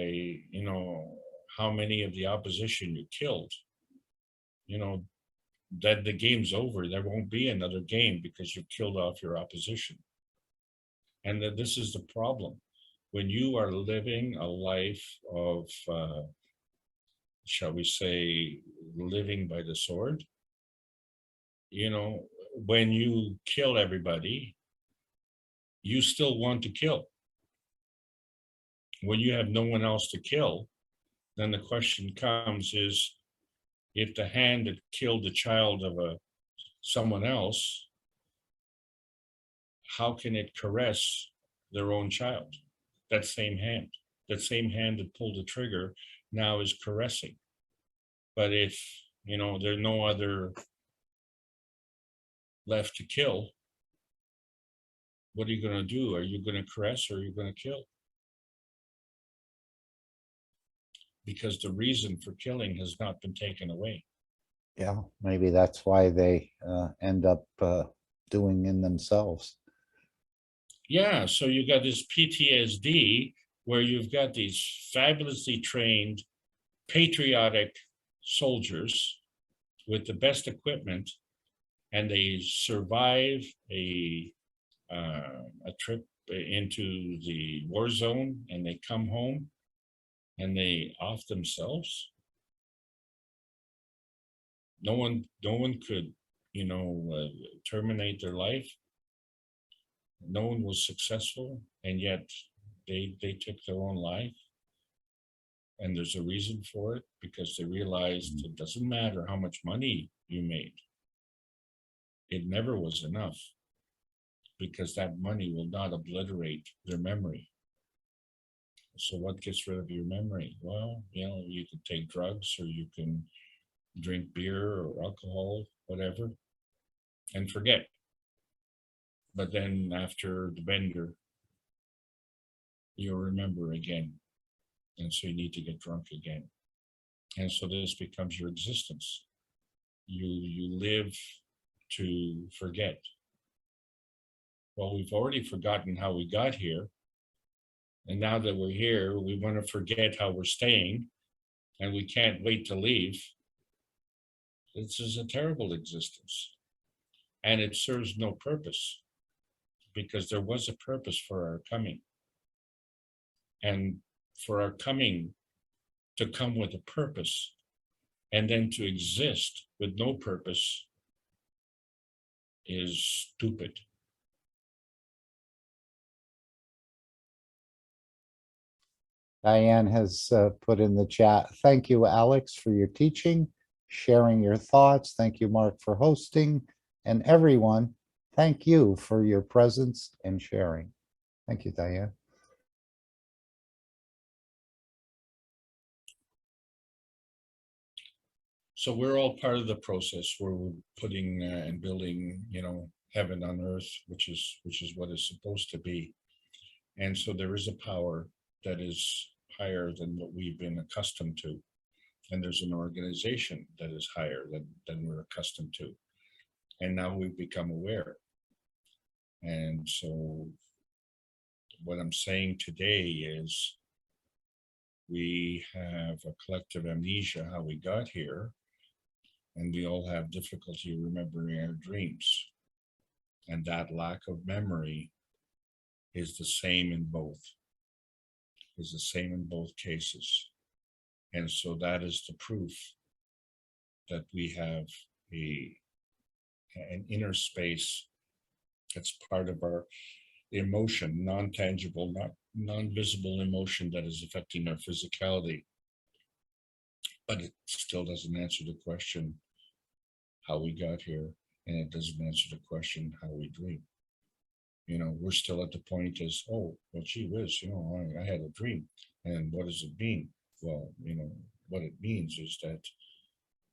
you know, how many of the opposition you killed, you know, that the game's over. There won't be another game because you've killed off your opposition. And that this is the problem. When you are living a life of, shall we say, living by the sword, you know, when you kill everybody, you still want to kill. When you have no one else to kill, then the question comes is, if the hand that killed the child of someone else, how can it caress their own child? That same hand that pulled the trigger now is caressing. But if, you know, there's no other left to kill, what are you going to do? Are you going to caress, or are you going to kill? Because the reason for killing has not been taken away. Yeah, maybe that's why they end up doing in themselves. Yeah, so you got this PTSD where you've got these fabulously trained, patriotic soldiers with the best equipment, and they survive a trip into the war zone, and they come home and they off themselves. No one could, you know, terminate their life. No one was successful, and yet they took their own life. And there's a reason for it, because they realized it doesn't matter how much money you made. It never was enough, because that money will not obliterate their memory. So what gets rid of your memory? Well, you know, you could take drugs, or you can drink beer or alcohol, whatever, and forget. But then after the bender, you'll remember again. And so you need to get drunk again. And so this becomes your existence. You live to forget. Well, we've already forgotten how we got here. And now that we're here, we want to forget how we're staying, and we can't wait to leave. This is a terrible existence. And it serves no purpose, because there was a purpose for our coming. And for our coming to come with a purpose, and then to exist with no purpose, is stupid. Diane has put in the chat. Thank you, Alex, for your teaching, sharing your thoughts. Thank you, Mark, for hosting. And everyone, thank you for your presence and sharing. Thank you, Diane. So we're all part of the process where we're putting and building, you know, heaven on earth, which is what is supposed to be. And so there is a power that is higher than what we've been accustomed to. And there's an organization that is higher than we're accustomed to. And now we've become aware. And so what I'm saying today is we have a collective amnesia how we got here, and we all have difficulty remembering our dreams. And that lack of memory is the same in both, cases. And so that is the proof that we have an inner space that's part of our emotion, non-tangible, non-visible emotion that is affecting our physicality. But it still doesn't answer the question how we got here, and it doesn't answer the question how we dream. You know, we're still at the point as, oh, well, gee whiz, you know, I had a dream. And what does it mean? Well, you know, what it means is that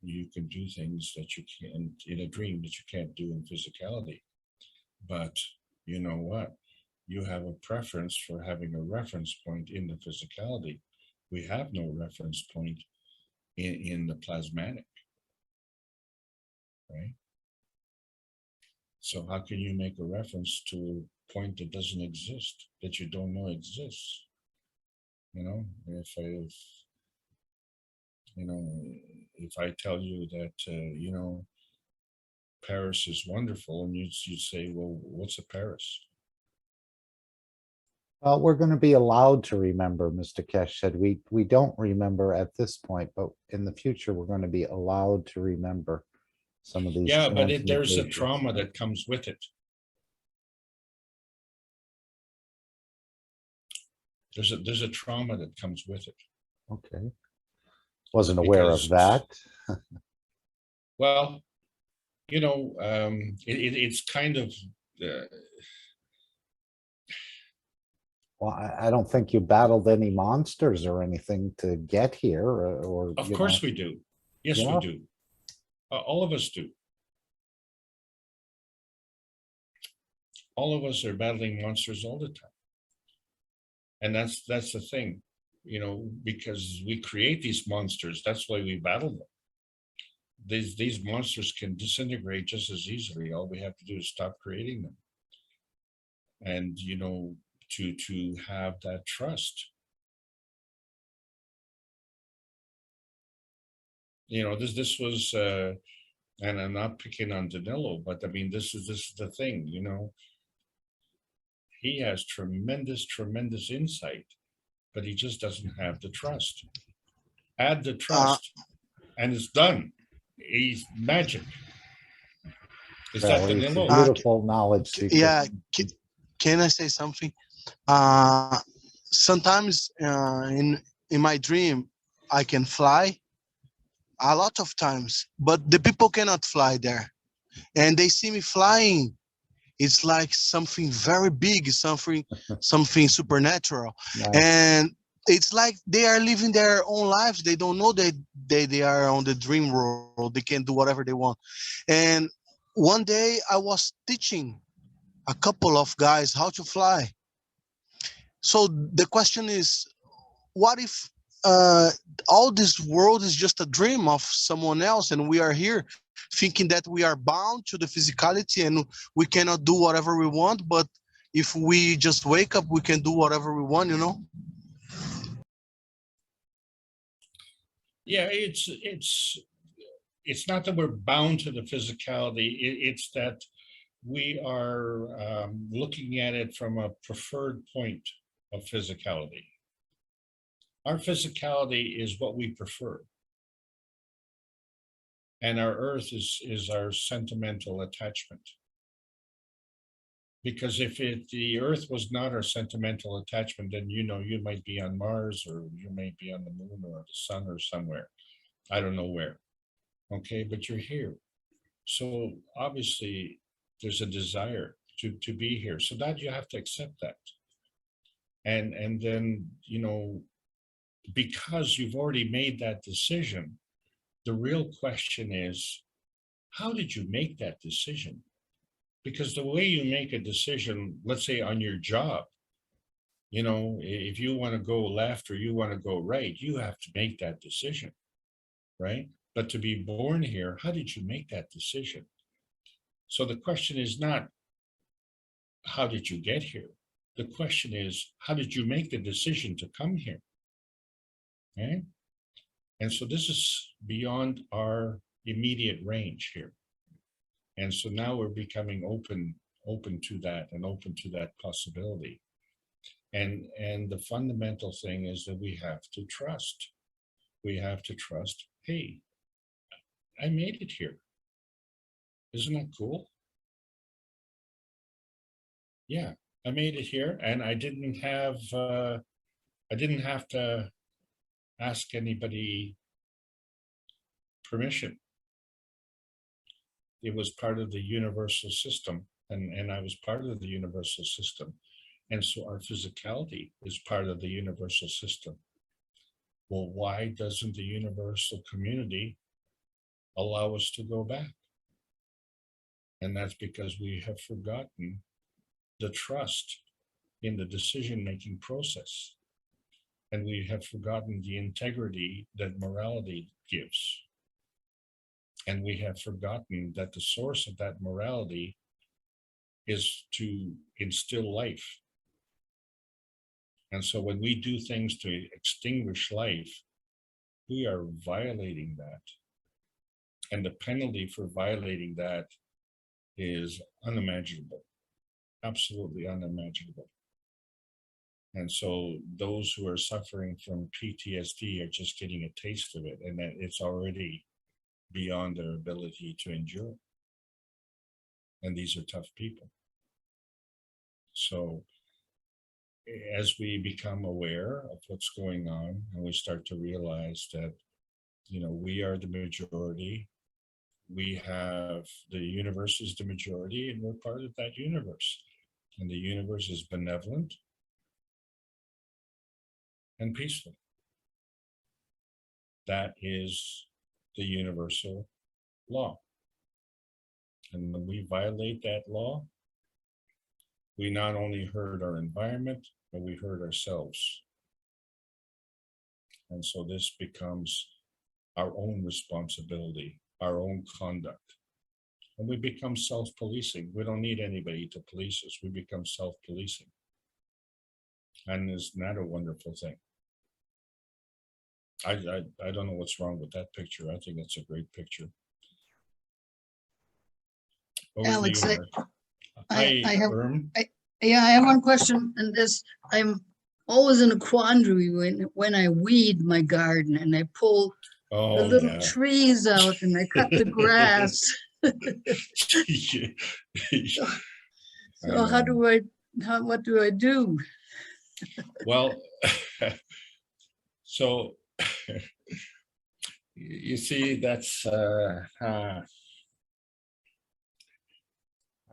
you can do things that you can in a dream that you can't do in physicality. But you know what? You have a preference for having a reference point in the physicality. We have no reference point in the plasmatic, right? So how can you make a reference to a point that doesn't exist, that you don't know exists? You know, if I tell you that, you know, Paris is wonderful, and you say, well, what's a Paris? We're going to be allowed to remember, Mr. Kesh said. We don't remember at this point, but in the future, we're going to be allowed to remember some of these. Yeah, but there's a transmutations. trauma that comes with it. There's a trauma that comes with it. Okay. Wasn't aware of that. Well, you know, it's kind of. Well, I don't think you battled any monsters or anything to get here, or Of course we do. Yes, Yeah. we do. All of us do. All of us are battling monsters all the time. And that's the thing, you know, because we create these monsters. That's why we battle them. These monsters can disintegrate just as easily. All we have to do is stop creating them. And, you know, to have that trust. You know, this was, and I'm not picking on Danilo, but I mean, this is the thing, you know. He has tremendous insight, but he just doesn't have the trust. Add the trust, and it's done. He's magic. Is that Well, it's a Danilo? beautiful knowledge seeker. Yeah, can I say something? Sometimes in my dream, I can fly a lot of times, but the people cannot fly there, and they see me flying. It's like something very big, something supernatural, Nice. and it's like they are living their own lives. They don't know that they are on the dream world. They can do whatever they want. And one day I was teaching a couple of guys how to fly. So the question is, what if all this world is just a dream of someone else, and we are here thinking that we are bound to the physicality and we cannot do whatever we want, but if we just wake up, we can do whatever we want, you know? Yeah, it's not that we're bound to the physicality. It's that we are looking at it from a preferred point of physicality. Our physicality is what we prefer. And our earth is our sentimental attachment. Because if the Earth was not our sentimental attachment, then you might be on Mars, or you may be on the moon or the sun or somewhere. I don't know where. Okay, but you're here. So obviously there's a desire to be here. So that you have to accept that. And then, because you've already made that decision, the real question is, how did you make that decision? Because the way you make a decision, let's say on your job, if you want to go left or you want to go right, you have to make that decision, right? But to be born here, how did you make that decision? So the question is not, how did you get here? The question is, how did you make the decision to come here? Okay? And so this is beyond our immediate range here. And so now we're becoming open to that and open to that possibility. And the fundamental thing is that we have to trust. We have to trust, hey, I made it here. Isn't that cool? Yeah, I made it here, and I didn't have to ask anybody permission. It was part of the universal system, and I was part of the universal system. And so our physicality is part of the universal system. Well, why doesn't the universal community allow us to go back? And that's because we have forgotten the trust in the decision-making process. And we have forgotten the integrity that morality gives. And we have forgotten that the source of that morality is to instill life. And so when we do things to extinguish life, we are violating that. And the penalty for violating that is unimaginable, absolutely unimaginable. And so those who are suffering from PTSD are just getting a taste of it, and that it's already beyond their ability to endure. And these are tough people. So as we become aware of what's going on, and we start to realize that, we are the majority, we have, the universe is the majority, and we're part of that universe. And the universe is benevolent and peaceful. That is the universal law. And when we violate that law, we not only hurt our environment, but we hurt ourselves. And so this becomes our own responsibility, our own conduct. And we become self-policing. We don't need anybody to police us. We become self-policing. And isn't that a wonderful thing? I don't know what's wrong with that picture. I think it's a great picture. Over to Alex, you, I have, Erm. I have one question, and I'm always in a quandary when I weed my garden and I pull the little trees out and I cut the grass. So what do I do? Well, so you see, that's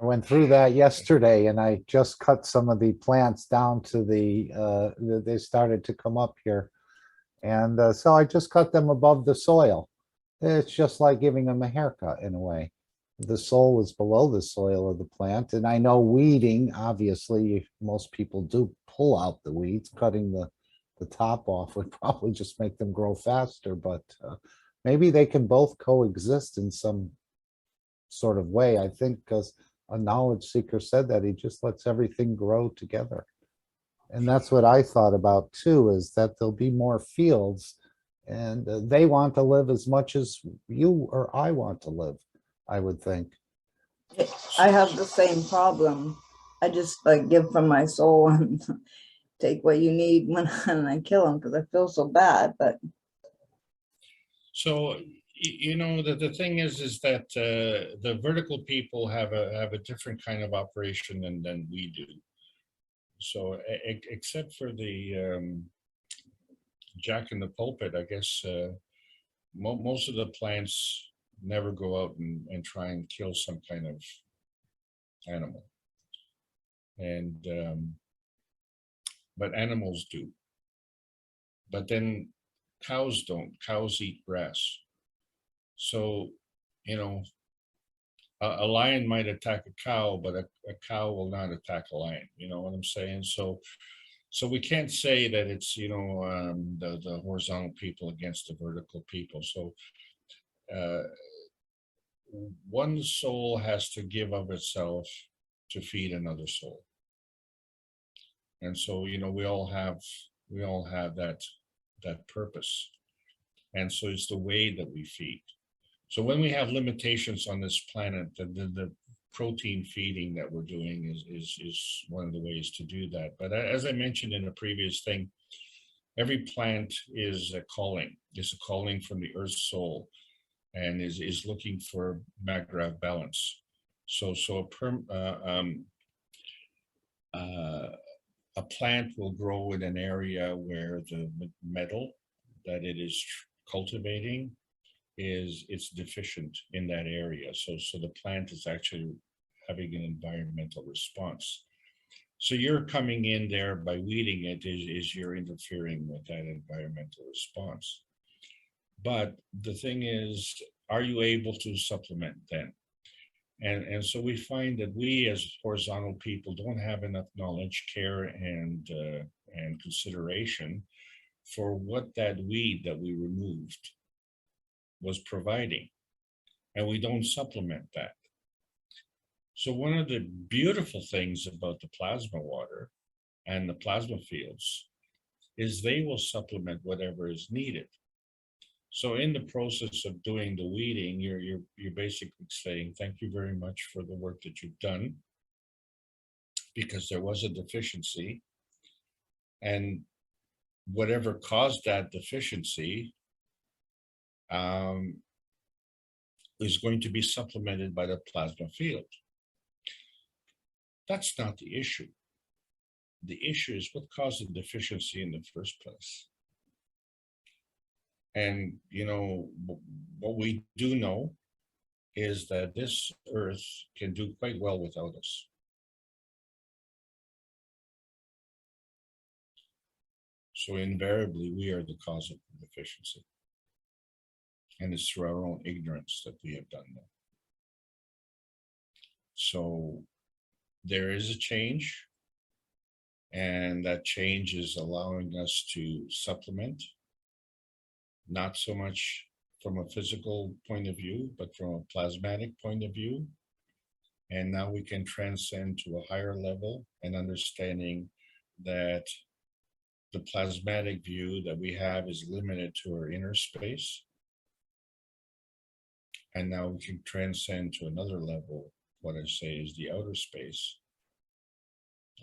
I went through that yesterday, and I just cut some of the plants down to they started to come up here. And so I just cut them above the soil. It's just like giving them a haircut in a way. The soul is below the soil of the plant. And I know weeding, obviously, most people do pull out the weeds. Cutting the top off would probably just make them grow faster, but maybe they can both coexist in some sort of way. I think because a knowledge seeker said that he just lets everything grow together. And that's what I thought about too, is that there'll be more fields, and they want to live as much as you or I want to live, I would think. I have the same problem. I just give from my soul and take what you need when I kill them, because I feel so bad. But so You know, the thing is that the vertical people have a different kind of operation than we do. So except for the jack in the pulpit, I guess most of the plants never go out and try and kill some kind of animal. And but animals do. But then cows don't. Cows eat grass. So, you know, a lion might attack a cow, but a cow will not attack a lion. You know what I'm saying? So we can't say that it's, you know, the horizontal people against the vertical people. So one soul has to give of itself to feed another soul. And so, you know, we all have that purpose. And so it's the way that we feed. So when we have limitations on this planet, the protein feeding that we're doing is one of the ways to do that. But as I mentioned in a previous thing, every plant is a calling. It's a calling from the earth soul, and is looking for Maggrav balance. So a plant will grow in an area where the metal that it is cultivating it's deficient in that area. So the plant is actually having an environmental response. So you're coming in there by weeding it is you're interfering with that environmental response. But the thing is, are you able to supplement then? And so we find that we as horizontal people don't have enough knowledge, care, and consideration for what that weed that we removed was providing, and we don't supplement that. So one of the beautiful things about the plasma water and the plasma fields is they will supplement whatever is needed. So in the process of doing the weeding, you're basically saying, thank you very much for the work that you've done, because there was a deficiency, and whatever caused that deficiency is going to be supplemented by the plasma field. That's not the issue. The issue is what caused the deficiency in the first place. And, you know, what we do know is that this earth can do quite well without us. So invariably, we are the cause of the deficiency. And it's through our own ignorance that we have done that. So there is a change, and that change is allowing us to supplement, not so much from a physical point of view, but from a plasmatic point of view. And now we can transcend to a higher level and understanding that the plasmatic view that we have is limited to our inner space. And now we can transcend to another level, what I say is the outer space.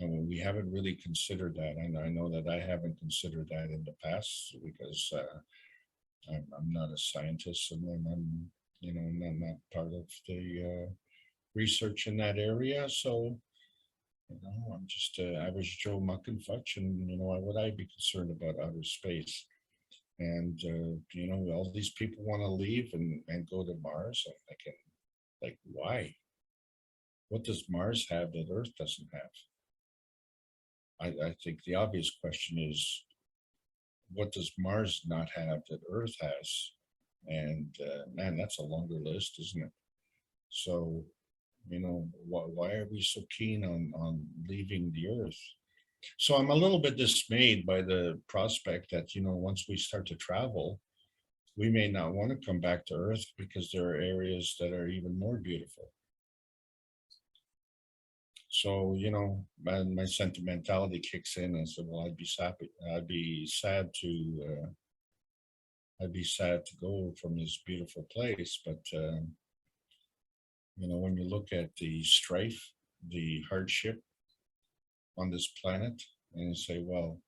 And we haven't really considered that. And I know that I haven't considered that in the past, because I'm not a scientist, and I'm you know, not part of the research in that area. So, you know, I'm just an average Joe Muck and Fudge, and, you know, why would I be concerned about outer space? And, you know, all these people want to leave and go to Mars. And I can, like, why? What does Mars have that Earth doesn't have? I think the obvious question is, what does Mars not have that Earth has? And man, that's a longer list, isn't it? So, you know, why are we so keen on leaving the Earth? So I'm a little bit dismayed by the prospect that, you know, once we start to travel, we may not want to come back to Earth because there are areas that are even more beautiful. So, you know, my sentimentality kicks in and said, well, I'd be sad to go from this beautiful place. But, you know, when you look at the strife, the hardship on this planet, and you say, well,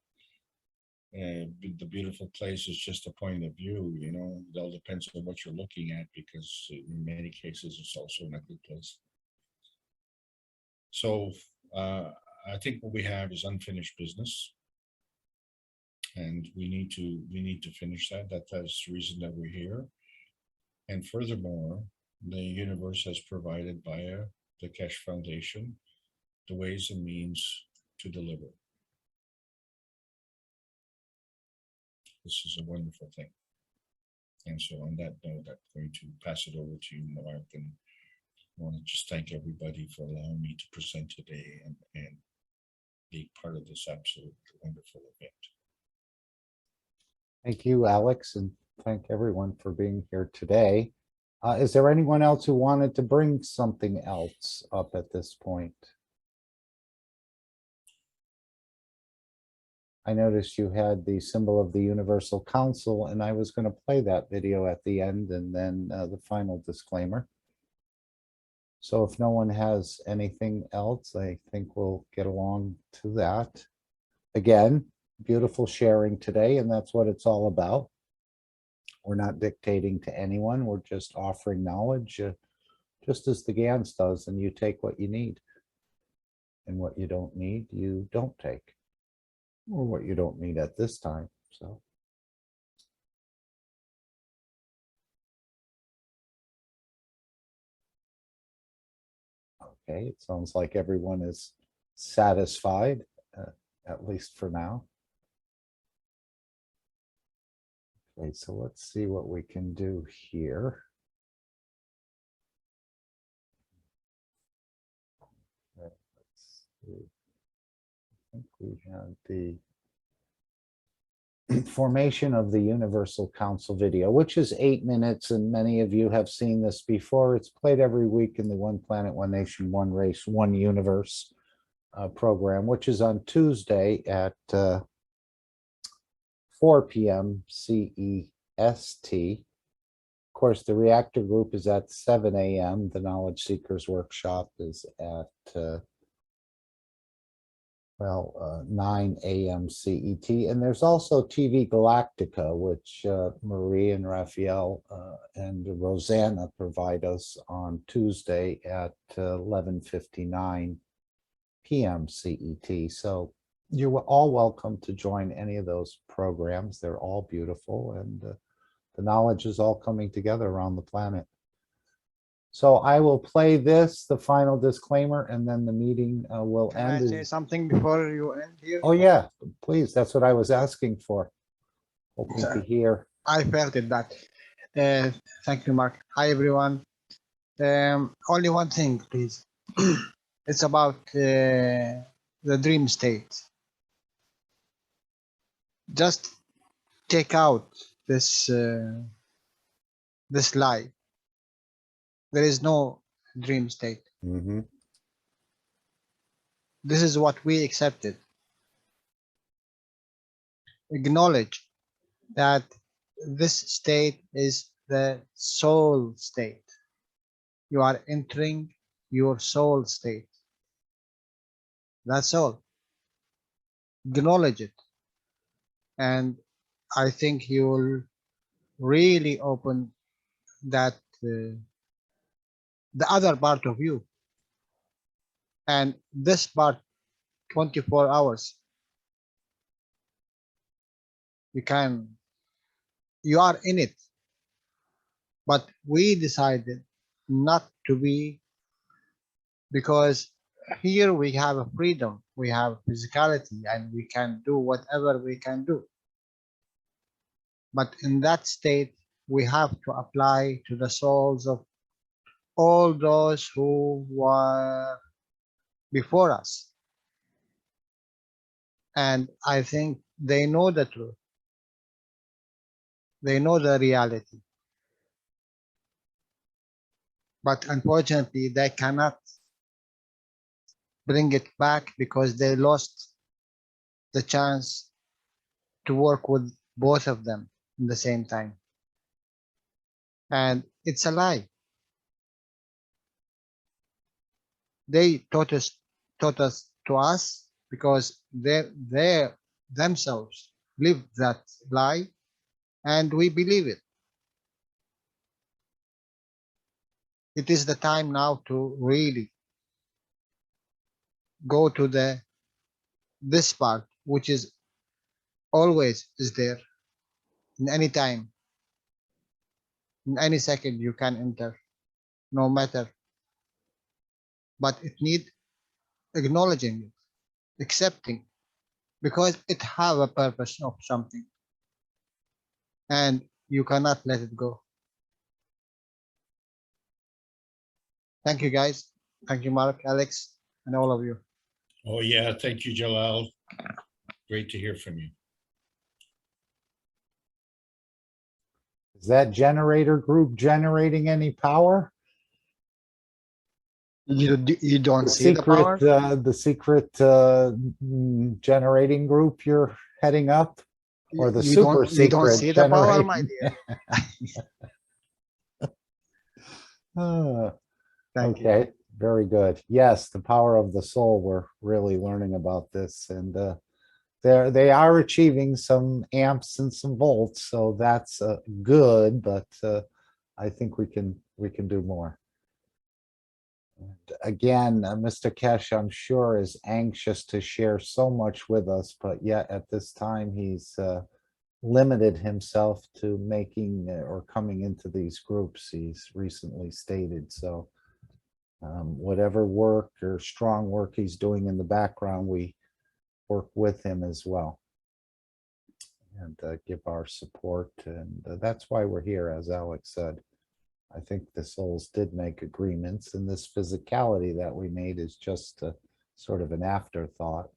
the beautiful place is just a point of view, you know, it all depends on what you're looking at, because in many cases it's also an ugly place. So I think what we have is unfinished business, and we need to finish that. That's the reason that we're here. And furthermore, the universe has provided via the Cash Foundation the ways and means to deliver. This is a wonderful thing. And so on that note, I'm going to pass it over to you, Mark, and I want to just thank everybody for allowing me to present today and be part of this absolutely wonderful event. Thank you, Alex, and thank everyone for being here today. Is there anyone else who wanted to bring something else up at this point? I noticed you had the symbol of the Universal Council, and I was going to play that video at the end and then the final disclaimer. So if no one has anything else, I think we'll get along to that. Again, beautiful sharing today, and that's what it's all about. We're not dictating to anyone. We're just offering knowledge, just as the GANS does, and you take what you need. And what you don't need, you don't take. Or what you don't need at this time. So. Okay, it sounds like everyone is satisfied, at least for now. Okay, so let's see what we can do here. Okay, let's see. I think we have the formation of the Universal Council video, which is 8 minutes, and many of you have seen this before. It's played every week in the One Planet, One Nation, One Race, One Universe program, which is on Tuesday at 4 p.m. CEST. Of course, the reactor group is at 7 a.m. The Knowledge Seekers Workshop is at 9 a.m. CET. And there's also TV Galactica, which Marie and Raphael and Rosanna provide us on Tuesday at 11:59 p.m. CET. So you're all welcome to join any of those programs. They're all beautiful, and the knowledge is all coming together around the planet. So I will play this, the final disclaimer, and then the meeting will Can I end. say something before you end here? Oh, yeah, please. That's what I was asking for. Hoping to hear. I felt it that. Thank you, Mark. Hi, everyone. Only one thing, please. It's about the dream state. Just take out this this lie. There is no dream state. Mhm. This is what we accepted. Acknowledge that this state is the soul state. You are entering your soul state. That's all. Acknowledge it. And I think you will really open that the other part of you. And this part, 24 hours, you are in it. But we decided not to be, because here we have a freedom, we have physicality, and we can do whatever we can do. But in that state, we have to apply to the souls of all those who were before us. And I think they know the truth. They know the reality. But unfortunately, they cannot bring it back because they lost the chance to work with both of them in the same time. And it's a lie. They taught us to us because they themselves live that lie, and we believe it. It is the time now to really go to this part, which is always is there in any time, in any second you can enter, no matter. But it need acknowledging it, accepting, because it have a purpose of something, and you cannot let it go. Thank you, guys. Thank you, Mark, Alex, and all of you. Oh, yeah, thank you, Jalal. Great to hear from you. Is that generator group generating any power? You don't see the power? The secret generating group you're heading up? Or the You super don't, you don't secret see the power, my generating? dear. Ah, Thank you. okay, very good. Yes, the power of the soul. We're really learning about this, and they are achieving some amps and some volts, so that's good. But I think we can do more. And again, Mr. Kesh, I'm sure, is anxious to share so much with us, but yet at this time he's limited himself to making or coming into these groups, he's recently stated. So whatever work or strong work he's doing in the background, we work with him as well and give our support. And that's why we're here, as Alex said. I think the souls did make agreements, and this physicality that we made is just sort of an afterthought.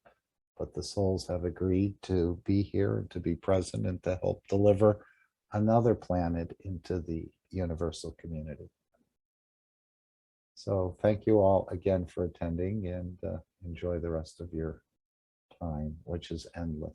But the souls have agreed to be here and to be present and to help deliver another planet into the universal community. So thank you all again for attending, and enjoy the rest of your time, which is endless.